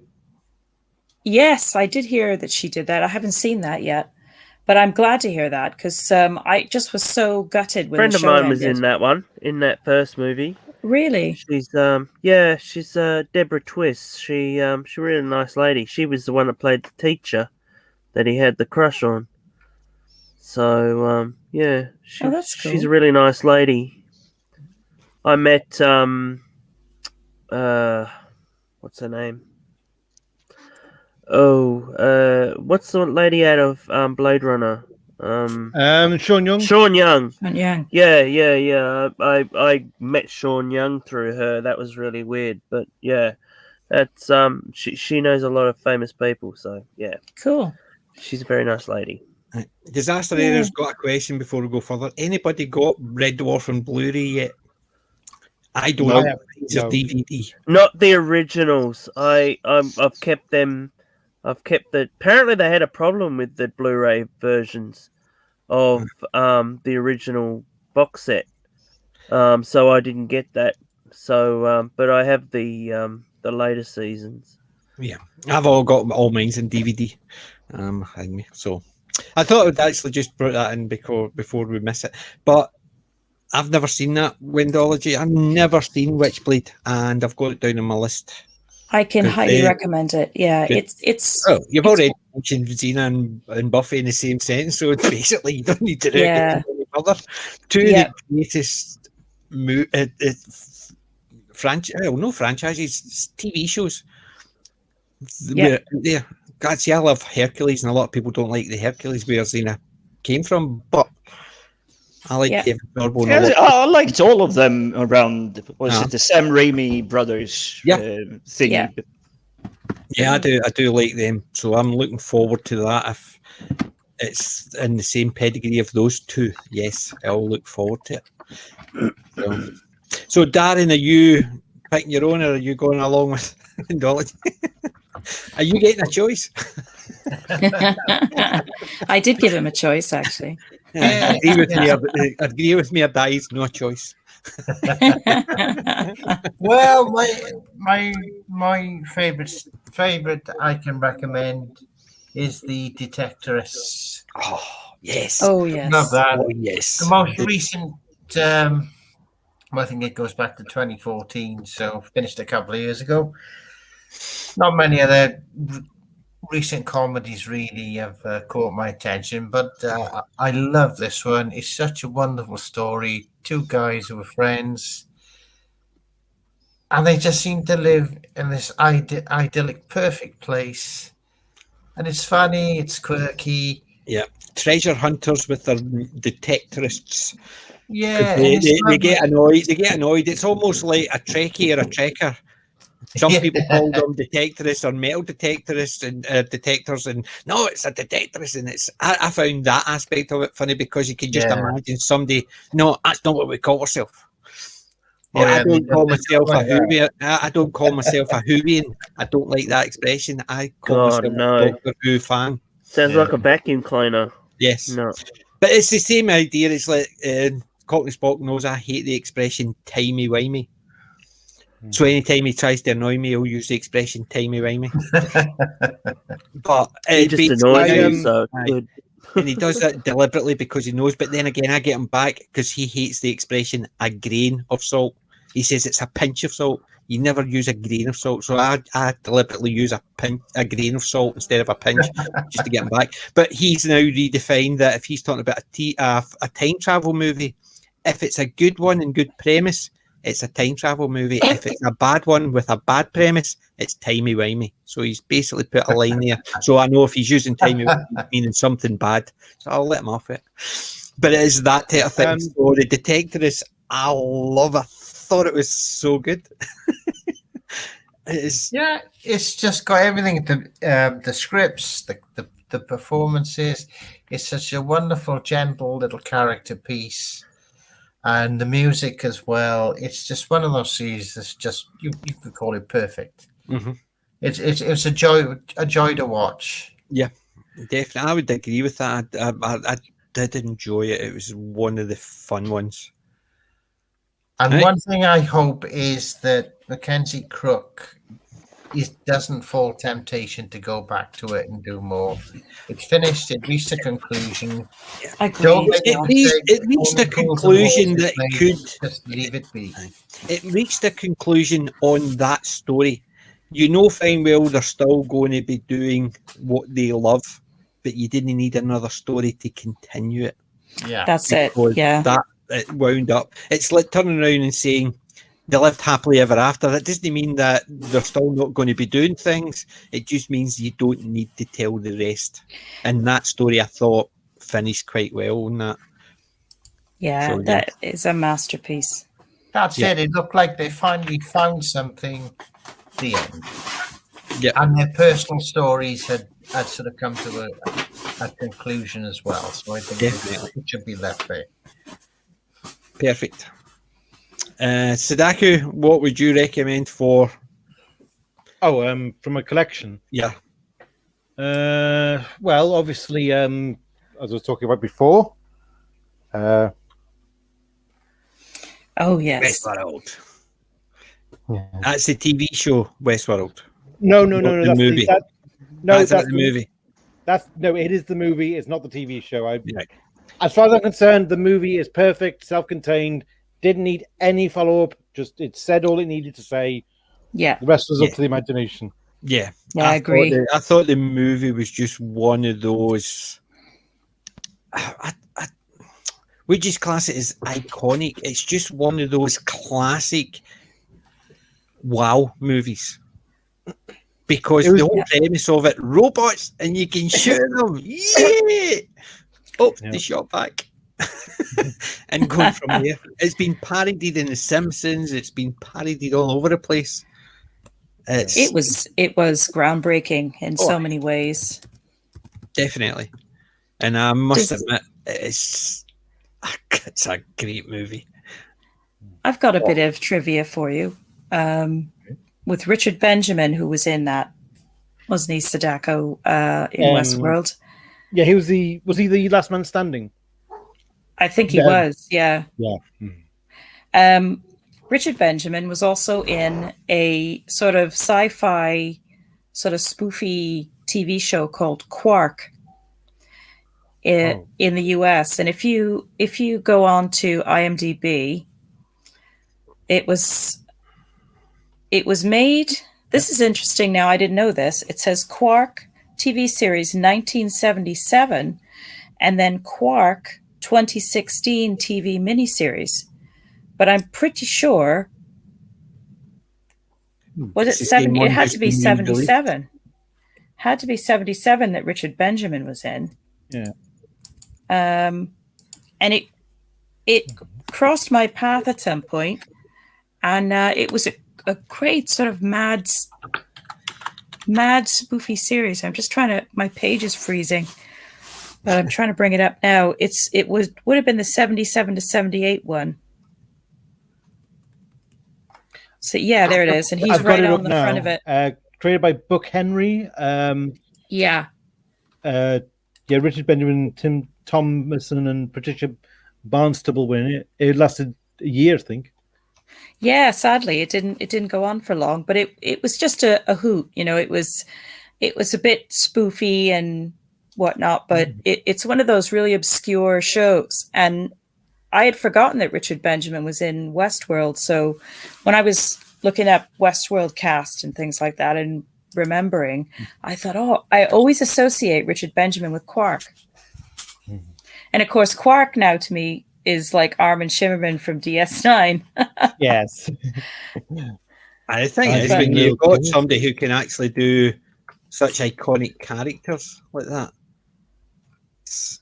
Yes, I did hear that she did that. I haven't seen that yet, but I'm glad to hear that because I just was so gutted when a friend of mine was in that one, in that first movie. Really? She's she's Deborah Twist. She's a really nice lady. She was the one that played the teacher that he had the crush on. So that's cool. she's a really nice lady. I met what's her name? What's the lady out of Blade Runner? Sean Young. Sean Young. Sean Young. Yeah. I met Sean Young through her. That was really weird, but yeah, that's she knows a lot of famous people, so yeah. Cool. She's a very nice lady. Disaster Area's got a question before we go further. Anybody got Red Dwarf on Blu-ray yet? I don't know. It's a DVD. Not the originals. I've kept them. Apparently they had a problem with the Blu-ray versions of the original box set. So I didn't get that. So but I have the later seasons. Yeah, I've got all mine in DVD. Behind me. So I thought I would actually just put that in before we miss it. But I've never seen that Windology. I've never seen Witchblade, and I've got it down on my list. I can highly recommend it. Yeah, it's. Oh, you've already mentioned Xena and Buffy in the same sentence, so basically you don't need to do any further. Two of the greatest franchises, TV shows. Yeah. God, see, I love Hercules, and a lot of people don't like the Hercules where Xena came from, but I like David Norborn a lot. I liked all of them around. Was it the Sam Raimi brothers thing? Yeah, I do like them. So I'm looking forward to that. If it's in the same pedigree of those two, yes, I'll look forward to it. So Darren, are you picking your own, or are you going along with Windology? Are you getting a choice? I did give him a choice, actually. Yeah, agree with me or dies, no choice. Well, my favorite I can recommend is the Detectorists. Oh yes. Oh yes. Love that. Oh yes. The most recent. I think it goes back to 2014, so finished a couple of years ago. Not many of the recent comedies really have caught my attention, but I love this one. It's such a wonderful story. Two guys who were friends, and they just seem to live in this idyllic, perfect place. And it's funny, it's quirky. Yeah, treasure hunters with their detectorists. Yeah, they get annoyed. They get annoyed. It's almost like a Trekkie or a Trekker. Some people call them detectorists or metal detectorists and detectors, and no, it's a detectorist. And it's I found that aspect of it funny because you can just imagine somebody. No, that's not what we call ourselves. I don't call myself a Whovian. I don't call myself a Whovian. I don't like that expression. I call myself a Doctor Who fan. Sounds like a vacuum cleaner. Yes, no, but it's the same idea. It's like Cockney Spock knows I hate the expression timey-wimey. So anytime he tries to annoy me, he'll use the expression timey-wimey. But he just annoys him, so good. And he does that deliberately because he knows. But then again, I get him back because he hates the expression a grain of salt. He says it's a pinch of salt. You never use a grain of salt. So I deliberately use a grain of salt instead of a pinch just to get him back. But he's now redefined that if he's talking about a time travel movie, if it's a good one and good premise, it's a time travel movie. If it's a bad one with a bad premise, it's timey-wimey. So he's basically put a line there. So I know if he's using timey-wimey, meaning something bad. So I'll let him off it. But it is that type of thing. So the Detectorist, I love it. I thought it was so good. It's just got everything. The scripts, the performances. It's such a wonderful, gentle little character piece. And the music as well. It's just one of those series that's just you could call it perfect. Mm-hmm. It's a joy to watch. Yeah, definitely. I would agree with that. I did enjoy it. It was one of the fun ones. And one thing I hope is that Mackenzie Crook he doesn't fall temptation to go back to it and do more. It's finished. It reached a conclusion. It reached a conclusion that it could just leave it be. It reached a conclusion on that story. You know fine well they're still going to be doing what they love, but you didn't need another story to continue it. Yeah, that's it. Yeah, that it wound up. It's like turning around and saying they lived happily ever after. That doesn't mean that they're still not going to be doing things. It just means you don't need to tell the rest. And that story, I thought, finished quite well on that. Yeah, so, that is a masterpiece. That's it. It looked like they finally found something. The end. Yeah, and their personal stories had sort of come to a conclusion as well. So I think it should be left there. Perfect. Sadaku, what would you recommend for? Oh, from a collection. Yeah. Well, obviously, as I was talking about before. Oh yes. Westworld. Yeah. That's the TV show Westworld. No. That's the movie. That's the movie. It is the movie. It's not the TV show. As far as I'm concerned, the movie is perfect, self-contained. Didn't need any follow-up. Just it said all it needed to say. Yeah. The rest was up to the imagination. Yeah. I agree. I thought the movie was just one of those. Would you class it as iconic? It's just one of those classic wow movies. Because the whole premise of it, robots, and you can shoot them. Yeah! Oh, they shot back. And going from there. It's been parodied in The Simpsons. It's been parodied all over the place. It was groundbreaking in so many ways. Definitely. And I must admit, it's a great movie. I've got a bit of trivia for you. With Richard Benjamin, who was in that, wasn't he, Sadako, in Westworld? Yeah, was he the last man standing? I think he was, yeah. Yeah. Richard Benjamin was also in a sort of sci-fi, sort of spoofy TV show called Quark in the US. And if you go on to IMDb, it was made. This is interesting. Now, I didn't know this. It says Quark TV series 1977, and then Quark 2016 TV miniseries. But I'm pretty sure. Was it 70? It had to be 77. Had to be 77 that Richard Benjamin was in. Yeah. And it crossed my path at some point, and it was a great sort of mad spoofy series. I'm just trying to. My page is freezing, but I'm trying to bring it up now. It would have been the 77 to 78 one. So yeah, there it is, and he's right on the front of it. Created by Buck Henry. Yeah. Richard Benjamin, Tim Thomason, and Patricia Barnstable were in it. It lasted a year, I think. Yeah, sadly, it didn't go on for long, but it was just a hoot. You know, it was a bit spoofy and whatnot, but it's one of those really obscure shows. And I had forgotten that Richard Benjamin was in Westworld. So when I was looking at Westworld cast and things like that and remembering, I thought, I always associate Richard Benjamin with Quark. And of course, Quark now to me is like Armin Shimmerman from DS9. Yes. I think when you've got somebody who can actually do such iconic characters like that,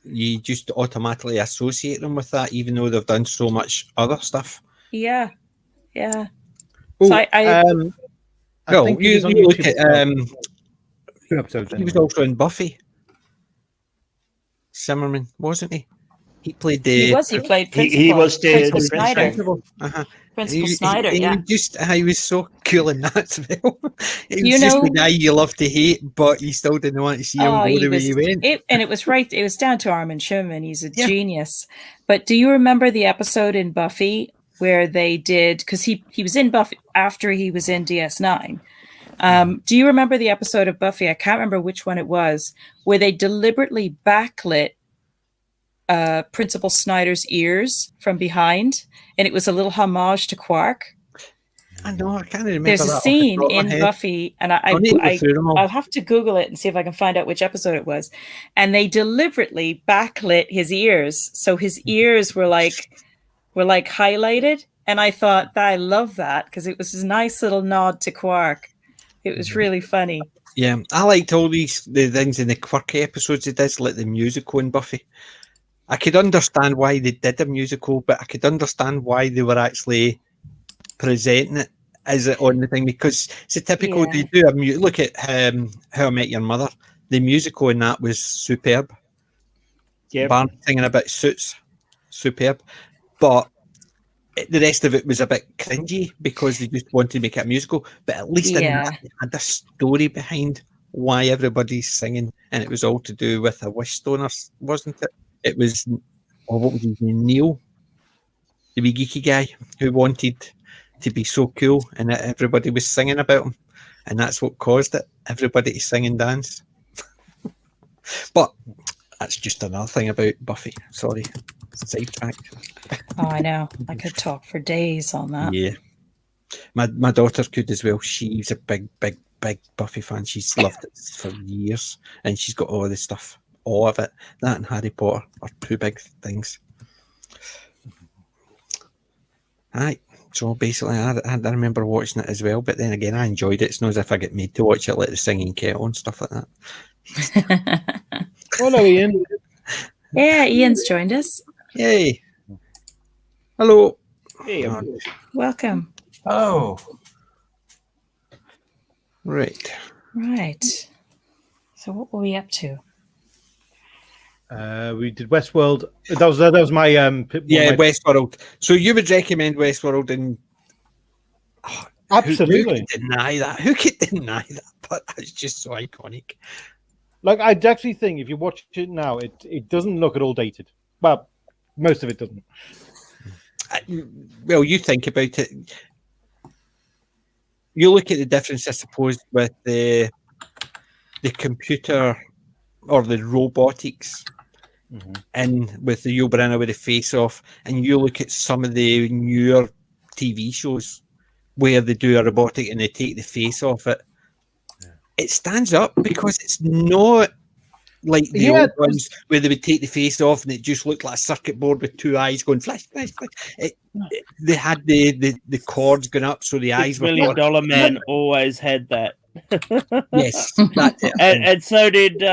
you just automatically associate them with that, even though they've done so much other stuff. Yeah. Ooh, So I think you look at he was also in Buffy. Simmerman, wasn't he? He played the. He played Principal. He was the Principal Snyder. Principal Snyder. He was so cool in that as well. He was just the guy you love to hate, but you still didn't want to see him go the way he went. And it was right. It was down to Armin Shimmerman. He's a genius. But do you remember the episode in Buffy where they did? Because he was in Buffy after he was in DS9. Do you remember the episode of Buffy? I can't remember which one it was, where they deliberately backlit Principal Snyder's ears from behind, and it was a little homage to Quark. I know, I can't remember. There's a scene in Buffy, and I'll have to Google it and see if I can find out which episode it was. And they deliberately backlit his ears, so his ears were like highlighted. And I thought that I love that because it was a nice little nod to Quark. It was really funny. Yeah, I liked all the things in the quirky episodes it does, like the musical in Buffy. I could understand why they did a musical, but I could understand why they were actually presenting it as it on the thing, because it's a typical. They do a look at How I Met Your Mother. The musical in that was superb. Yeah, Barney singing about suits, superb, but the rest of it was a bit cringy because they just wanted to make it a musical. But at least in that, they had a story behind why everybody's singing, and it was all to do with a wish stone, wasn't it? It was, what was his name? Neil, the wee geeky guy who wanted to be so cool, and that everybody was singing about him, and that's what caused it. Everybody to sing and dance. But that's just another thing about Buffy. Sorry, sidetrack. Oh, I know. I could talk for days on that. Yeah, my daughter could as well. She's a big Buffy fan. She's loved it for years, and she's got all this stuff. All of it. That and Harry Potter are two big things. Right. So basically, I remember watching it as well, but then again, I enjoyed it. It's not as if I get made to watch it, like the singing kettle and stuff like that. Hello, Ian. Yeah, Ian's joined us. Yay. Hello. Hey, welcome. Oh. Right. So what were we up to? We did Westworld. That was my Westworld. So you would recommend Westworld, and absolutely who could deny that? Who could deny that? But it's just so iconic. Like, I'd actually think if you watch it now, it doesn't look at all dated. Well, most of it doesn't. Well, you think about it. You look at the difference, I suppose, with the computer or the robotics. Mm-hmm. And with the Yul Brynner with the face off, and you look at some of the newer TV shows where they do a robotic and they take the face off it, it stands up because it's not like the old ones where they would take the face off and it just looked like a circuit board with two eyes going flash, flash, flash. They had the cords going up so the eyes were. $6 Million Man always had that. Yes, that's it. And so did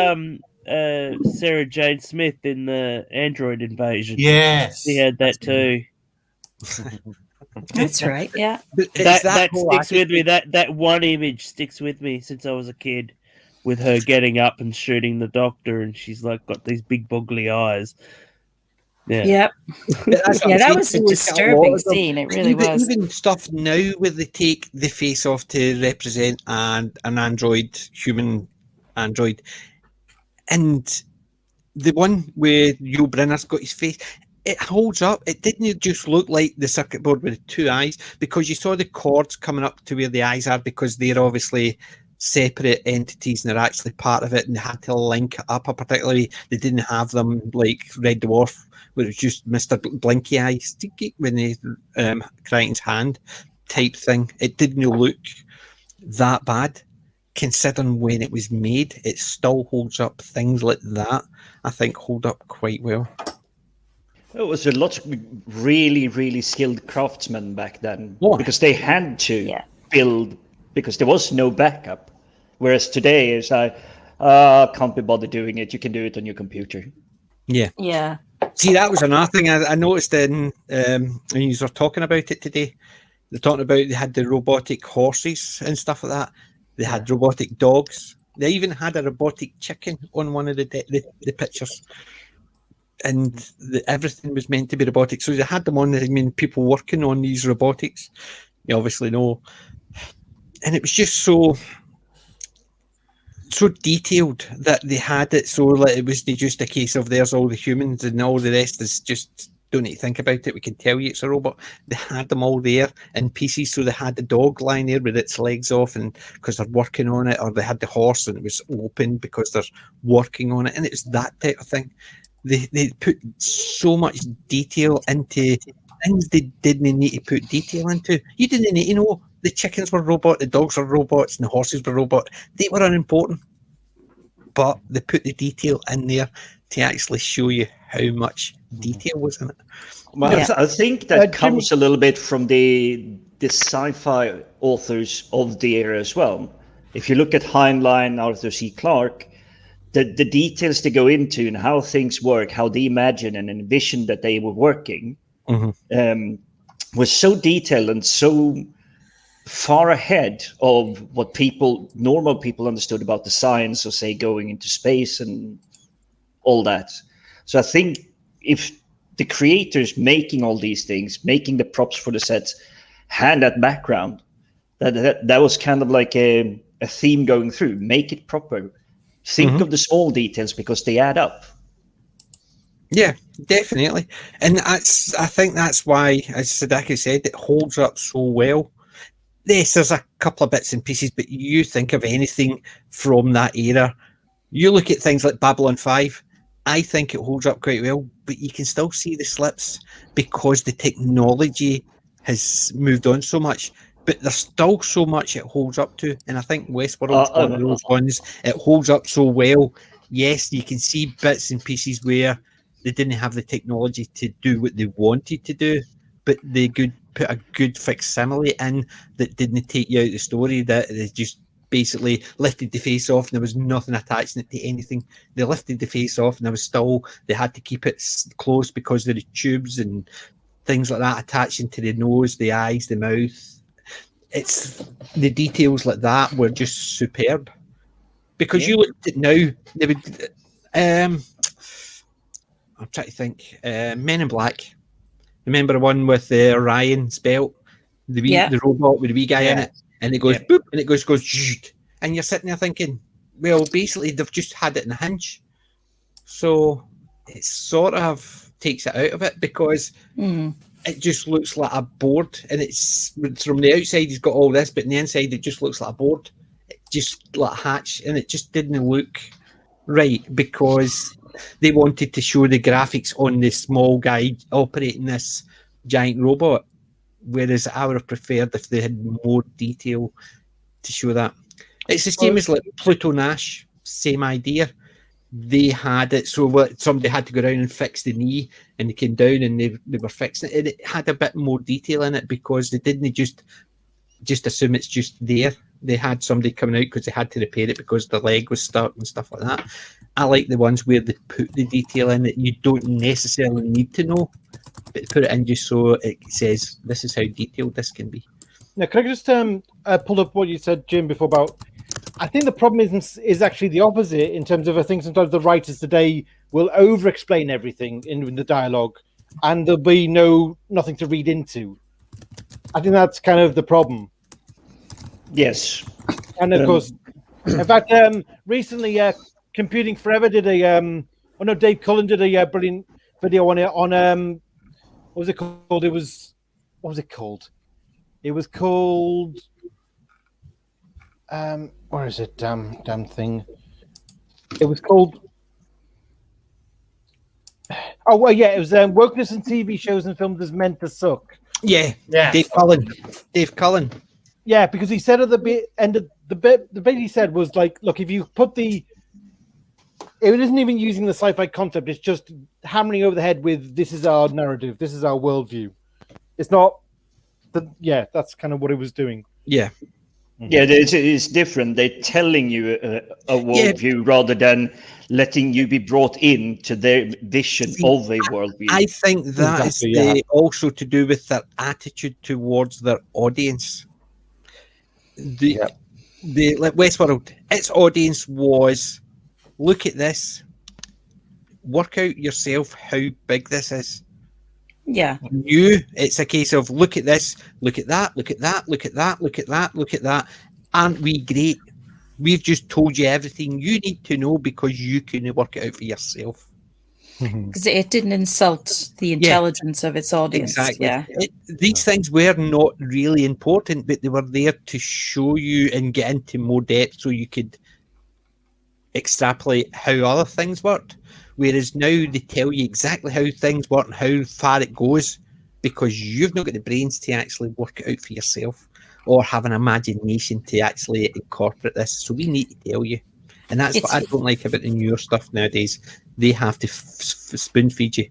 Sarah Jane Smith in the Android Invasion. Yes, she had that too. That's right. Yeah, that sticks with me. That one image sticks with me since I was a kid, with her getting up and shooting the doctor, and she's like got these big boggly eyes. Yeah. Yep. That was a disturbing scene. It really was. Even stuff now where they take the face off to represent an human android. And the one where Yul Brynner's got his face, it holds up. It didn't just look like the circuit board with the two eyes, because you saw the cords coming up to where the eyes are, because they're obviously separate entities and they're actually part of it, and they had to link it up. Particularly, they didn't have them like Red Dwarf, where it was just Mr. Blinky Eyes when they Crichton's hand type thing. It didn't look that bad. Considering when it was made, it still holds up. Things like that, I think, hold up quite well. It was a lot of really, really skilled craftsmen back then, because they had to build, because there was no backup. Whereas today, it's like, can't be bothered doing it. You can do it on your computer. Yeah. Yeah. See, that was another thing I noticed when you were talking about it today. They're talking about they had the robotic horses and stuff like that. They had robotic dogs. They even had a robotic chicken on one of the pictures. And everything was meant to be robotic. So they had them on. I mean, people working on these robotics, you obviously know. And it was just so detailed that they had it so that it was just a case of there's all the humans and all the rest is just don't need to think about it. We can tell you it's a robot. They had them all there in pieces. So they had the dog lying there with its legs off, and because they're working on it, or they had the horse and it was open because they're working on it, and it's that type of thing. They put so much detail into things they didn't need to put detail into. You didn't need to know the chickens were robot, the dogs were robots, and the horses were robot. They were unimportant, but they put the detail in there to actually show you how much detail was in it. Well, I think that comes a little bit from the sci-fi authors of the era as well. If you look at Heinlein, Arthur C. Clarke, the details they go into and how things work, how they imagine and envision that they were working, was so detailed and so far ahead of what normal people understood about the science of, say, going into space and all that. So I think if the creators making all these things, making the props for the sets, had that background, that was kind of like a theme going through. Make it proper. Think of the small details because they add up. Yeah, definitely. And I think that's why, as Sadako said, it holds up so well. Yes, there's a couple of bits and pieces, but you think of anything from that era. You look at things like Babylon 5, I think it holds up quite well, but you can still see the slips because the technology has moved on so much. But there's still so much it holds up to. And I think Westworld's one of those ones. It holds up so well. Yes, you can see bits and pieces where they didn't have the technology to do what they wanted to do, but they could put a good facsimile in that didn't take you out of the story, that they just basically lifted the face off and there was nothing attaching it to anything. They lifted the face off and there was still, they had to keep it closed because there were tubes and things like that attaching to the nose, the eyes, the mouth. It's the details like that were just superb. Because you looked at now, they would I'm trying to think, Men in Black. Remember the one with Orion's belt? The robot with the wee guy in it? And it goes boop, and it goes and you're sitting there thinking, well, basically they've just had it in a hinge, so it sort of takes it out of it because it just looks like a board, and it's from the outside he's got all this, but on the inside it just looks like a board, it just like a hatch, and it just didn't look right because they wanted to show the graphics on this small guy operating this giant robot. Whereas I would have preferred if they had more detail to show that. It's the same as like Pluto Nash, same idea. They had it so somebody had to go down and fix the knee, and they came down and they were fixing it. And it had a bit more detail in it because they didn't just assume it's just there. They had somebody coming out because they had to repair it because the leg was stuck and stuff like that. I like the ones where they put the detail in that you don't necessarily need to know, but put it in just so it says this is how detailed this can be. Now, can I just pull up what you said, Jim, before about? I think the problem is actually the opposite in terms of I think sometimes the writers today will over-explain everything in the dialogue, and there'll be nothing to read into. I think that's kind of the problem. Yes, and of course, in fact, recently, Computing Forever did Dave Cullen did a brilliant video on it on what was it called? It was called where is it? Damn thing. It was called it was Wokeness in TV shows and films is meant to suck. Yeah. Dave Cullen. Yeah, because he said at the end of the bit he said was like, look, if you put it isn't even using the sci-fi concept, it's just hammering over the head with this is our narrative, this is our worldview. It's not that's kind of what it was doing. Yeah. Yeah, it's different. They're telling you a worldview rather than letting you be brought into their vision of a worldview. I think that is also to do with their attitude towards their audience. The like Westworld, its audience was, look at this, work out yourself how big this is. Yeah. It's a case of look at this, look at that, look at that, look at that, look at that, look at that. Aren't we great? We've just told you everything you need to know because you couldn't work it out for yourself. because it didn't insult the intelligence of its audience. Exactly. Yeah. These things were not really important, but they were there to show you and get into more depth so you could extrapolate how other things worked. Whereas now they tell you exactly how things work and how far it goes, because you've not got the brains to actually work it out for yourself or have an imagination to actually incorporate this. So we need to tell you. And that's what I don't like about the newer stuff nowadays. They have to spoon feed you.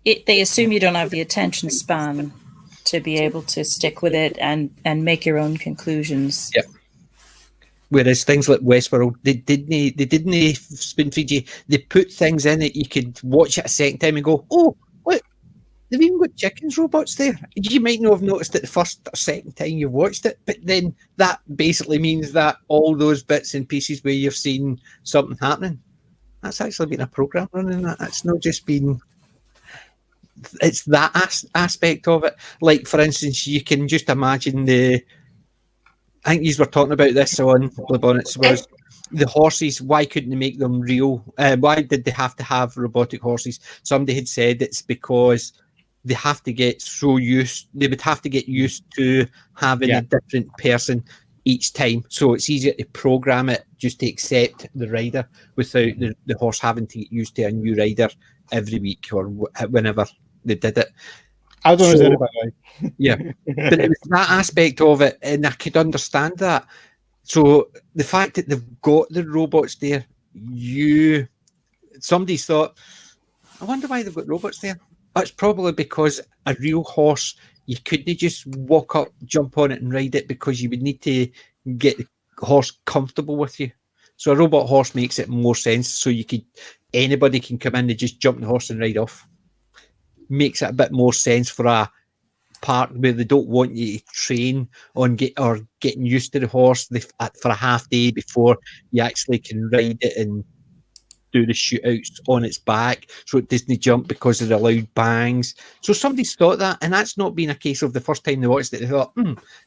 They assume you don't have the attention span to be able to stick with it and make your own conclusions. Yeah. Whereas things like Westworld, they didn't spoon feed you. They put things in it you could watch it a second time and go, oh, look, they've even got chickens robots there. You might not have noticed it the first or second time you've watched it, but then that basically means that all those bits and pieces where you've seen something happening, that's actually been a program running that. It's not just been... It's that aspect of it. Like, for instance, you can just imagine I think you were talking about this on Blue Bonnets, was the horses. Why couldn't they make them real? Why did they have to have robotic horses? Somebody had said it's because they have to get they would have to get used to having a different person each time. So it's easier to program it just to accept the rider without the horse having to get used to a new rider every week or whenever they did it. I don't know about that. Yeah, but it was that aspect of it, and I could understand that. So the fact that they've got the robots there, somebody's thought, I wonder why they've got robots there. It's probably because a real horse, you couldn't just walk up, jump on it and ride it, because you would need to get the horse comfortable with you. So a robot horse makes it more sense. So anybody can come in and just jump the horse and ride off. Makes it a bit more sense for a part where they don't want you to train on getting used to the horse for a half day before you actually can ride it and do the shootouts on its back, so it doesn't jump because of the loud bangs. So somebody's thought that, and that's not been a case of the first time they watched it. They thought,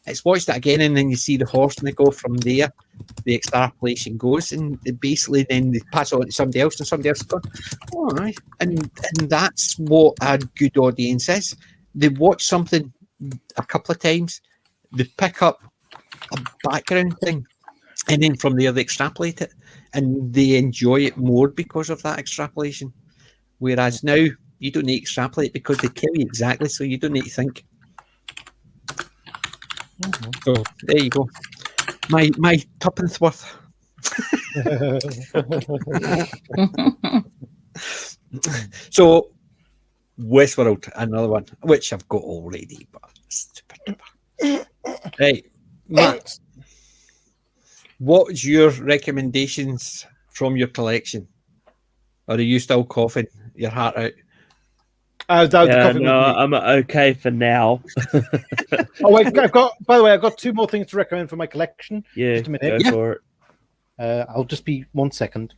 let's watch that again, and then you see the horse, and they go from there. The extrapolation goes, and basically then they pass it on to somebody else, and somebody else goes, all right. And that's what a good audience is. They watch something a couple of times, they pick up a background thing, and then from there they extrapolate it, and they enjoy it more because of that extrapolation. Whereas now you don't need to extrapolate because they tell you exactly, so you don't need to think. So there you go. My tuppence worth. So Westworld, another one, which I've got already, but super duper. Right, Matt, what's your recommendations from your collection? Or are you still coughing your heart out? I'm okay for now. Oh, I've got. By the way, I've got two more things to recommend for my collection. Yeah, just a minute. Go for it. I'll just be 1 second.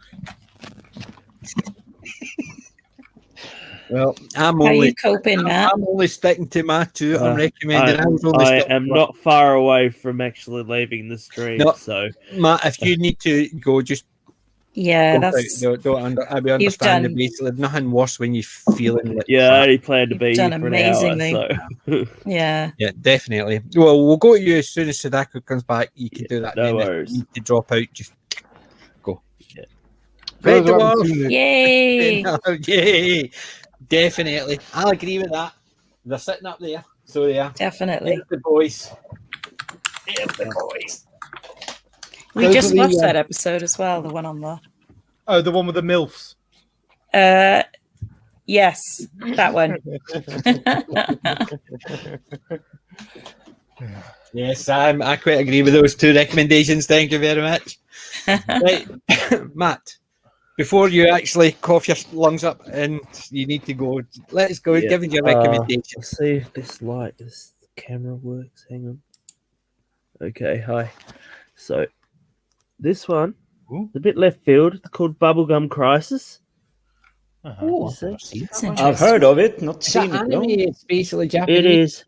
Well, how are you coping, Matt? I'm only sticking to my two. I'm recommending. I am not far away from actually leaving the stream. No, so Matt, if you need to go, just that's. I understand the basic. There's nothing worse when you're feeling like. Yeah, I only plan to be done for amazingly. an hour, so. Yeah, definitely. Well, we'll go to you as soon as Sadako comes back. You can do that. No worries. If you need to drop out, just go. Yeah. Red Dwarf. Yay! Yay! Definitely, I'll agree with that. They're sitting up there, so they are. Definitely. There's the boys. There's the boys. We just watched that episode as well, the one on the... Oh, the one with the MILFs. Yes, that one. Yes, I quite agree with those two recommendations. Thank you very much. Right, Matt, before you actually cough your lungs up and you need to go, let's go. Give me your recommendation. Let's see if this camera works. Hang on. Okay, hi. So, this one, a bit left field. It's called Bubblegum Crisis. I've heard of it, not seen it. No? It's basically Japanese.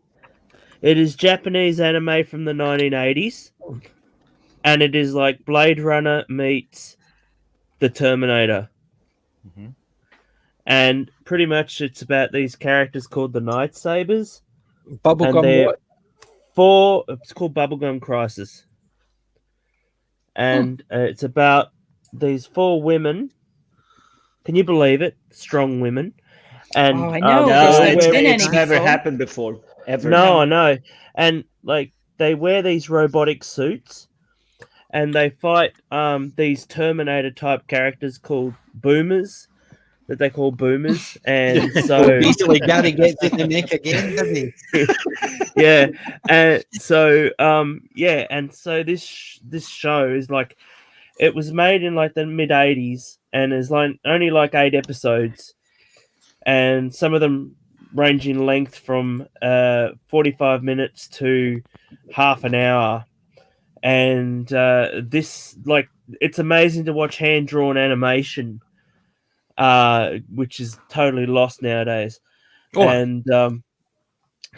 It is Japanese anime from the 1980s, and it is like Blade Runner meets The Terminator. and pretty much it's about these characters called the Night Sabers. Bubblegum what? It's called Bubblegum Crisis, and it's about these 4 women. Can you believe it? Strong women. And I know. It's never happened before. Ever. No, I know. And like they wear these robotic suits, and they fight these Terminator type characters called boomers, that they call boomers. And so basically Gary gets in the neck again, does he? Yeah. And so and so this show is like, it was made in like the mid 80s and is like only like 8 episodes, and some of them range in length from 45 minutes to half an hour. And this, like, it's amazing to watch hand-drawn animation, which is totally lost nowadays. And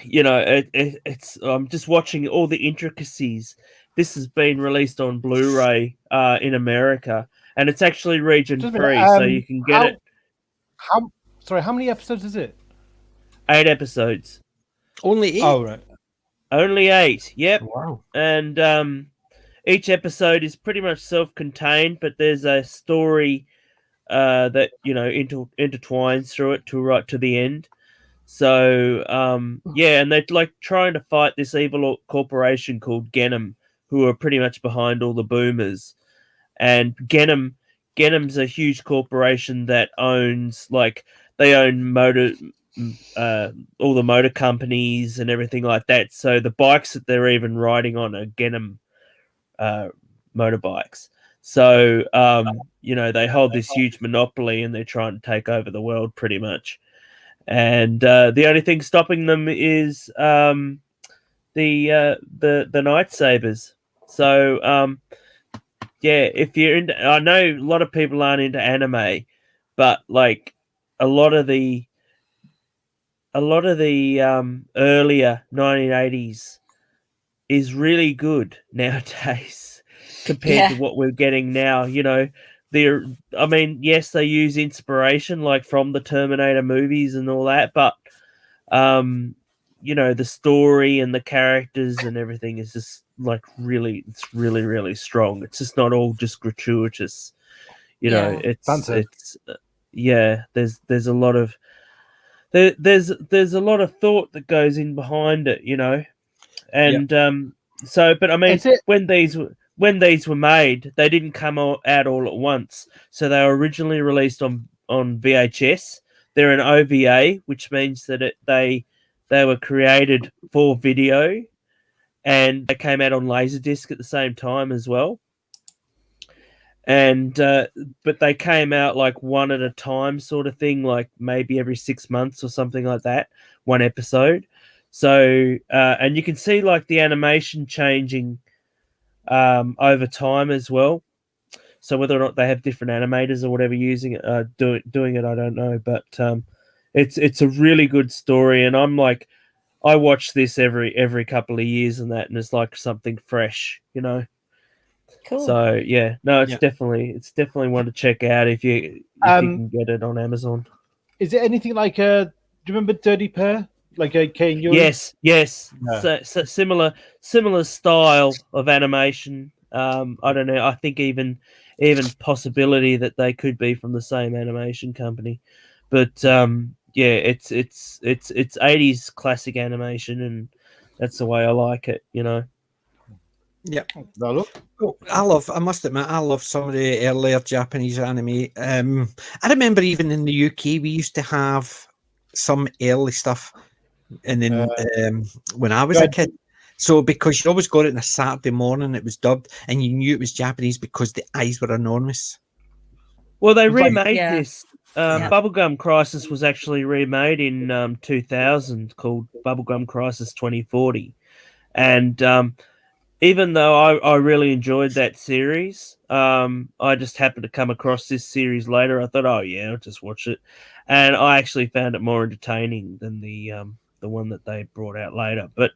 it's I'm just watching all the intricacies. This has been released on Blu-ray in America, and it's actually region free, so you can get it. How many episodes is it? 8 episodes. Only 8? Oh, right. Only 8, yep. Wow. And each episode is pretty much self-contained, but there's a story that, intertwines through it right to the end. So, and they're like trying to fight this evil corporation called Genom, who are pretty much behind all the boomers. And Genom's a huge corporation that owns, like, they own all the motor companies and everything like that. So the bikes that they're even riding on are Genom motorbikes. So, they hold this huge monopoly, and they're trying to take over the world pretty much. And the only thing stopping them is the Night Sabers. So, if you're into, I know a lot of people aren't into anime, but like a lot of the earlier 1980s is really good nowadays compared to what we're getting now. Yes, they use inspiration like from the Terminator movies and all that, but the story and the characters and everything is just like it's really, really strong. It's just not all just gratuitous. There's a lot of there's a lot of thought that goes in behind it, and when these were made, they didn't come out all at once. So they were originally released on VHS. They're an OVA, which means that they were created for video, and they came out on Laserdisc at the same time as well. And but they came out like one at a time, sort of thing, like maybe every 6 months or something like that, one episode. So and you can see like the animation changing over time as well. So whether or not they have different animators or whatever using it, doing it, I don't know. But it's a really good story, and I'm like, I watch this every couple of years and that, and it's like something fresh, Cool. So it's definitely one to check out if you can get it on Amazon. Is it anything like do you remember Dirty Pair? Like a Kane Yuri? Yes. No. So similar style of animation. I don't know. I think even possibility that they could be from the same animation company, but it's 80s classic animation, and that's the way I like it. Yeah. I must admit, I love some of the earlier Japanese anime. I remember even in the UK, we used to have some early stuff. And then when I was a kid, so because you always got it on a Saturday morning, it was dubbed, and you knew it was Japanese because the eyes were enormous. Well, they remade this. Bubblegum Crisis was actually remade in 2000, called Bubblegum Crisis 2040. And even though I really enjoyed that series, I just happened to come across this series later. I thought, I'll just watch it. And I actually found it more entertaining than the one that they brought out later. But,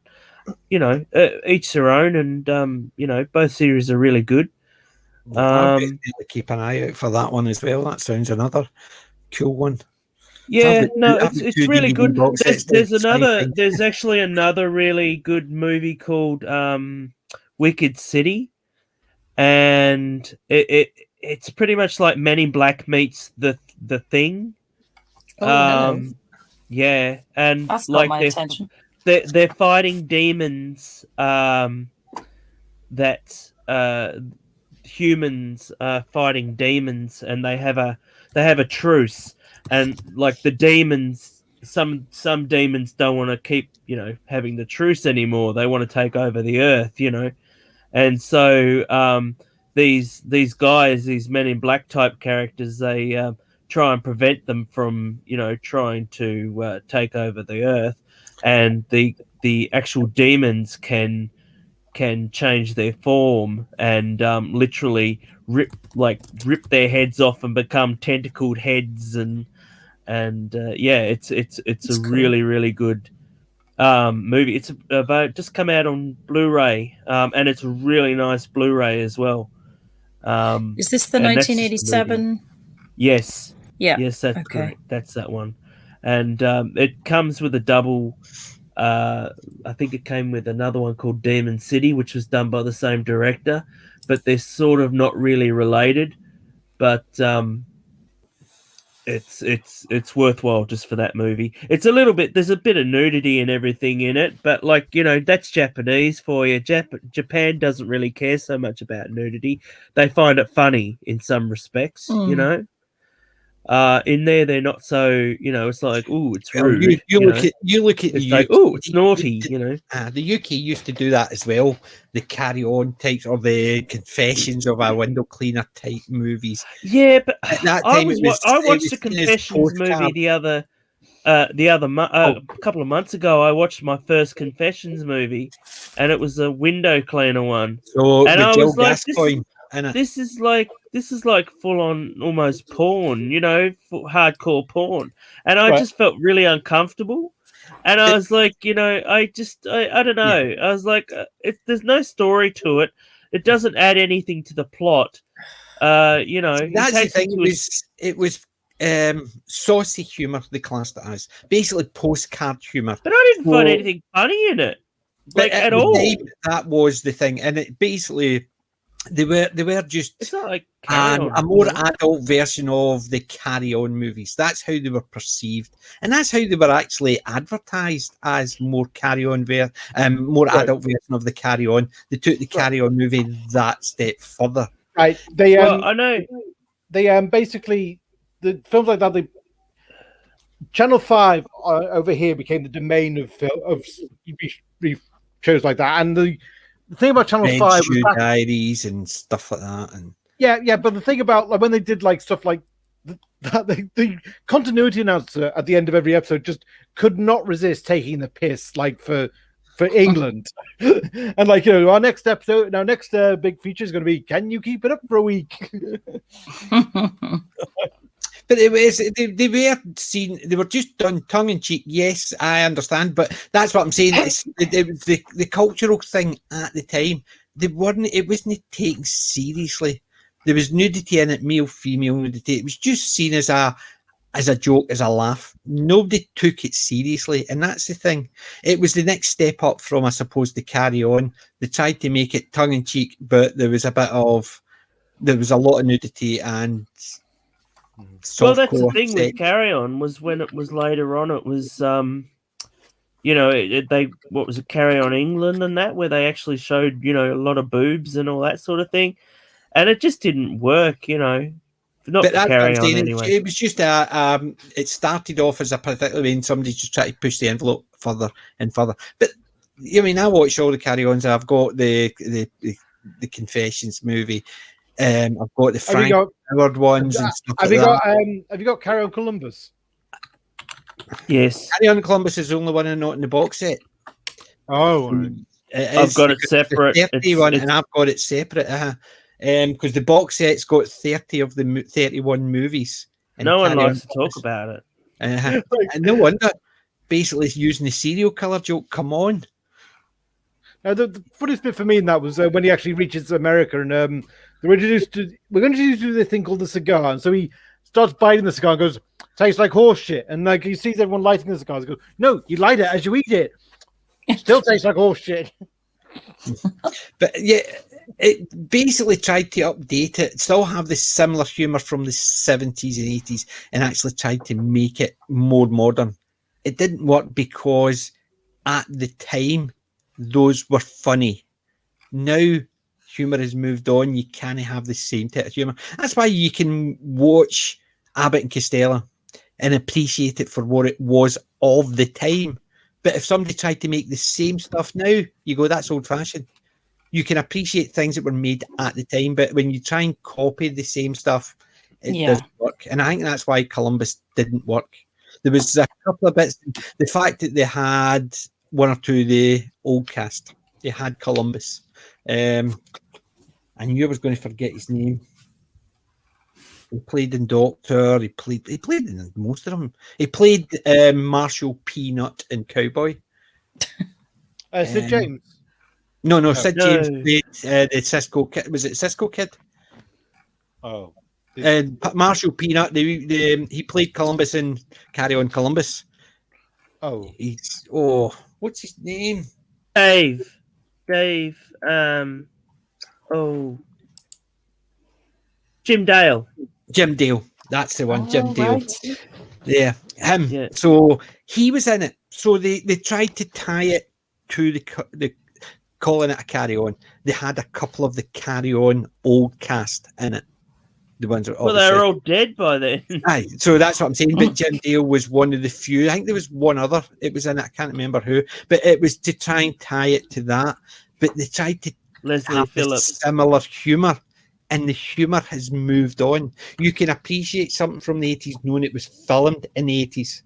each their own, and, both series are really good. I'll keep an eye out for that one as well. That sounds another cool one. Yeah, no, it's really good. There's actually another really good movie called Wicked City, and it's pretty much like Men in Black meets the Thing. Hello. Yeah, and That's like got my attention. They're fighting demons. Humans are fighting demons, and they have a truce, and like the demons, some demons don't want to keep having the truce anymore. They want to take over the earth, and so these guys, these Men in Black type characters, they try and prevent them from trying to take over the earth, and the actual demons can change their form and literally rip their heads off and become tentacled heads, and it's a really good movie. It's about just come out on Blu-ray, and it's a really nice Blu-ray as well. Is this the 1987? Yes. Yeah. Yes, that's correct. That's that one, and it comes with a double. I think it came with another one called Demon City, which was done by the same director, but they're sort of not really related. But it's worthwhile just for that movie. It's a little bit. There's a bit of nudity and everything in it, but that's Japanese for you. Japan doesn't really care so much about nudity. They find it funny in some respects, In there, they're not so. It's like, oh, it's rude. You look at it's the like, UK. oh, it's naughty. The UK used to do that as well. The Carry On types or the Confessions of a Window Cleaner type movies. Yeah, but at that time I watched the Confessions movie a couple of months ago. I watched my first Confessions movie, and it was a window cleaner one. So and I was like, Gascoigne. This is like full on almost porn, hardcore porn, and I just felt really uncomfortable. And I was like, I don't know. Yeah. I was like, if there's no story to it, it doesn't add anything to the plot. That's the thing. It was saucy humor. They classed it as basically postcard humor. But I didn't find anything funny in it, at all. That was the thing, and it basically. They were just it's not like a more adult version of the Carry On movies. That's how they were perceived, and that's how they were actually advertised as more Carry On more adult version of the Carry On. They took the Carry On movie that step further. Right? I know. They basically the films like that. Channel 5 over here became the domain of shows like that, and the thing about Channel 5 was Diaries and stuff like that, and but the thing about when they did stuff like that, the continuity announcer at the end of every episode just could not resist taking the piss, for England, and our next episode, our next big feature is going to be, can you keep it up for a week? But it was they were seen. They were just done tongue in cheek. Yes, I understand, but that's what I'm saying. It's the cultural thing at the time. It wasn't taken seriously. There was nudity in it, male, female nudity. It was just seen as a joke, as a laugh. Nobody took it seriously, and that's the thing. It was the next step up from, I suppose, the Carry On. They tried to make it tongue in cheek, but there was a lot of nudity and. Well, that's the thing with Carry On, was when it was later on. It was, what was it, Carry On England and that, where they actually showed, a lot of boobs and all that sort of thing, and it just didn't work, Not Carry On anyway. It was just it started off as a particular way, and somebody just tried to push the envelope further and further. But I watched all the Carry Ons. I've got the Confessions movie. I've got the Frank Howard ones and stuff have you got Carry On Columbus? Yes. Carry On Columbus is the only one not in the box set. Oh, I've got it separate. And I've got it separate. Because the box set's got 30 of the 31 movies. No one likes to talk about it. And no wonder. Basically, using the serial killer joke. Come on. The funniest bit for me in that was when he actually reaches America, and we're going to do this thing called the cigar, and so he starts biting the cigar and goes, tastes like horse shit. And like he sees everyone lighting the cigars, go, no, you light it as you eat it. Still tastes like horse shit. But yeah, it basically tried to update it, still have this similar humour from the 70s and 80s, and actually tried to make it more modern. It didn't work because at the time, those were funny. Now, humour has moved on. You can't have the same type of humour. That's why you can watch Abbott and Costello and appreciate it for what it was of the time. But if somebody tried to make the same stuff now, you go, that's old-fashioned. You can appreciate things that were made at the time, but when you try and copy the same stuff, it doesn't work. And I think that's why Columbus didn't work. There was a couple of bits. The fact that they had one or two of the old cast. They had Columbus. I knew I was going to forget his name. He played in Doctor. He played in most of them. He played Marshall Peanut in Cowboy. Sid James. No, Sid James played the Cisco Kid. Was it Cisco Kid? Oh. Marshall Peanut. He played Columbus in Carry On Columbus. Oh. What's his name? Dave. Jim Dale. Jim Dale. That's the one. Jim Dale. Right. Yeah, him. Yeah. So he was in it. So they tried to tie it to the calling it a Carry On. They had a couple of the Carry On old cast in it. The ones that Well, they were all dead by then. Aye, so that's what I'm saying. But Jim Dale was one of the few. I think there was one other. It was in it. I can't remember who. But it was to try and tie it to that. But they tried to Leslie Phillips. Similar humour. And the humour has moved on. You can appreciate something from the 80s knowing it was filmed in the 80s.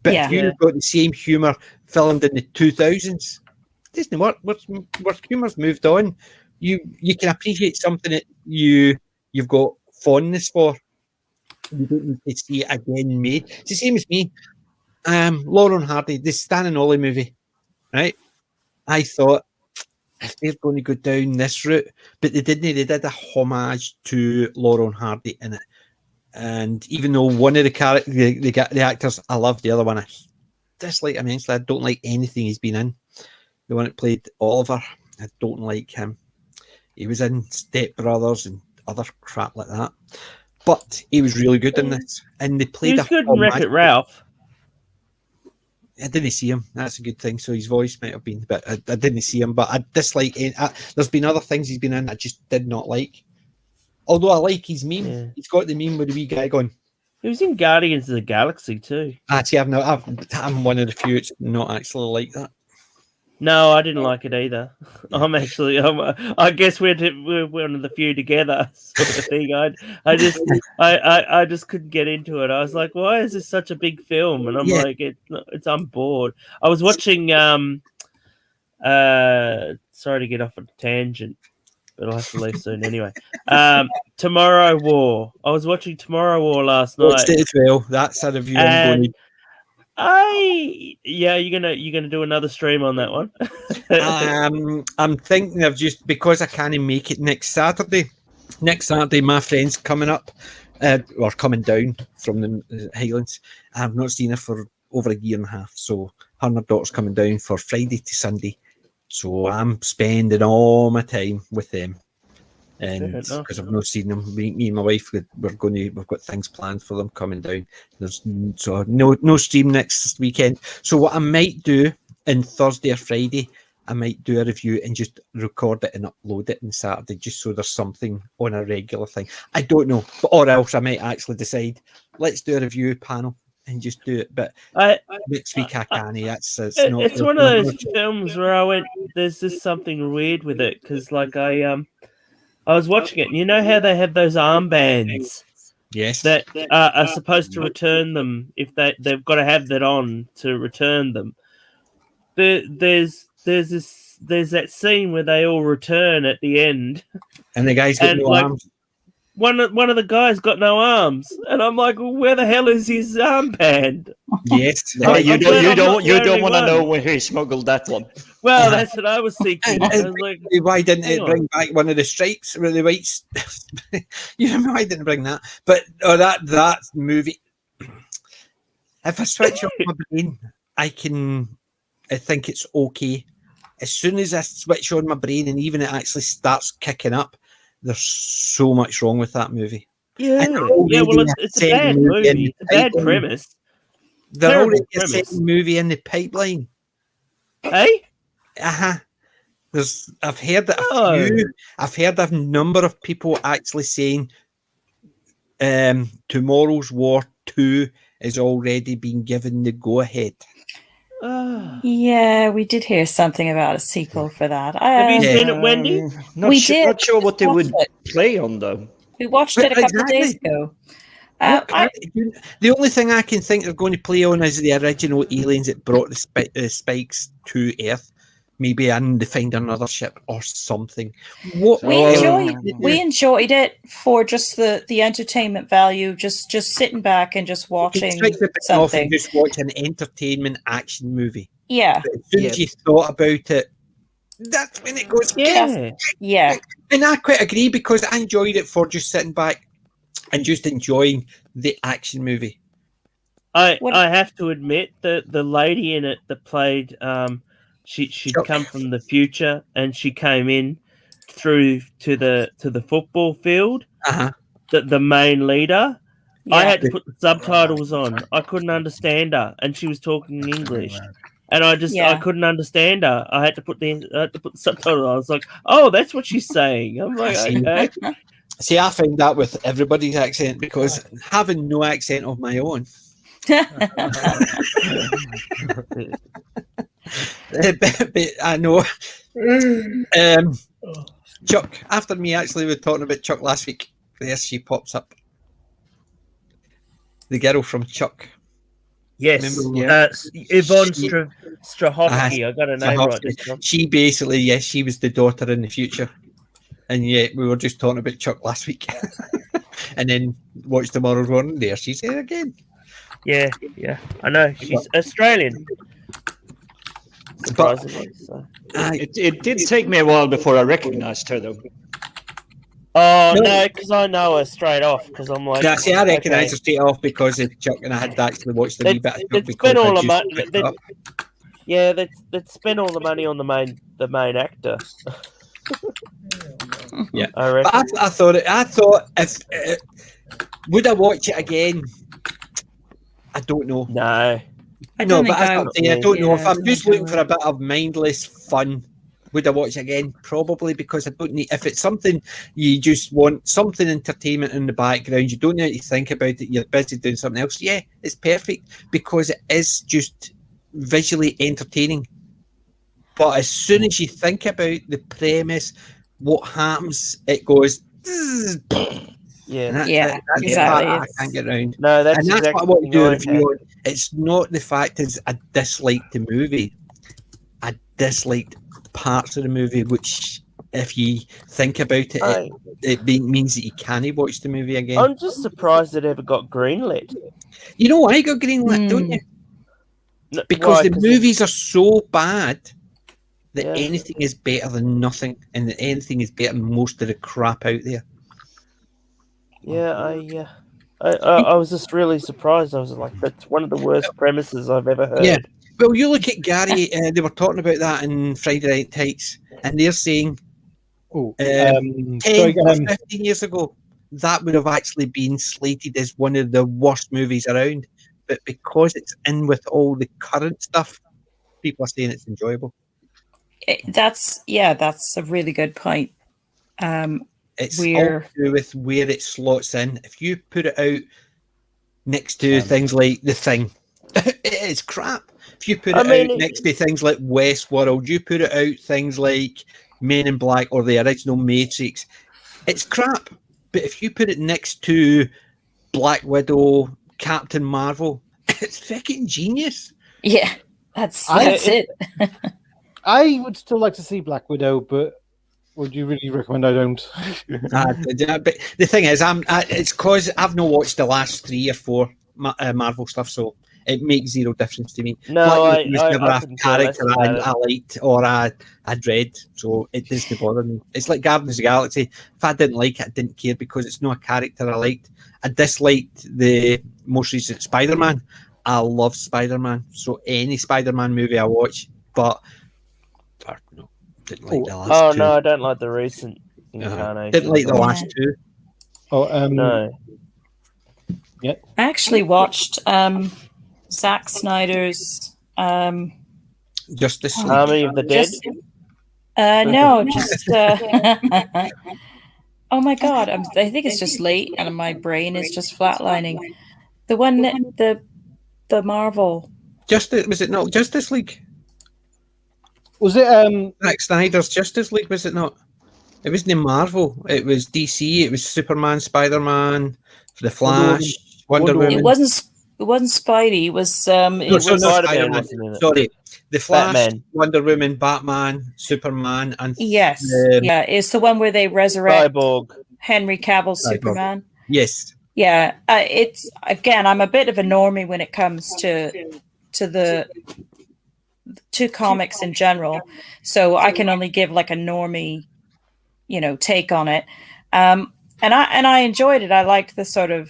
But if you've got the same humour filmed in the 2000s, it doesn't work. What humour's moved on. You can appreciate something that you've got fondness for. You don't need to see it again made. It's the same as me. Laurel and Hardy, the Stan and Ollie movie, right? I thought, if they're going to go down this route, but they didn't. They did a homage to Laurel and Hardy in it, and even though one of the actors I love, the other one I dislike immensely. I don't like anything he's been in. The one that played Oliver, I don't like him. He was in Step Brothers and other crap like that, but he was really good in this. And they played. He was good in Wreck-It Ralph. I didn't see him. That's a good thing. So his voice might have been, but I didn't see him. But I dislike it. There's been other things he's been in I just did not like. Although I like his meme. Yeah. He's got the meme with the wee guy going. He was in Guardians of the Galaxy too. Actually, I'm one of the few that's not actually like that. No, I didn't like it either. I guess we're one of the few together, sort of thing. I just couldn't get into it. I was like, why is this such a big film? And I'm like, I'm bored. I was watching. Sorry to get off a tangent, but I'll have to leave soon anyway. Tomorrow War. I was watching Tomorrow War last night. Watched it as well. That's a review I'm going to. You're gonna do another stream on that one. I'm thinking of just because I can't make it next Saturday. Next Saturday, my friend's coming up or coming down from the Highlands. I've not seen her for over a year and a half, so her and her daughter's coming down for Friday to Sunday. So I'm spending all my time with them. And because I've not seen them, me and my wife, we've got things planned for them coming down. There's no stream next weekend. So what I might do on Thursday or Friday, I might do a review and just record it and upload it on Saturday, just so there's something on a regular thing. I don't know, or else I might actually decide let's do a review panel and just do it. But next week I can't. It's one of those films where I went, there's just something weird with it because like I was watching it, and you know how they have those armbands? Yes. That are supposed to return them if they've got to have that on to return them. There's that scene where they all return at the end, and the guys got no arms. One of the guys got no arms, and I'm like, well, where the hell is his armband? Yes, you don't want to know where he smuggled that one. Well, that's what I was thinking. I was like, why didn't it bring back one of the stripes with the whites? Why didn't bring that? But that movie, If I switch on my brain, I think it's okay. As soon as I switch on my brain and even it actually starts kicking up, there's so much wrong with that movie. Yeah, well, it's a bad movie. It's a bad premise. They're already a second movie in the pipeline. Hey? I've heard a number of people actually saying Tomorrow's War 2 has already been given the go-ahead. Yeah, we did hear something about a sequel for that. Have you seen it, Wendy? Not sure what they would play on, though. We watched it a couple of days ago. The only thing I can think they're going to play on is the original aliens that brought the spikes to Earth. Maybe they find another ship or something. We enjoyed it for just the entertainment value, just sitting back and just watching something. And just watch an entertainment action movie. Yeah. But as soon as you thought about it, that's when it goes. Yeah. And I quite agree because I enjoyed it for just sitting back and just enjoying the action movie. I have to admit that the lady in it that played she'd come from the future and she came in through to the football field. The main leader. Yeah. I had to put the subtitles on. I couldn't understand her, and she was talking in English. And I couldn't understand her. I had to put the subtitles on. I was like, oh, that's what she's saying. I'm like, okay. See, I find that with everybody's accent because having no accent of my own. But I know. Chuck, after me actually were talking about Chuck last week, there she pops up. The girl from Chuck. Yes, Yvonne Strahovski. I got her name right this time. She basically, she was the daughter in the future. And we were just talking about Chuck last week. And then watched Tomorrow's War, and there she's there again. Yeah, I know. She's Australian. Surprisingly. It did take me a while before I recognized her, though. Oh, no, because I know her straight off, because I'm like... Yeah, see, I recognise her straight off because of Chuck, and I had actually watched the wee bit of Chuck because all the money. Yeah, they'd spent all the money on the main actor. Yeah, I reckon. But I thought if would I watch it again? I don't know. No, I don't know. If I'm just looking for a bit of mindless fun, would I watch it again? Probably, because I don't need. If it's something you just want something entertainment in the background, you don't need to think about it. You're busy doing something else. Yeah, it's perfect because it is just visually entertaining. But as soon as you think about the premise, what happens, it goes. Exactly. I can't get around. No, that's exactly what I want to do a review on. It's not the fact is I disliked the movie. I disliked parts of the movie, which, if you think about it, it means that you can't watch the movie again. I'm just surprised it ever got greenlit. You know why it got greenlit, don't you? Because the movies are so bad that anything is better than nothing, and that anything is better than most of the crap out there. Yeah, I was just really surprised. I was like, that's one of the worst premises I've ever heard. Yeah. Well, you look at Gary, they were talking about that in Friday Night Tights, and they're saying 10 or 15 years ago, that would have actually been slated as one of the worst movies around. But because it's in with all the current stuff, people are saying it's enjoyable. That's a really good point. It's all to do with where it slots in. If you put it out next to things like The Thing, it is crap. If you put it out next to things like Westworld, you put it out things like Men in Black or the original Matrix, it's crap. But if you put it next to Black Widow, Captain Marvel, it's fucking genius. Yeah, that's it. I would still like to see Black Widow, but would you really recommend I don't? But the thing is, it's because I've not watched the last 3 or 4 Marvel stuff, so it makes zero difference to me. No, I never a character I liked or I dread, so it doesn't bother me. It's like Guardians of the Galaxy. If I didn't like it, I didn't care because it's not a character I liked. I disliked the most recent Spider-Man, I love Spider-Man. So any Spider-Man movie I watch, but no, didn't like the last two. No, I don't like the recent incarnation. Didn't like the last two. No. Yeah. I actually watched Zack Snyder's Justice League. Army of the Dead. No, just. Oh my god! I think it's just late, and my brain is just flatlining. The one, the Marvel. Was it not Justice League? Was it Zack Snyder's Justice League? Was it not? It wasn't in Marvel. It was DC. It was Superman, Spider-Man, The Flash, Wonder Woman. It wasn't Spidey. It was Spider-Man. Sorry, The Flash, Batman. Wonder Woman, Batman, Superman, and yes, it's the one where they resurrect Cyborg. Henry Cavill's Superman. Yes. Yeah, it's again. I'm a bit of a normie when it comes to comics in general, so I can only give like a normie, take on it. And I enjoyed it. I liked the sort of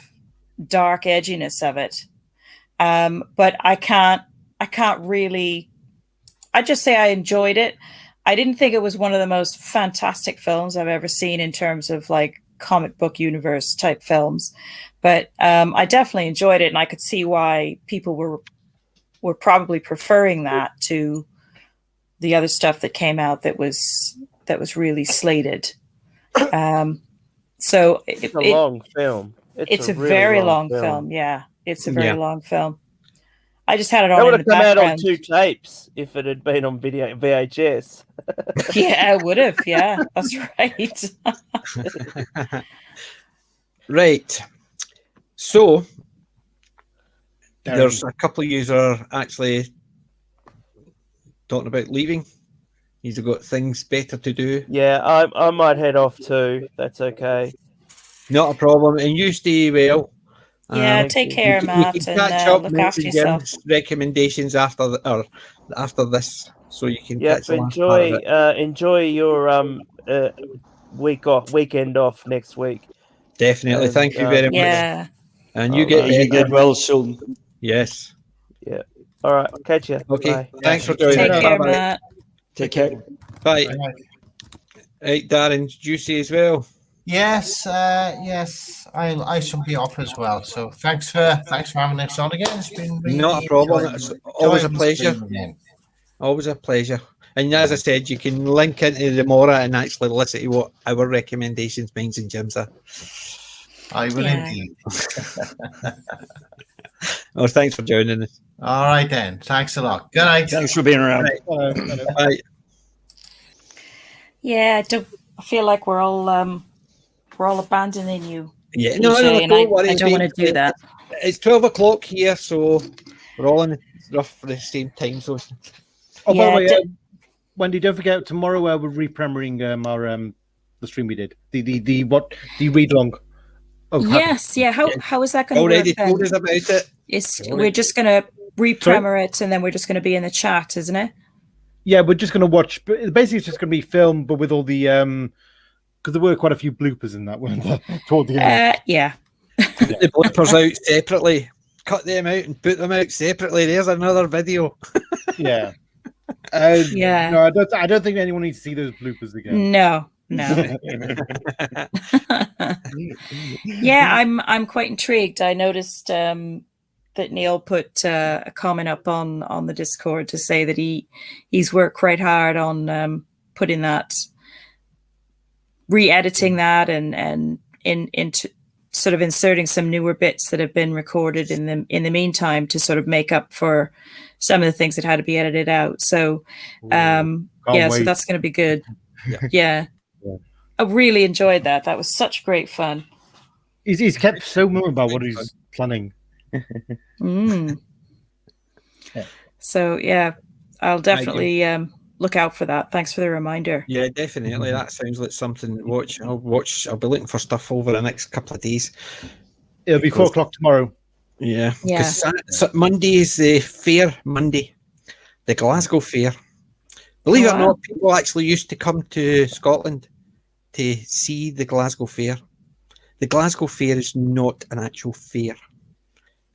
dark edginess of it. But I can't really. I just say I enjoyed it. I didn't think it was one of the most fantastic films I've ever seen in terms of like comic book universe type films, but I definitely enjoyed it, and I could see why people were probably preferring that to the other stuff that came out that was really slated. So it's a long film. It's a really very long film. Yeah, it's a very long film. I just had it on. That would in the have come background. out on 2 tapes if it had been on VHS. Yeah, it would have. Yeah, that's right. Right. So there's a couple of you are actually talking about leaving. You've got things better to do. Yeah, I might head off too. That's okay. Not a problem. And you stay well. Yeah, take care, Matt, and look after yourself. Recommendations after this, so you can enjoy your weekend off next week. Definitely, thank you very much. Yeah, and you get well soon. Yes. Yeah. All right. I'll catch you. Okay. Bye. Thanks for joining. Take care, Bye-bye. Matt. Take care. Bye. Right, Darren, Juicy as well. Yes, I shall be off as well. So thanks for having us on again. It's been really not a problem. It's always a pleasure. Always a pleasure. And as I said, you can link into the Mora and actually listen to what our recommendations, mines and Jim's are. I will indeed. Oh, thanks for joining us. All right then. Thanks a lot. Good night. Thanks for being around. Bye. Yeah, I feel like we're all abandoning you. Yeah, no, don't worry. I don't want to do that. It's 12 o'clock here, so we're all in the rough for the same time zone. Oh, by the way, Wendy, don't forget tomorrow we're re-premiering our the stream we did. The read long. Oh, yes, yeah. How is that going to work? Already told us about it. We're just going to re-premiere it, and then we're just going to be in the chat, isn't it? Yeah, we're just going to watch. Basically, it's just going to be filmed, but with all the because there were quite a few bloopers in that one toward the end. Yeah. Put the bloopers out separately. Cut them out and put them out separately. There's another video. Yeah. Yeah. No, I don't think anyone needs to see those bloopers again. No. Yeah, I'm quite intrigued. I noticed that Neil put a comment up on the Discord to say that he's worked quite hard on putting that, re-editing that, and into sort of inserting some newer bits that have been recorded in the meantime to sort of make up for some of the things that had to be edited out. So so that's going to be good. Yeah. I really enjoyed that. That was such great fun. He's kept so mum about what he's planning. So I'll definitely look out for that. Thanks for the reminder. Yeah, definitely. That sounds like something to watch. I'll be looking for stuff over the next couple of days. It'll be 4 o'clock tomorrow. Yeah. So Monday is the fair Monday, the Glasgow Fair. Believe it or not, people actually used to come to Scotland to see the Glasgow Fair. The Glasgow Fair is not an actual fair.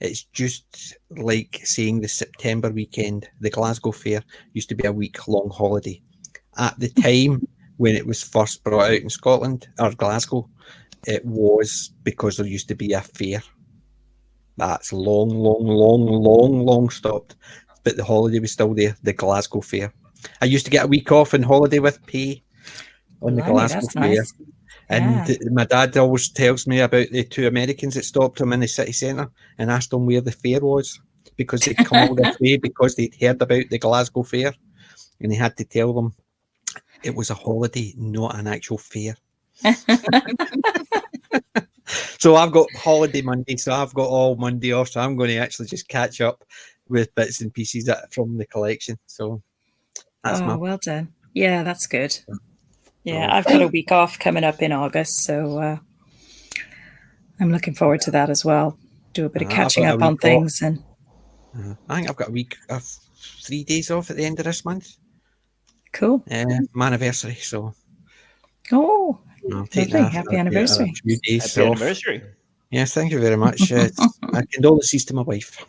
It's just like saying the September weekend. The Glasgow Fair used to be a week-long holiday. At the time when it was first brought out in Scotland, or Glasgow, it was because there used to be a fair. That's long stopped. But the holiday was still there, the Glasgow Fair. I used to get a week off in holiday with pay on the Glasgow Fair. Nice. And my dad always tells me about the two Americans that stopped him in the city centre and asked him where the fair was, because they'd come all this way because they'd heard about the Glasgow Fair, and he had to tell them it was a holiday, not an actual fair. So I've got holiday Monday, so I've got all Monday off, so I'm going to actually just catch up with bits and pieces from the collection. So that's well done. Yeah, that's good. Yeah, I've got a week off coming up in August, so I'm looking forward to that as well. Do a bit of catching up on things. And I think I've got a week of 3 days off at the end of this month. Cool. My anniversary, so. Oh, happy anniversary. A few days happy off. anniversary. Yes, thank you very much. My condolences to my wife.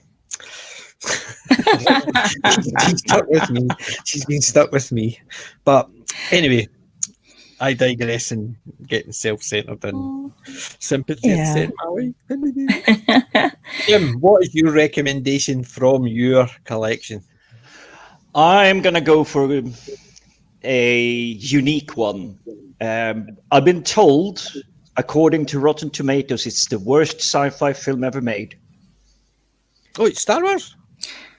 She's stuck with me. She's been stuck with me. But anyway, I digress in getting self-centered and sympathy and my wife. Jim, what is your recommendation from your collection? I'm going to go for a unique one. I've been told, according to Rotten Tomatoes, it's the worst sci-fi film ever made. Oh, it's Star Wars?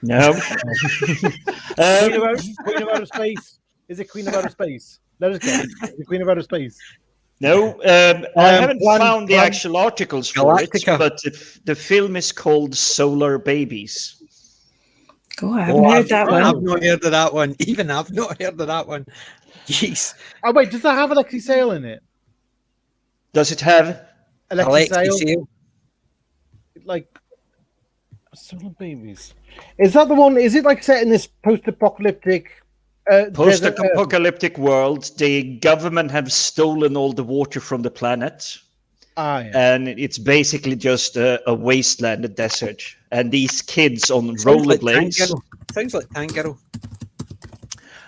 No. Queen of Outer Space. Is it Queen of Outer Space? Let us guess. Is it Queen of Outer Space? No. I haven't found the actual articles for Galactica. it, but the film is called Solar Babies. Oh, I haven't heard that one. I've not heard of that one. Even I've not heard of that one. Jeez. Oh, wait, does that have Alexei Sayle in it? Does it have Alexei Sayle? Like Solar Babies. Is that the one? Is it like set in this post-apocalyptic post-apocalyptic world? The government have stolen all the water from the planet. And it's basically just a wasteland, a desert. And these kids on rollerblades. Sounds like Tank Girl.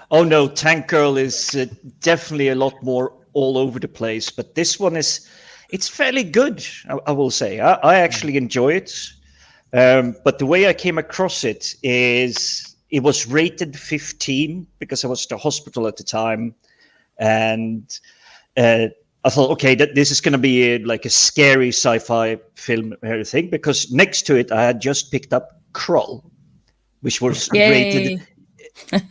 Oh no, Tank Girl is definitely a lot more all over the place. But this one it's fairly good, I will say. I actually enjoy it. But the way I came across it is it was rated 15 because I was at the hospital at the time. And I thought, okay, this is going to be like a scary sci-fi film and everything, because next to it, I had just picked up Krull, which was rated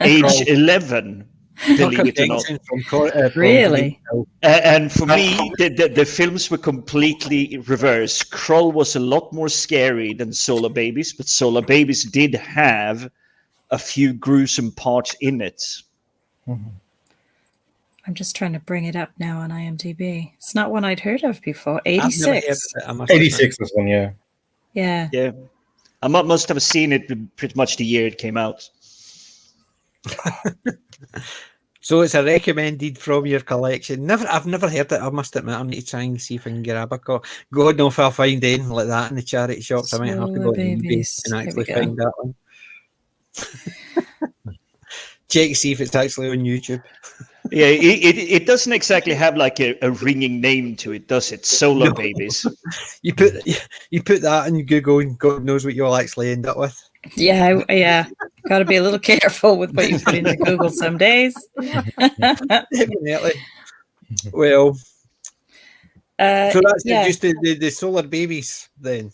age 11, believe it or not. Really? And for me, the films were completely reversed. Krull was a lot more scary than Solar Babies, but Solar Babies did have a few gruesome parts in it. Mm-hmm. I'm just trying to bring it up now on IMDb. It's not one I'd heard of before. 86. 86 was one, yeah. Yeah. Yeah. I must have seen it pretty much the year it came out. So it's a recommended from your collection. I've never heard it. I must admit, I need to try and see if I can grab a copy. God knows if I'll find anything like that in the charity shops. I might have to go to eBay and actually find that one. Check to see if it's actually on YouTube. Yeah, it doesn't exactly have like a ringing name to it, does it? Solar Babies. You put that in Google and God knows what you'll actually end up with. Yeah. Got to be a little careful with what you put into Google some days. Definitely. Well, so that's just the Solar Babies then.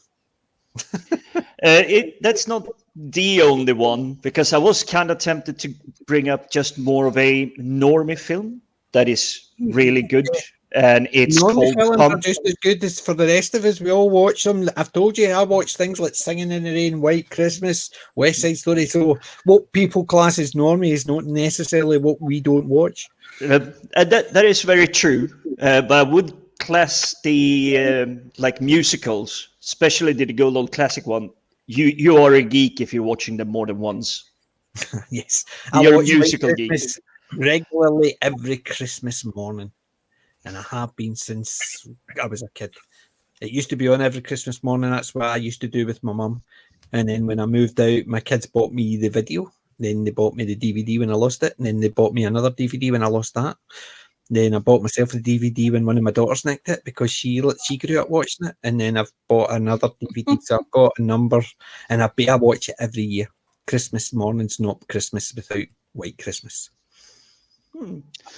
That's not the only one, because I was kind of tempted to bring up just more of a normie film that is really good, and it's normie called films are just as good as for the rest of us. We all watch them. I've told you, I watch things like Singing in the Rain, White Christmas, West Side Story. So what people class as normie is not necessarily what we don't watch. That is very true, but I would class the like musicals, especially the good old classic one. You are a geek if you're watching them more than once. Yes, you're a musical geek regularly every Christmas morning, and I have been since I was a kid. It used to be on every Christmas morning. That's what I used to do with my mum. And then when I moved out, my kids bought me the video. Then they bought me the DVD when I lost it. And then they bought me another DVD when I lost that. Then I bought myself the DVD when one of my daughters nicked it because she grew up watching it. And then I've bought another DVD. So I've got a number, and I watch it every year. Christmas morning's not Christmas without White Christmas.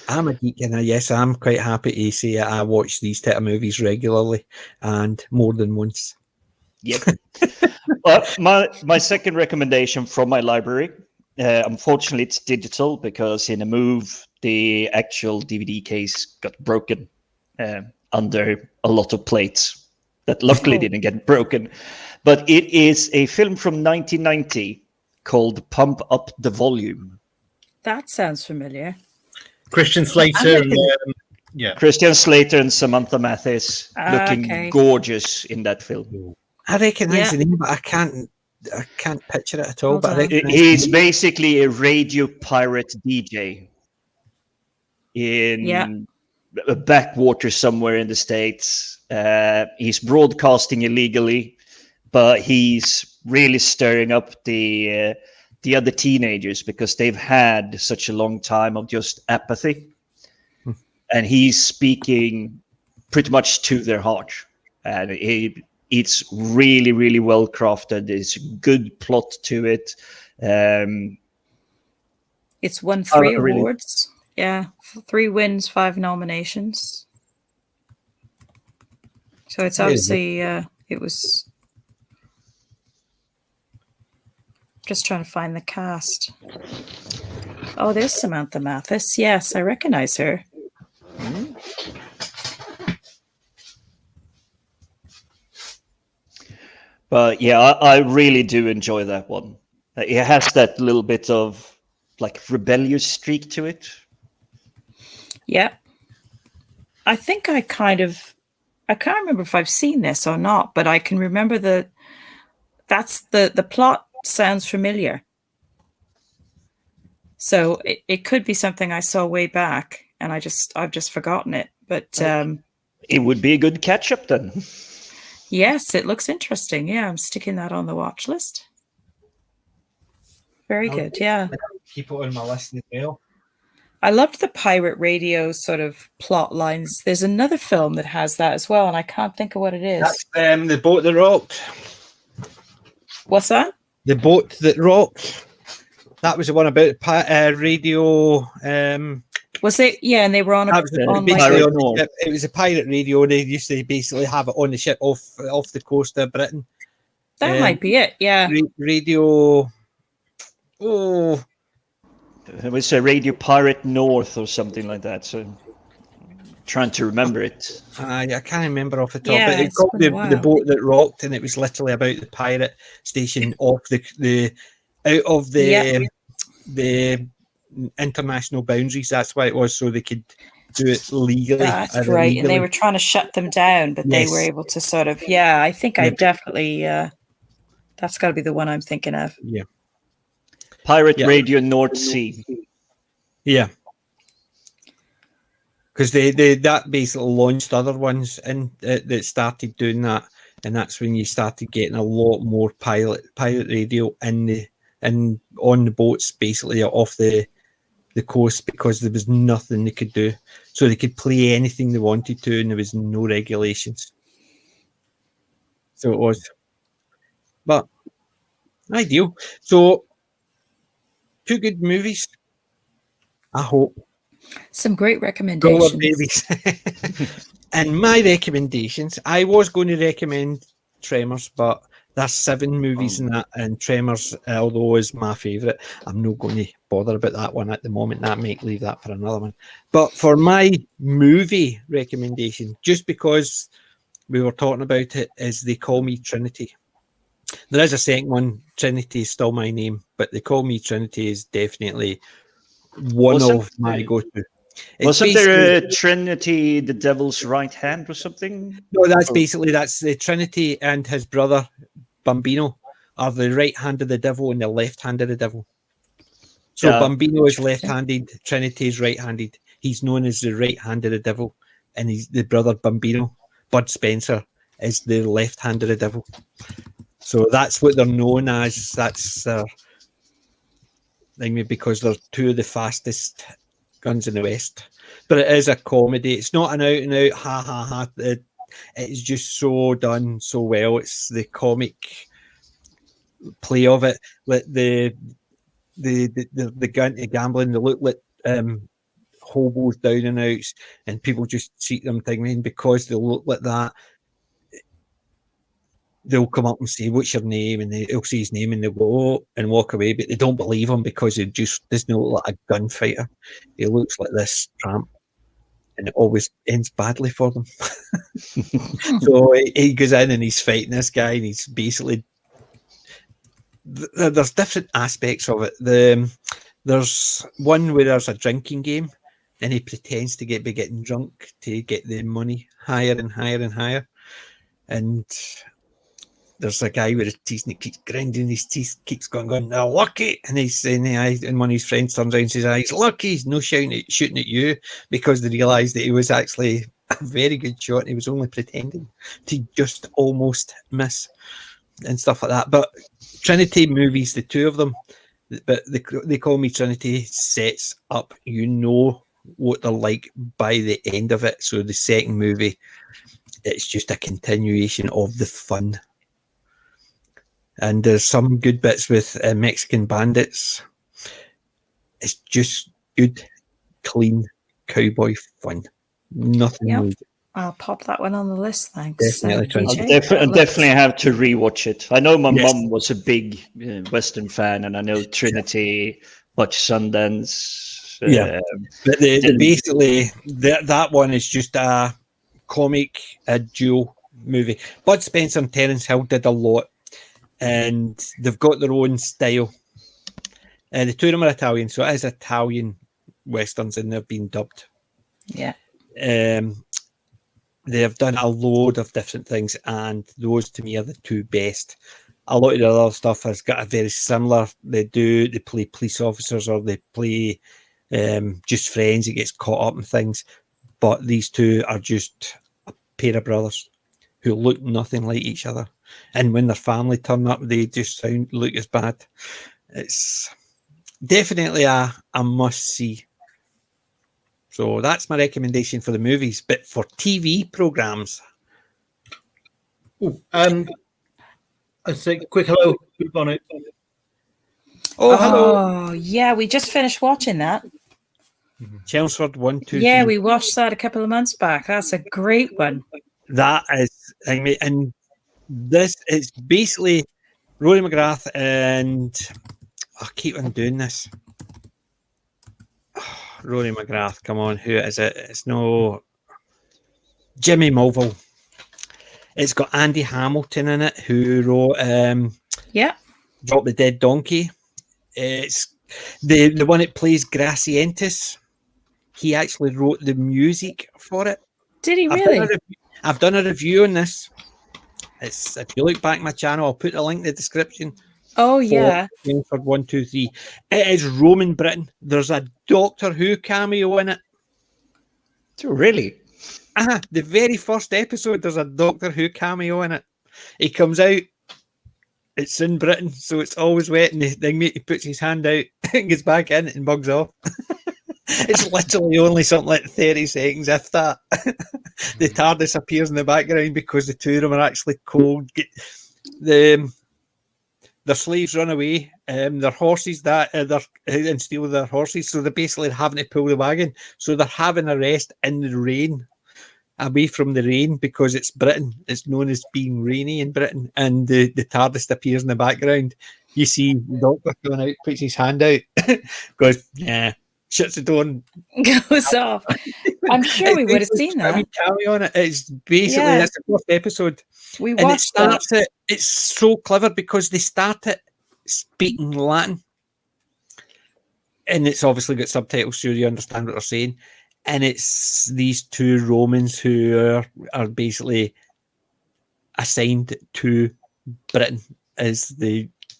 I'm a geek, and yes, I'm quite happy to say I watch these type of movies regularly and more than once. Yep. My second recommendation from my library, unfortunately, it's digital because in a move, the actual DVD case got broken under a lot of plates that luckily didn't get broken. But it is a film from 1990 called Pump Up the Volume. That sounds familiar. Christian Slater. Christian Slater and Samantha Mathis looking gorgeous in that film. I recognise the name, but I can't picture it at all. But he's basically a radio pirate DJ in a backwater somewhere in the States. He's broadcasting illegally, but he's really stirring up the other teenagers because they've had such a long time of just apathy. And he's speaking pretty much to their heart. And it's really, really well crafted. There's a good plot to it. It's won 3 awards. Yeah, 3 wins, 5 nominations. So it's obviously, it was... Just trying to find the cast. Oh, there's Samantha Mathis. Yes, I recognize her. But yeah, I really do enjoy that one. It has that little bit of like rebellious streak to it. Yeah. I think I can't remember if I've seen this or not, but I can remember the plot sounds familiar. So it could be something I saw way back and I've just forgotten it. But it would be a good catch up then. Yes, it looks interesting. Yeah, I'm sticking that on the watch list. Very good. Yeah. Keep it on my list as well. I loved the pirate radio sort of plot lines. There's another film that has that as well, and I can't think of what it is. That's The Boat That Rocked. What's that? The Boat That Rocked. That was the one about radio. Was it? Yeah, and they were on a ship. It was a pirate radio. They used to basically have it on the ship off the coast of Britain. That might be it. Yeah. Radio. Oh, it was a Radio Pirate North or something like that. So, trying to remember it. I can't remember off the top. Yeah, but it called the Boat That Rocked, and it was literally about the pirate station off the out of the international boundaries. That's why it was, so they could do it legally. That's right. Illegally. And they were trying to shut them down, but they were able to sort of. Yeah, I think I definitely. That's got to be the one I'm thinking of. Yeah. Pirate Radio North Sea. Yeah. Because that basically launched other ones and that started doing that, and that's when you started getting a lot more pirate radio on the boats, basically off the coast, because there was nothing they could do, so they could play anything they wanted to, and there was no regulations. So it was, but ideal. So 2 good movies, I hope. Some great recommendations. Babies. And my recommendations, I was going to recommend Tremors, but there's 7 movies in that, and Tremors, although is my favourite, I'm not going to bother about that one at the moment. That might leave that for another one. But for my movie recommendation, just because we were talking about it, is They Call Me Trinity. There is a second one, Trinity is still my name, but They Call Me Trinity is definitely one of my go-to. Wasn't there a Trinity, the devil's right hand or something? No, that's the Trinity and his brother Bambino are the right hand of the devil and the left hand of the devil. So Bambino is left-handed, Trinity is right-handed. He's known as the right hand of the devil, and he's the brother Bambino. Bud Spencer is the left hand of the devil. So that's what they're known as. That's their thing, because they're two of the fastest guns in the West. But it is a comedy. It's not an out and out ha ha ha. It's just so done so well. It's the comic play of it, like the gambling, the look like hobos down and outs, and people just treat them thinking because they look like that, they'll come up and say, "What's your name?" and they'll say his name and they'll go, "Oh," and walk away, but they don't believe him because he just doesn't look like a gunfighter. He looks like this tramp, and it always ends badly for them. So he goes in and he's fighting this guy, and he's basically, there's different aspects of it. There's one where there's a drinking game, and he pretends to be getting drunk to get the money higher and higher and higher. And there's a guy with his teeth and he keeps grinding his teeth, keeps going, "Now lucky," and he's saying, and one of his friends turns around and says, "He's lucky, he's no shooting at you," because they realised that he was actually a very good shot and he was only pretending to just almost miss and stuff like that. But Trinity movies, the two of them, but they call me Trinity, sets up, you know what they're like by the end of it. So the second movie, it's just a continuation of the fun. And there's some good bits with Mexican bandits. It's just good, clean cowboy fun. Nothing. Yep. I'll pop that one on the list. Thanks. Definitely, definitely have to rewatch it. I know my mum was a big Western fan, and I know Trinity, watch Sundance. But basically that one is just a comic, a dual movie. Bud Spencer and Terence Hill did a lot, and they've got their own style. The two of them are Italian, so it is Italian westerns, and they've been dubbed. Yeah. They have done a load of different things, and those to me are the two best. A lot of the other stuff has got a very similar. They play police officers, or they play just friends that gets caught up in things. But these two are just a pair of brothers who look nothing like each other. And when their family turn up, they just look as bad. It's definitely a must-see. So that's my recommendation for the movies. But for TV programs, I say quick hello, good on it. Oh, hello. Oh, yeah, we just finished watching that. Chelmsford 1, 2, Yeah, 3. we watched that a couple of months back. That's a great one. That is, and this is basically Rory McGrath and I keep on doing this. Rory McGrath, come on, who is it? It's no Jimmy Mulville. It's got Andy Hamilton in it, who wrote Drop the Dead Donkey. It's the one that plays Gracientis. He actually wrote the music for it. Did he really? I've done a review on this. It's, if you look back my channel, I'll put a link in the description. Oh, yeah. For 1, 2, 3. It is Roman Britain. There's a Doctor Who cameo in it. Oh, really? The very first episode, there's a Doctor Who cameo in it. He comes out. It's in Britain, so it's always wet, and he puts his hand out and gets back in and bugs off. It's literally only something like 30 seconds, if that. The TARDIS appears in the background because the two of them are actually cold. Their slaves run away. Their horses and steal their horses, so they're basically having to pull the wagon. So they're having a rest in the rain, away from the rain, because it's Britain. It's known as being rainy in Britain, and the TARDIS appears in the background. You see the Doctor coming out, puts his hand out, goes, yeah, shuts the door and goes off. I'm sure we would have seen that. Carry on it. It's basically that's the first episode. We watched it. It's so clever because they start it speaking Latin, and it's obviously got subtitles so you understand what they're saying. And it's these two Romans who are basically assigned to Britain as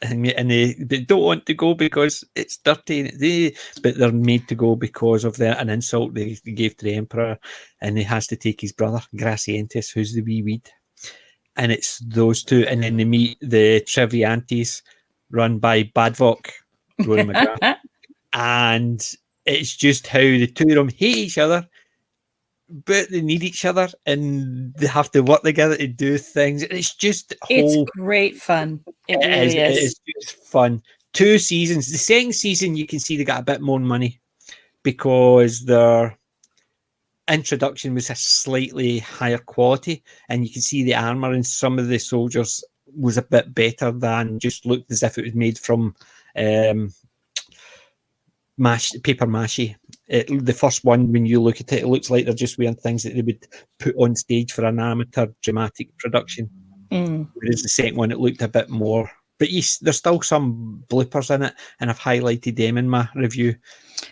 and they don't want to go because it's dirty, but they're made to go because of an insult they gave to the emperor, and he has to take his brother Gracientis, who's the wee weed, and it's those two, and then they meet the Triviantes, run by Badvok, Rory McGrath, and it's just how the two of them hate each other, but they need each other, and they have to work together to do things. It's just it's great fun. It really is. It is just fun. 2 seasons. The second season, you can see they got a bit more money because their introduction was a slightly higher quality, and you can see the armor in some of the soldiers was a bit better than just looked as if it was made from paper mache. The first one, when you look at it, it looks like they're just wearing things that they would put on stage for an amateur dramatic production. Whereas the second one, it looked a bit more. But there's still some bloopers in it, and I've highlighted them in my review.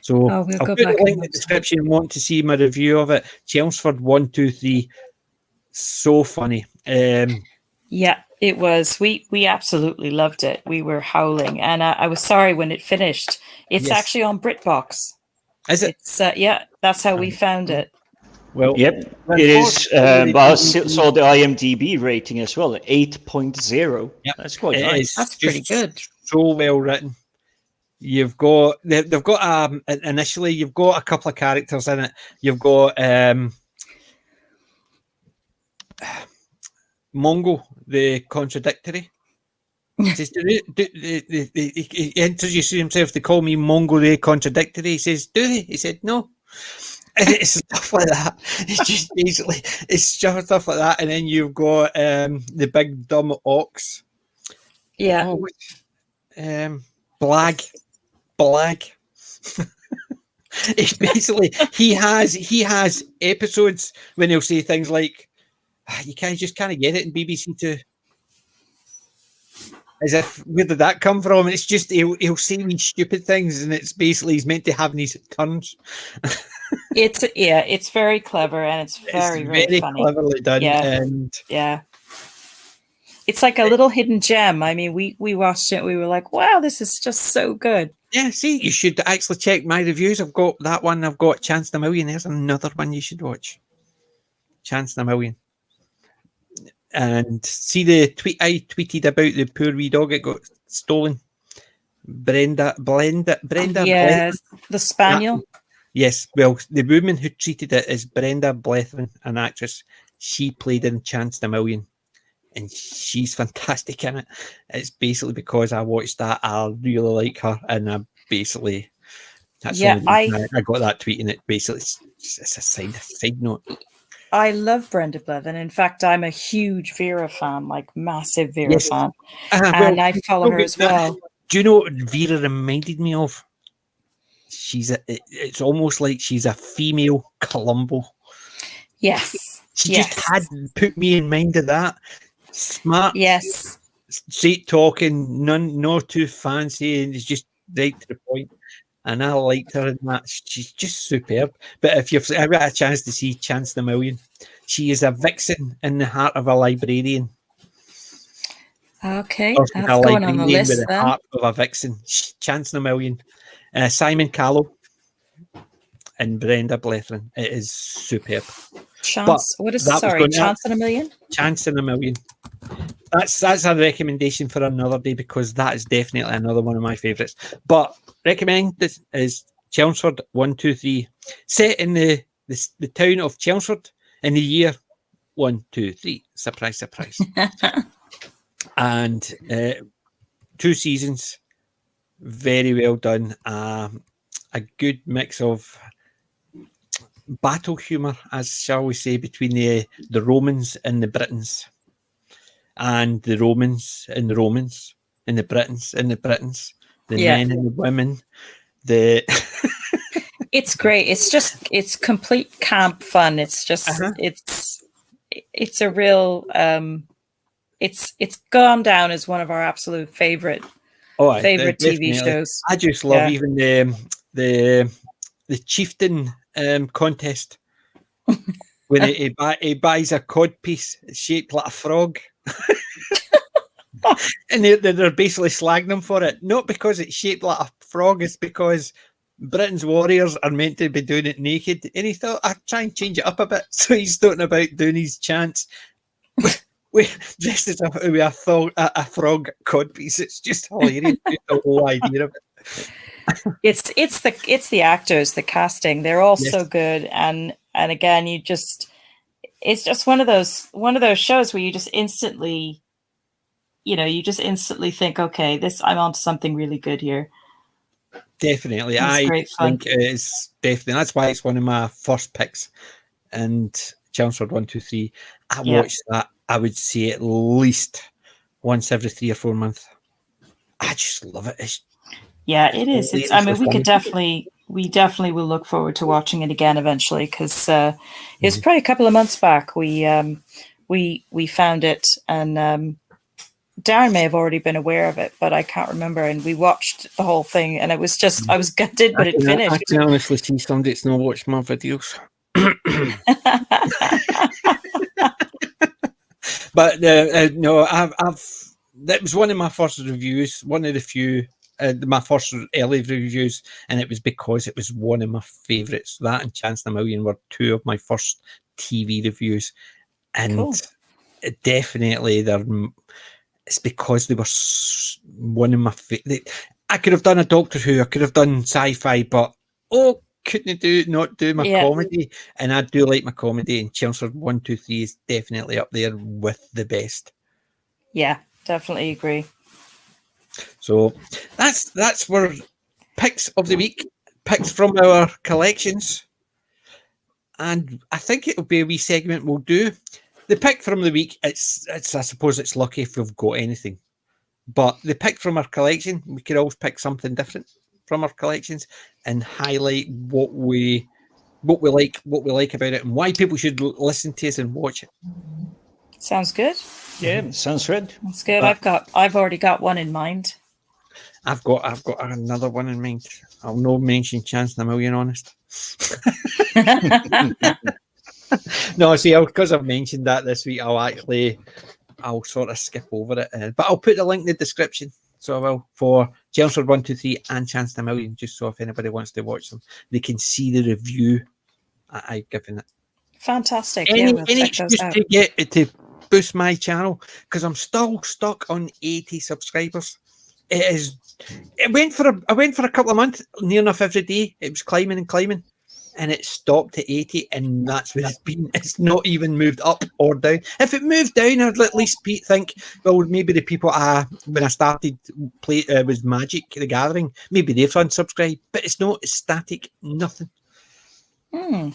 So we'll I'll go put back the link in the description and want to see my review of it. Chelmsford 1, 2, 3. So funny. Yeah, it was. We absolutely loved it. We were howling, and I was sorry when it finished. It's actually on BritBox. Is it? It's yeah, that's how we found it. Well, yep, it is. I saw the IMDb rating as well, 8.0. Yep. That's quite nice. That's pretty good. So well written. They've got initially you've got a couple of characters in it. You've got Mongo, the contradictory. He says, he introduces himself to call me Mongo the contradictory. He says, do they? He said, no. And it's stuff like that. It's just basically, it's just stuff like that. And then you've got the big dumb ox. Yeah. Blag. It's basically, he has episodes when he'll say things like, you just can't get it in BBC Two. As if, where did that come from? And it's just, he'll say these stupid things, and it's basically, he's meant to have these turns. It's very clever, and it's very funny. Cleverly done. Yeah. And it's like a little hidden gem. I mean, we watched it, we were like, wow, this is just so good. Yeah, see, you should actually check my reviews. I've got that one, I've got Chance in a Million. There's another one you should watch. Chance in a Million. And see the tweet I tweeted about the poor wee dog that got stolen. Brenda. Yes, the spaniel. Yes, well, the woman who treated it is Brenda Blethyn, an actress. She played in Chance in a Million, and she's fantastic in it. It's basically because I watched that, I really like her, and I basically I got that tweet, and it basically it's a side note. I love Brenda Blethyn. In fact, I'm a huge Vera fan, like massive Vera fan, and I follow her as well. Do you know what Vera reminded me of? It's almost like she's a female Columbo. Yes. She just had put me in mind of that. Smart. Yes. Straight talking, not too fancy, and it's just right to the point. And I liked her in that. She's just superb. But if you've ever had a chance to see Chance in a Million, she is a vixen in the heart of a librarian. Okay, that's going on the list with the then. Heart of a vixen. Chance in a Million. Simon Callow and Brenda Blethyn. It is superb. Chance in a Million? Chance in a Million. That's a recommendation for another day, because that is definitely another one of my favourites. But recommend this is Chelmsford 1, 2, 3, set in the town of Chelmsford in the year 1, 2, 3. Surprise, surprise. And 2 seasons, very well done. A good mix of battle humour, as shall we say, between the Romans and the Britons. And the Romans and the Romans and the Britons and the Britons, the men and the women. It's great. It's complete camp fun. It's just it's a real it's gone down as one of our absolute favorite TV shows. I just love even the chieftain contest when he buys a cod piece shaped like a frog. And they're basically slagging him for it, not because it's shaped like a frog, it's because Britain's warriors are meant to be doing it naked, and he thought, I'd try and change it up a bit. So he's talking about doing his chants dressed as a frog codpiece. It's just hilarious. The whole idea of it. It's the actors, the casting. They're all so good, and again, it's just one of those shows where you just instantly, think, okay, I'm onto something really good here. Definitely, I think it's definitely that's why it's one of my first picks. And Chelmsford 1, 2, 3. I watched that. I would say at least once every 3 or 4 months. I just love it. It is. We definitely will look forward to watching it again eventually, because it was probably a couple of months back we found it, and Darren may have already been aware of it, but I can't remember. And we watched the whole thing, and it was just I was gutted, but it finished. I can honestly see somebody that's not watched my videos. But no, that was one of my first reviews, one of the few. My first early reviews, and it was because it was one of my favourites. That and Chance the Million were two of my first TV reviews, and definitely it's because they were one of my favourite. I could have done a Doctor Who, I could have done sci-fi, but couldn't not do my comedy, and I do like my comedy. And Chelmsford 1, 2, 3 is definitely up there with the best. Yeah, definitely agree. So that's our picks of the week, picks from our collections, and I think it'll be a wee segment we'll do. The pick from the week, it's I suppose it's lucky if we've got anything, but the pick from our collection, we could always pick something different from our collections and highlight what we like about it, and why people should listen to us and watch it. Sounds good. Yeah, sounds good. That's good. I've already got one in mind. I've got another one in mind. I'll no mention Chance the Million, honest. No, see, because I've mentioned that this week, I'll sort of skip over it. But I'll put the link in the description, so I will, for Chelmsford 1, 2, 3 and Chance the Million, just so if anybody wants to watch them, they can see the review I've given it. Fantastic. Any excuse to get to boost my channel, because I'm still stuck on 80 subscribers. I went for a couple of months, near enough every day. It was climbing and climbing, and it stopped at 80, and that's what it's been. It's not even moved up or down. If it moved down, I'd at least think, well, maybe the people when I started play was Magic the Gathering, maybe they've unsubscribed, but it's not. It's static, nothing. Yeah,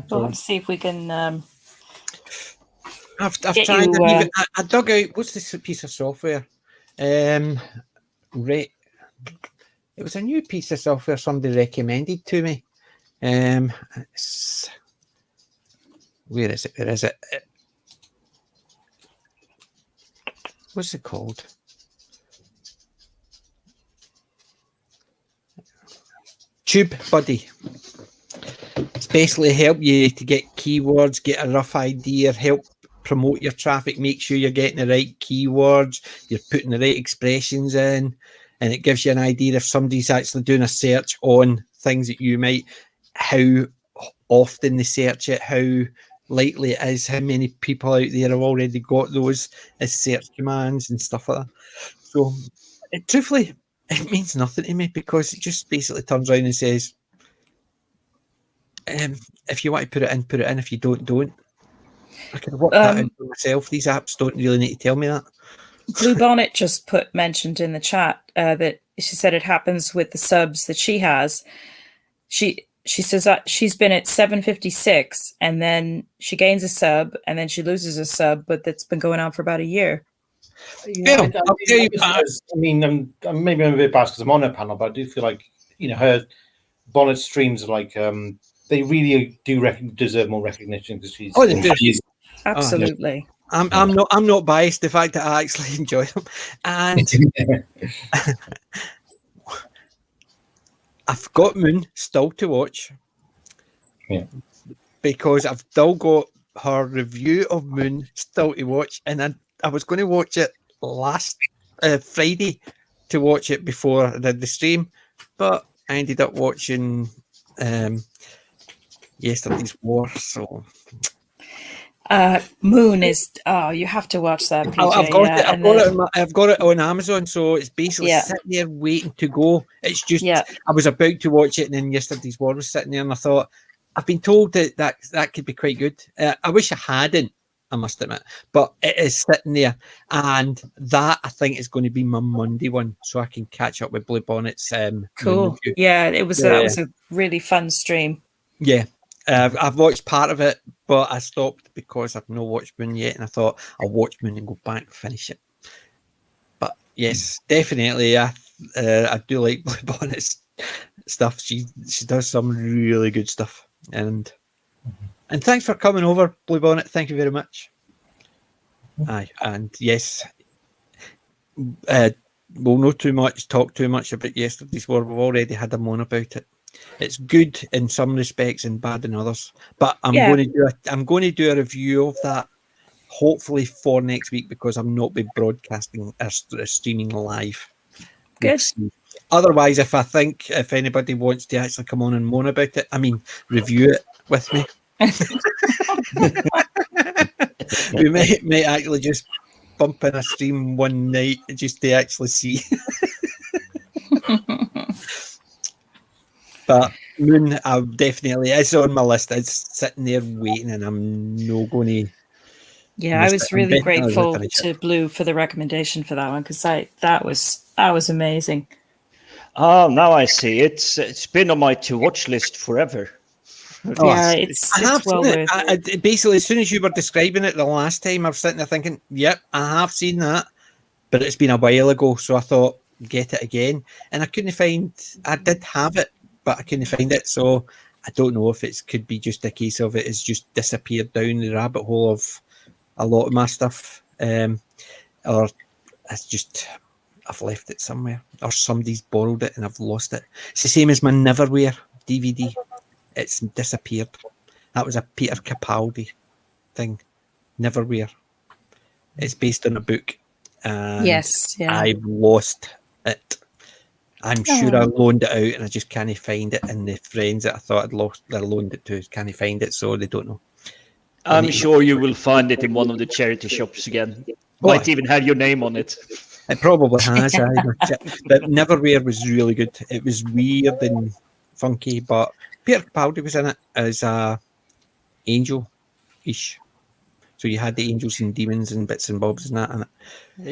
we'll have to see if we can. I've tried. I dug out. What's this piece of software? It was a new piece of software somebody recommended to me. Where is it? What's it called? Tube Buddy. It's basically help you to get keywords, get a rough idea, help promote your traffic, make sure you're getting the right keywords, you're putting the right expressions in, and it gives you an idea if somebody's actually doing a search on things that you might, how often they search it, how likely it is, how many people out there have already got those as search commands and stuff like that. So truthfully, it means nothing to me, because it just basically turns around and says, if you want to put it in. If you don't. I can work that out for myself. These apps don't really need to tell me that. Blue Bonnet just mentioned in the chat that she said it happens with the subs that she has. She says that she's been at 756, and then she gains a sub, and then she loses a sub, but that's been going on for about a year. Yeah, maybe I'm a bit biased because I'm on her panel, but I do feel like her Bonnet streams are like they really do deserve more recognition, because she's. Oh, they do. Absolutely. I'm not biased. The fact that I actually enjoy them, and I've got Moon still to watch. Yeah, because I've still got her review of Moon still to watch, and I was going to watch it last Friday to watch it before I did the stream, but I ended up watching yesterday's War. So Moon is. Oh, you have to watch that. PJ, I've got it on Amazon, so it's basically sitting there waiting to go. It's just I was about to watch it, and then Yesterday's War was sitting there, and I thought I've been told that could be quite good. I wish I hadn't, I must admit, but it is sitting there, and that I think is going to be my Monday one, so I can catch up with Blue Bonnet's. Cool. Yeah, it was. That was a really fun stream. Yeah. I've watched part of it, but I stopped because I've not watched Moon yet, and I thought I'll watch Moon and go back and finish it. But yes, definitely, I do like Blue Bonnet's stuff. She does some really good stuff, and thanks for coming over, Blue Bonnet. Thank you very much. Aye, and yes, we'll not talk too much about Yesterday's War. We've already had a moan about it. It's good in some respects and bad in others. But I'm going to do a review of that, hopefully for next week, because I'm not be broadcasting or streaming live. Good. Otherwise, if anybody wants to actually come on and moan about it, review it with me. We may actually just bump in a stream one night just to actually see. But Moon, definitely is on my list. It's sitting there waiting, and I'm not going to. Yeah, I was really grateful to Blue for the recommendation for that one, because that was amazing. Oh, now I see. It's been on my to watch list forever. Yeah, it's well worth it. Basically, as soon as you were describing it the last time, I was sitting there thinking, "Yep, I have seen that," but it's been a while ago, so I thought, get it again, and I couldn't find. I did have it, but I couldn't find it, so I don't know if it could be just a case of it has just disappeared down the rabbit hole of a lot of my stuff, or it's just I've left it somewhere, or somebody's borrowed it and I've lost it. It's the same as my Neverwhere DVD. It's disappeared. That was a Peter Capaldi thing. Neverwhere. It's based on a book. And yes, yeah. I've lost it. I'm sure I loaned it out and I just can't find it. And the friends that I thought I'd loaned it to can't find it, so they don't know. I'm sure you will find it in one of the charity shops again. Might even have your name on it. It probably has. But Neverwhere was really good. It was weird and funky, but Peter Capaldi was in it as a angel-ish. So you had the angels and demons and bits and bobs and that in it.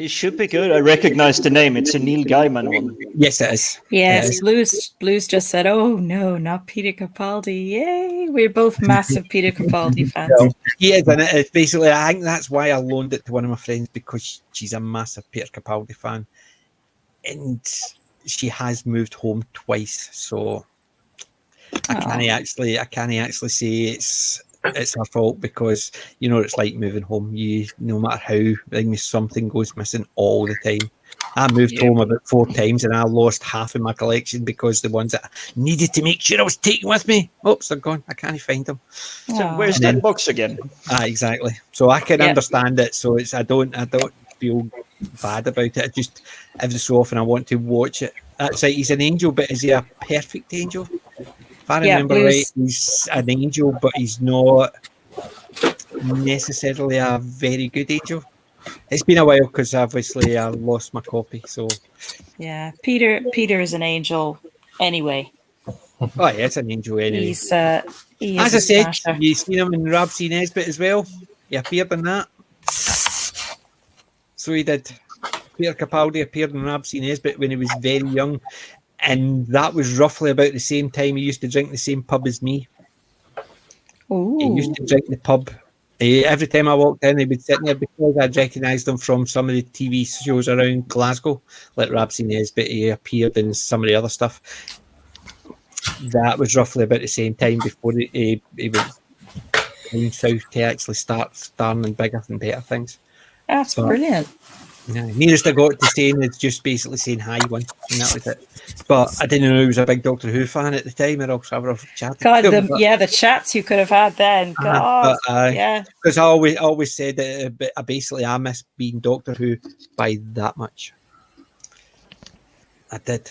It should be good. I recognize the name. It's a Neil Gaiman one. Yes, it is. Yes, Blues just said, "Oh no, not Peter Capaldi!" Yay! We're both massive Peter Capaldi fans. He is, and it's basically, I think that's why I loaned it to one of my friends, because she's a massive Peter Capaldi fan, and she has moved home twice, so I can't actually say it's her fault, because you know it's like moving home. No matter how something goes missing all the time. I moved home about 4 times and I lost half of my collection because the ones that I needed to make sure I was taking with me, oops, they're gone. I can't find them. So where's that box again? Exactly. So I can understand it. So I don't feel bad about it. I just, every so often I want to watch it. That's like, he's an angel, but is he a perfect angel? If I remember right, he's an angel, but he's not necessarily a very good angel. It's been a while because obviously I lost my copy. So yeah, Peter is an angel anyway. Oh yeah, it's an angel anyway. He is as I said, you've seen him in Rab C. Nesbitt as well. He appeared in that. So he did. Peter Capaldi appeared in Rab C. Nesbitt when he was very young, and that was roughly about the same time he used to drink the same pub as me. Ooh. He used to drink the pub. Every time I walked in, he would sit there because I'd recognised him from some of the TV shows around Glasgow, like Rab C. Nesbitt. He appeared in some of the other stuff. That was roughly about the same time before he went down south to actually start starring in bigger and better things. That's brilliant. Yeah, nearest I got to saying is just basically saying hi once, and that was it. But I didn't know he was a big Doctor Who fan at the time, or else I would have chatted. God, the chats you could have had then. God, yeah. Because I always said that I miss being Doctor Who by that much. I did.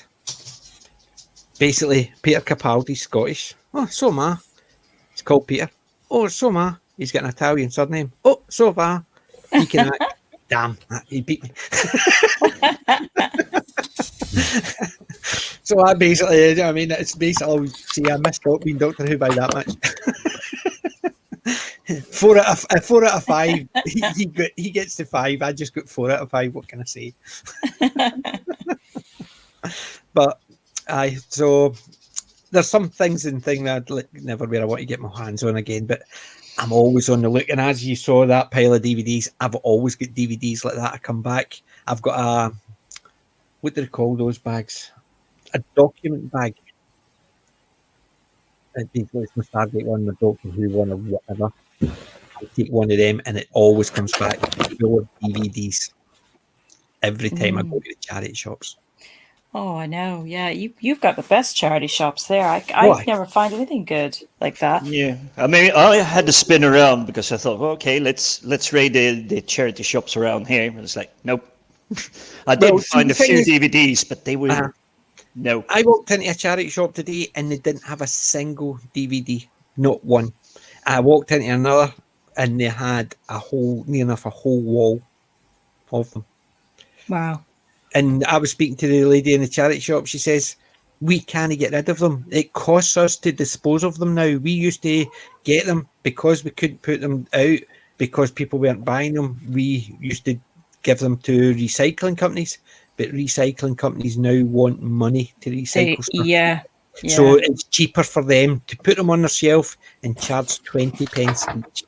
Basically, Peter Capaldi's Scottish. Oh, so am I. It's called Peter. Oh, so am I. He's got an Italian surname. Oh, so far he can act. Damn, he beat me. So that basically, I mean, it's basically, see, I missed out being Doctor Who by that much. 4 out of 5. He gets to 5. I just got 4 out of 5. What can I say? But so there's some things that I'd never where I want to get my hands on again, but I'm always on the look. And as you saw that pile of DVDs, I've always got DVDs like that. I come back. I've got a, what do they call those bags? A document bag. It's my Stargate one, my Doctor Who one, or whatever. I take one of them, and it always comes back full of DVDs every time I go to the charity shops. Oh, I know. Yeah, you've got the best charity shops there. I never find anything good like that. Yeah, I mean, I had to spin around because I thought, well, okay, let's raid the charity shops around here. And it's like, nope. I did find a few DVDs, but they were no. I walked into a charity shop today and they didn't have a single DVD, not one. I walked into another and they had near enough a whole wall of them. Wow. And I was speaking to the lady in the charity shop. She says, we can't get rid of them. It costs us to dispose of them now. We used to get them because we couldn't put them out because people weren't buying them. We used to give them to recycling companies, but recycling companies now want money to recycle stuff. Yeah. So it's cheaper for them to put them on their shelf and charge 20 pence each.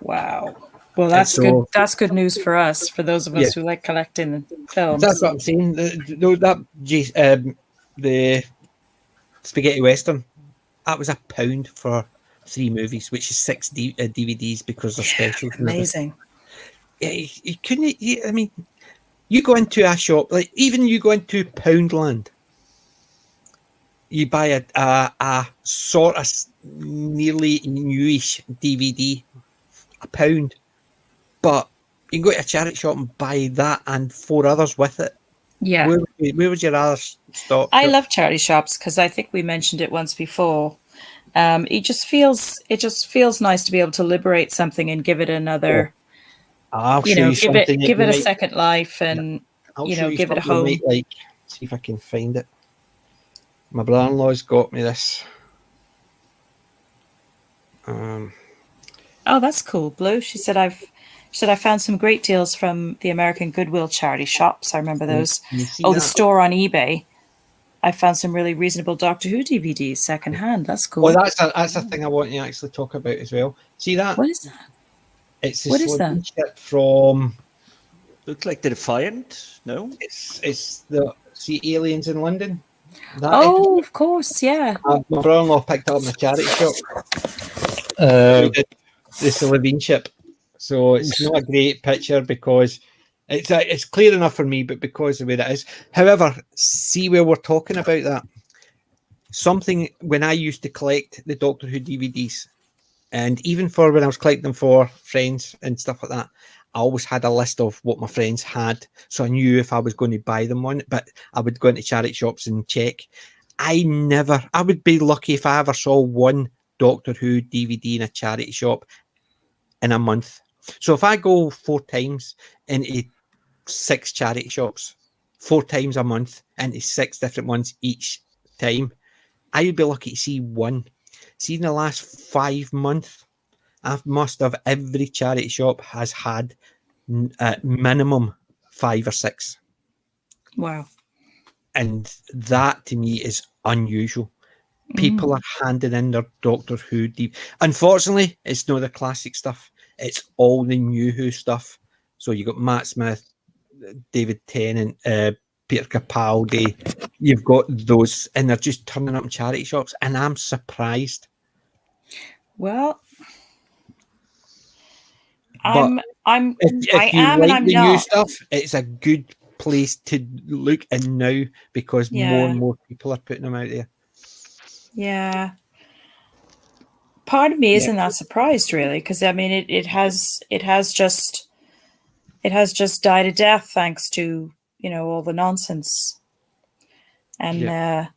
Wow. Well, that's good. That's good news for us, for those of us who like collecting films. That's what I'm saying. The Spaghetti Western, that was £1 for 3 movies, which is 6 DVDs because they're special. Amazing. Yeah, you couldn't. I mean, you go into a shop, like even you go into Poundland, you buy a sort of nearly newish DVD, £1. But you can go to a charity shop and buy that and 4 others with it. Yeah. Where would your other stop? I love charity shops because I think we mentioned it once before. It just feels nice to be able to liberate something and give it another. I'll show you something. Give it a second life and give it a home. Like, see if I can find it. My brother-in-law's got me this. Oh, that's cool, Blue. She said I found some great deals from the American Goodwill charity shops. I remember those. The store on eBay. I found some really reasonable Doctor Who DVDs secondhand. That's cool. Well, that's a thing I want to actually talk about as well. See that? What is that? It's this ship from. Looks like the Defiant. No, it's the Aliens in London. Of course, yeah. My brother-in-law picked it up in a charity shop. The Slovene ship. So it's not a great picture because it's clear enough for me, but because of where it is. However, see where we're talking about that. Something when I used to collect the Doctor Who DVDs, and even for when I was collecting them for friends and stuff like that, I always had a list of what my friends had, so I knew if I was going to buy them one. But I would go into charity shops and check. I would be lucky if I ever saw one Doctor Who DVD in a charity shop in a month. So if I go 4 times into 6 charity shops, 4 times a month into 6 different ones each time, I would be lucky to see one. See, in the last 5 months, I must have every charity shop has had at minimum 5 or 6. Wow. And that to me is unusual. People are handing in their Doctor Who deep. Unfortunately, it's not the classic stuff. It's all the new Who stuff. So you got Matt Smith, David Tennant, Peter Capaldi. You've got those, and they're just turning up in charity shops, and I'm surprised. Well, if you like the new stuff, it's a good place to look in now because more and more people are putting them out there. Yeah. Part of me isn't that surprised, really, because I mean, it has just died a death thanks to all the nonsense, and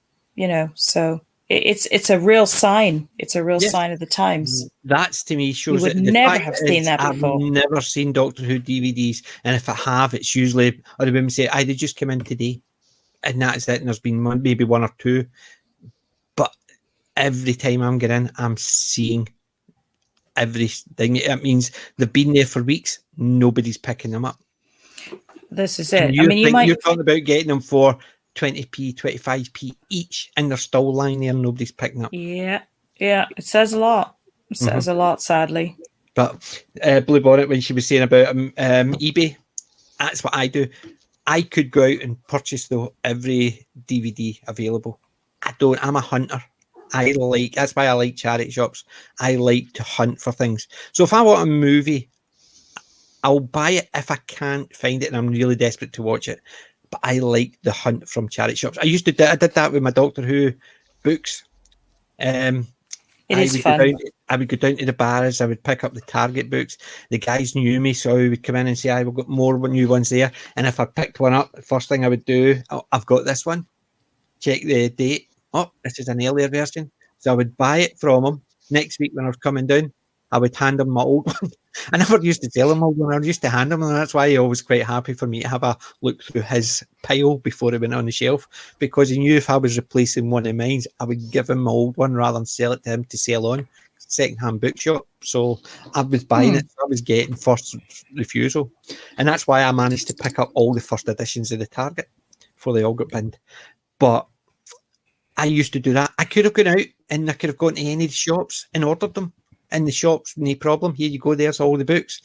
so it's a real sign. It's a real sign of the times. That's to me shows you would that never have seen that before. I've never seen Doctor Who DVDs, and if I have, it's usually, or the women say, "I did just come in today," and that's it. And there's been maybe one or two, but every time I'm getting in, I'm seeing everything. It means they've been there for weeks. Nobody's picking them up. This is it. You're talking about getting them for 20p, 25p each, and they're still lying there and nobody's picking up. Yeah. It says a lot. It says a lot, sadly. But Blue Bonnet, when she was saying about eBay, that's what I do. I could go out and purchase every DVD available. I'm a hunter. That's why I like charity shops. I like to hunt for things. So if I want a movie, I'll buy it if I can't find it and I'm really desperate to watch it. But I like the hunt from charity shops. I did that with my Doctor Who books. It is fun. I would go down to the bars. I would pick up the Target books. The guys knew me, so I would come in and say, "We've got more new ones there." And if I picked one up, the first thing I would do, I've got this one. Check the date. Oh, this is an earlier version. So I would buy it from him. Next week when I was coming down, I would hand him my old one. I never used to tell him old one. I used to hand him, and that's why he was quite happy for me to have a look through his pile before he went on the shelf, because he knew if I was replacing one of mine, I would give him my old one rather than sell it to him to sell on second-hand bookshop. So I was buying it. I was getting first refusal, and that's why I managed to pick up all the first editions of the Target before they all got binned. But I used to do that. I could have gone out and I could have gone to any of the shops and ordered them in the shops, no problem. Here you go, there's all the books.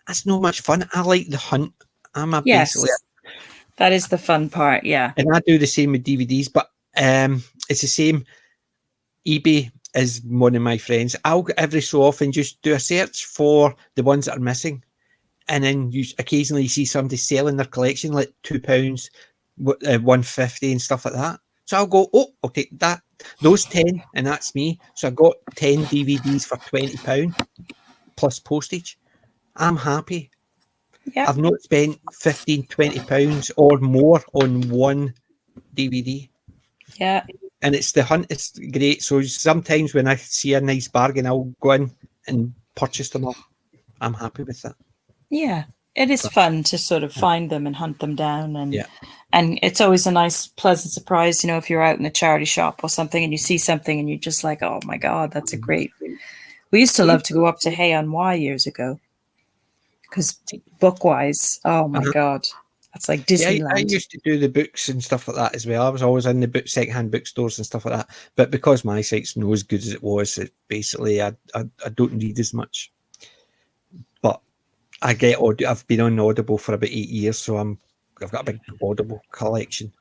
That's no much fun. I like the hunt. Basically. That is the fun part, yeah. And I do the same with DVDs, but it's the same. eBay is one of my friends. I'll every so often just do a search for the ones that are missing. And then you occasionally see somebody selling their collection like £2, £1.50 and stuff like that. So I'll go, I'll take those 10, and that's me. So I got 10 DVDs for £20 plus postage. I'm happy. Yeah. I've not spent £15, £20 or more on one DVD. Yeah. And it's the hunt, it's great. So sometimes when I see a nice bargain, I'll go in and purchase them all. I'm happy with that. Yeah. It is fun to sort of find them and hunt them down, and it's always a nice, pleasant surprise, if you're out in a charity shop or something and you see something and you're just like, oh my God, that's a great. We used to love to go up to Hay on Wye years ago, because book-wise, oh my God, that's like Disneyland. I used to do the books and stuff like that as well. I was always in the second-hand bookstores and stuff like that. But because my site's not as good as it was, basically I don't need as much. But I get I've been on Audible for about 8 years, so I've got a big Audible collection.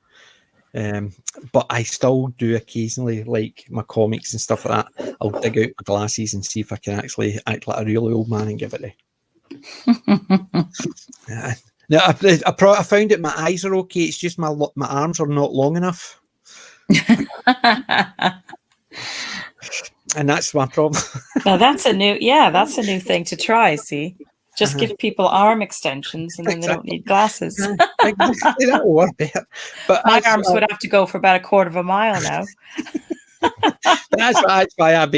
But I still do occasionally, like my comics and stuff like that. I'll dig out my glasses and see if I can actually act like a really old man and give it a. I found that my eyes are okay. It's just my arms are not long enough. And that's my problem. Now that's a new thing to try. See, just give people arm extensions, and then they don't need glasses. That'll work better. But my arms would have to go for about a quarter of a mile now. That's why I've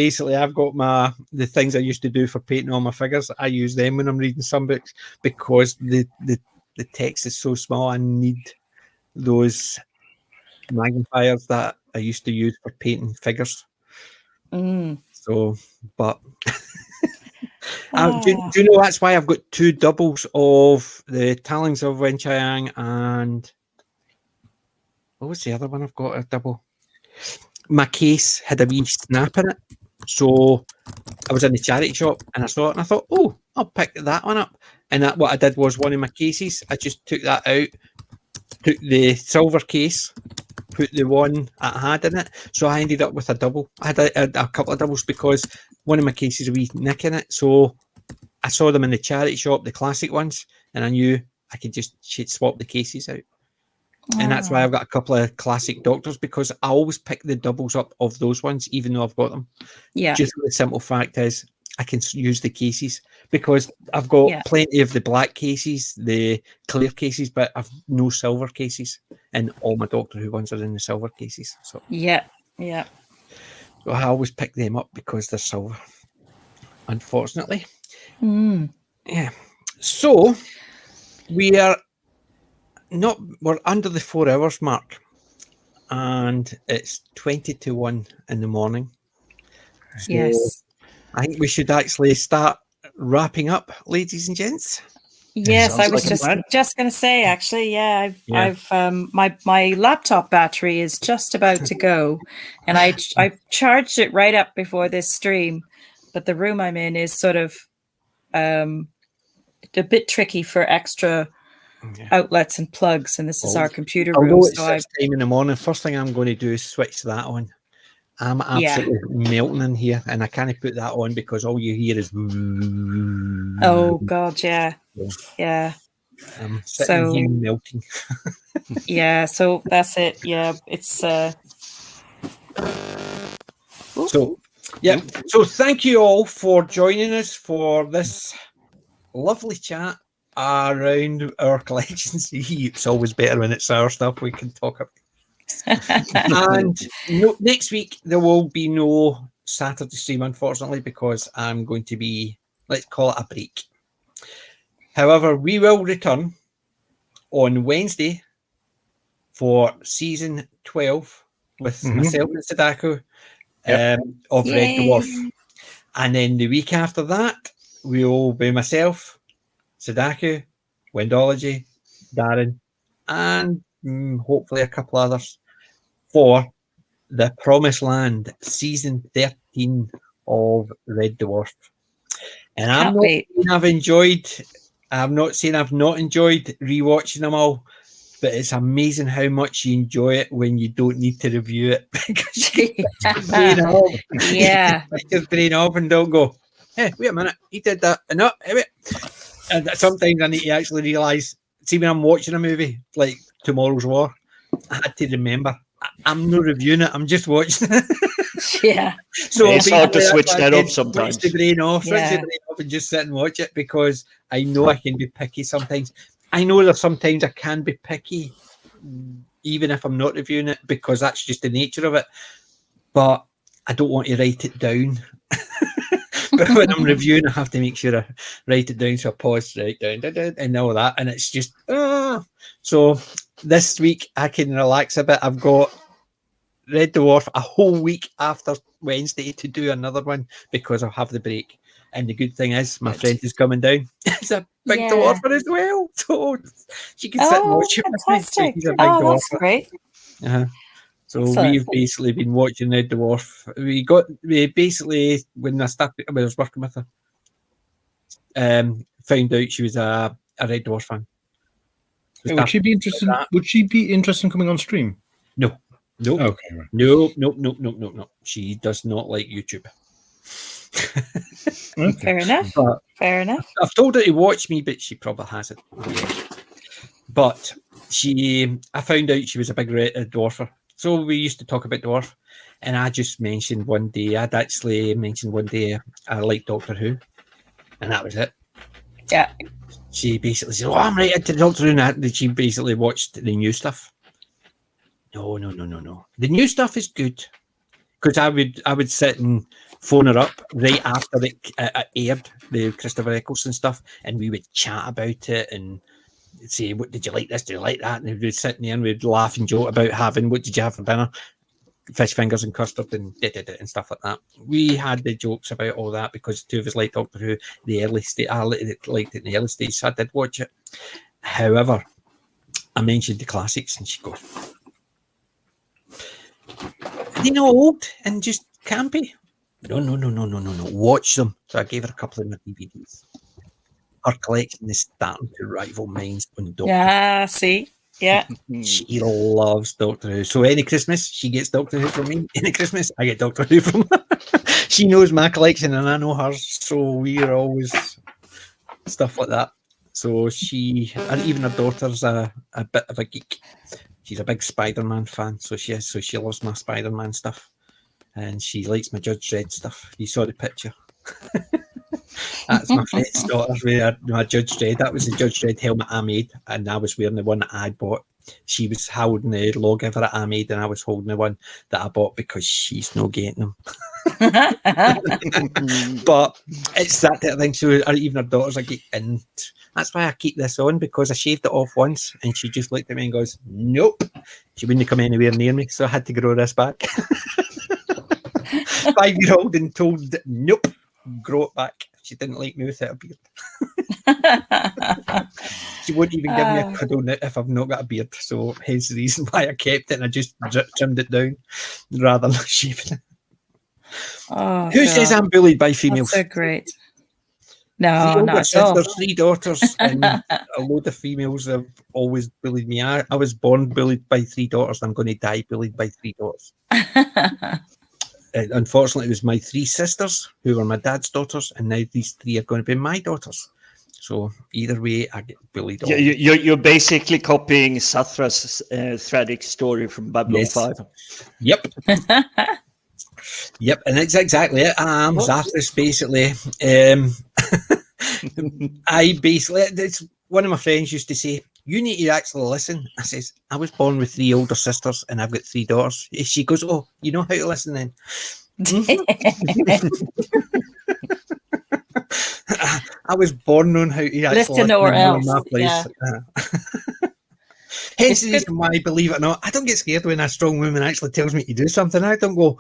got the things I used to do for painting all my figures. I use them when I'm reading some books, because the text is so small. I need those magnifiers that I used to use for painting figures. So, but do you know that's why I've got 2 doubles of the Talons of Wen Chiang, and what was the other one I've got a double? My case had a wee snap in it, so I was in the charity shop and I saw it and I thought, I'll pick that one up. And what I did was, one of my cases, I just took that out, took the silver case, put the one I had in it, so I ended up with a double. I had a couple of doubles because one of my cases had a wee nick in it, so I saw them in the charity shop, the classic ones, and I knew I could just swap the cases out. And that's why I've got a couple of classic Doctors, because I always pick the doubles up of those ones, even though I've got them. Yeah. Just the simple fact is, I can use the cases, because I've got plenty of the black cases, the clear cases, but I've no silver cases, and all my Doctor Who ones are in the silver cases. So yeah. I always pick them up because they're silver, unfortunately. Yeah. So we're under the 4 hours mark, and it's 20 to 1 in the morning. So yes. I think we should actually start wrapping up, ladies and gents. Yes, Sounds I was like just going to say, actually, I've my laptop battery is just about to go, and I charged it right up before this stream, but the room I'm in is sort of a bit tricky for extra outlets and plugs, and this is our computer room. Although it's 6 time in the morning, first thing I'm going to do is switch that on. I'm absolutely melting in here, and I can't put that on because all you hear is. Oh God, yeah. I'm sitting here melting. Yeah, so that's it. Yeah, it's. So thank you all for joining us for this lovely chat around our collections. It's always better when it's our stuff we can talk about. And next week there will be no Saturday stream, unfortunately, because I'm going to be, let's call it a break. However, we will return on Wednesday for season 12 with myself and Sadako of Red Dwarf. And then the week after that, we'll be myself, Sadako, Windology, Darren, and hopefully a couple others for the Promised Land season 13 of Red Dwarf. And I'm not saying I've not enjoyed rewatching them all, but it's amazing how much you enjoy it when you don't need to review it because you just brain off. Just brain off and don't go, hey, wait a minute, he did that. No, wait. And sometimes I need to actually realise, see, when I'm watching a movie like Tomorrow's War, I had to remember I'm not reviewing it, I'm just watching it. So it's hard to switch that up sometimes. Switch the brain off and just sit and watch it because I know I can be picky sometimes. I know that sometimes I can be picky, even if I'm not reviewing it, because that's just the nature of it. But I don't want to write it down. But when I'm reviewing, I have to make sure I write it down. So I pause, write down, and all that. And it's just, So this week I can relax a bit. I've got Red Dwarf a whole week after Wednesday to do another one because I'll have the break. And the good thing is, my friend is coming down. It's a big dwarfer as well, so she can sit and watch it. Fantastic! That's great. So we've basically been watching Red Dwarf. We basically, when I was working with her, found out she was a Red Dwarf fan. Would she be interested? Would she be interested in coming on stream? No. Okay. Right. No. She does not like YouTube. Fair enough. Fair enough. I've told her to watch me, but she probably hasn't. But I found out she was a big Red Dwarfer. So we used to talk about Dwarf, and I just mentioned one day, I like Doctor Who, and that was it. Yeah. She basically said, I'm right into Doctor Who, and she basically watched the new stuff. No. The new stuff is good. Because I would sit and phone her up right after it aired, the Christopher Eccleston stuff, and we would chat about it and say, "What did you like this? Did you like that?" And we'd sit there and we'd laugh and joke about what did you have for dinner? Fish fingers and custard and stuff like that. We had the jokes about all that because the two of us liked Doctor Who. The early stage, I liked it in the early stage, so I did watch it. However, I mentioned the classics, and she goes, "They know old and just campy." No. Watch them. So I gave her a couple of my DVDs. Her collection is starting to rival mine on Doctor Who. See? Yeah. She loves Doctor Who. So any Christmas, she gets Doctor Who from me. Any Christmas, I get Doctor Who from her. She knows my collection and I know hers. So we're always stuff like that. So and even her daughter's a bit of a geek. She's a big Spider-Man fan, so she loves my Spider-Man stuff, and she likes my Judge Dredd stuff. You saw the picture. That's my friend's daughter with my Judge Dredd. That was the Judge Dredd helmet I made, and I was wearing the one that I bought. she was holding the log Everett I made, and I was holding the one that I bought because she's not getting them. But it's that type of thing. So even her daughters are getting, and that's why I keep this on, because I shaved it off once and she just looked at me and goes, nope. She wouldn't come anywhere near me, so I had to grow this back. 5-year-old and told, nope, grow it back. She didn't like me without a beard. She wouldn't even give me a cuddle if I've not got a beard. So hence the reason why I kept it, and I just trimmed it down rather than shaving it. Oh, Who says I'm bullied by females? That's so great. No, not at all. There's 3 daughters, and a load of females have always bullied me. I was born bullied by 3 daughters. I'm going to die bullied by 3 daughters. Unfortunately, it was my 3 sisters who were my dad's daughters, and now these 3 are going to be my daughters. So either way, I get bullied. You're basically copying Sathra's tragic story from Babylon 5. Yep. Yep, and it's exactly it. Zathras basically. It's one of my friends used to say, you need to actually listen. I says, I was born with 3 older sisters and I've got 3 daughters. She goes, oh, you know how to listen then? I was born knowing how to actually listen or else. Yeah. Hence the reason why, believe it or not, I don't get scared when a strong woman actually tells me to do something. I don't go,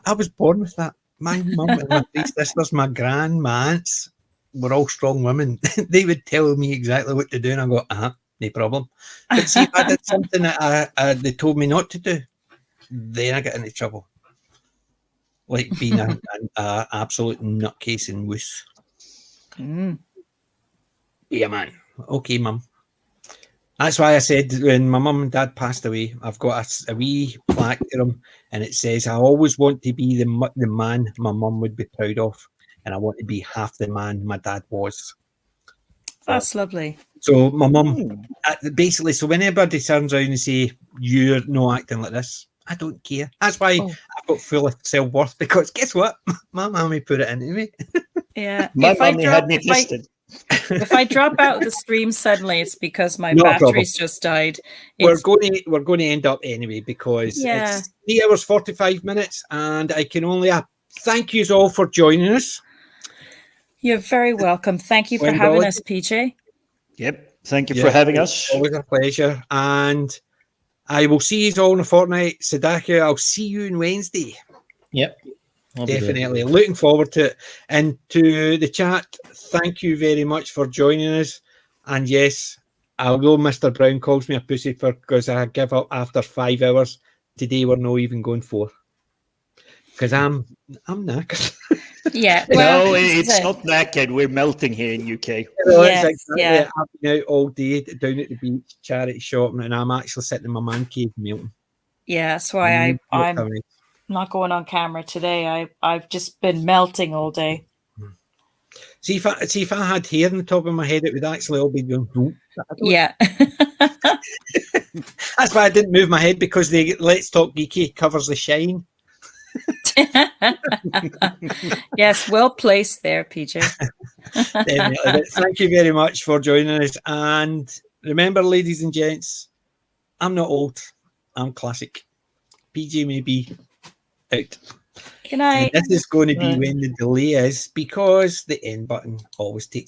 I was born with that. My mum and my 3 sisters, my gran, my aunts were all strong women. They would tell me exactly what to do, and I go, no problem. But see, if I did something that they told me not to do, then I get into trouble. Like being an absolute nutcase and wuss. Yeah, man. Okay, mum. That's why I said when my mum and dad passed away, I've got a wee plaque to them, and it says, I always want to be the man my mum would be proud of, and I want to be half the man my dad was. That's lovely. So my mum, basically, so when anybody turns around and say, you're not acting like this, I don't care. That's why I've got full of self-worth, because guess what? My mummy put it into me. Yeah. My mummy had me twisted. If I drop out of the stream suddenly, it's because my batteries just died. We're going to end up anyway, because it's 3 hours 45 minutes, and I can only thank you all for joining us. You're very welcome. Thank you for having us, PJ. Yep. Thank you for having us. Always a pleasure. And I will see you all in a fortnight. Sadaka, I'll see you on Wednesday. Yep. Definitely. Looking forward to it. And to the chat, thank you very much for joining us. And yes, although Mr. Brown calls me a pussy because I give up after 5 hours, today we're not even going 4. Because I'm knackered. Yeah. Well, no, it's not knackered. We're melting here in UK. I've been out all day down at the beach, charity shopping, and I'm actually sitting in my man cave melting. Yeah, that's why I'm not going on camera today. I've just been melting all day. See if I had hair on the top of my head, it would actually all be going. Yeah. That's why I didn't move my head, because the Let's Talk Geeky covers the shine. Yes, well placed there, PJ. Definitely. Thank you very much for joining us. And remember, ladies and gents, I'm not old. I'm classic. PJ may be out. Good night. And this is going to be when the delay is, because the end button always takes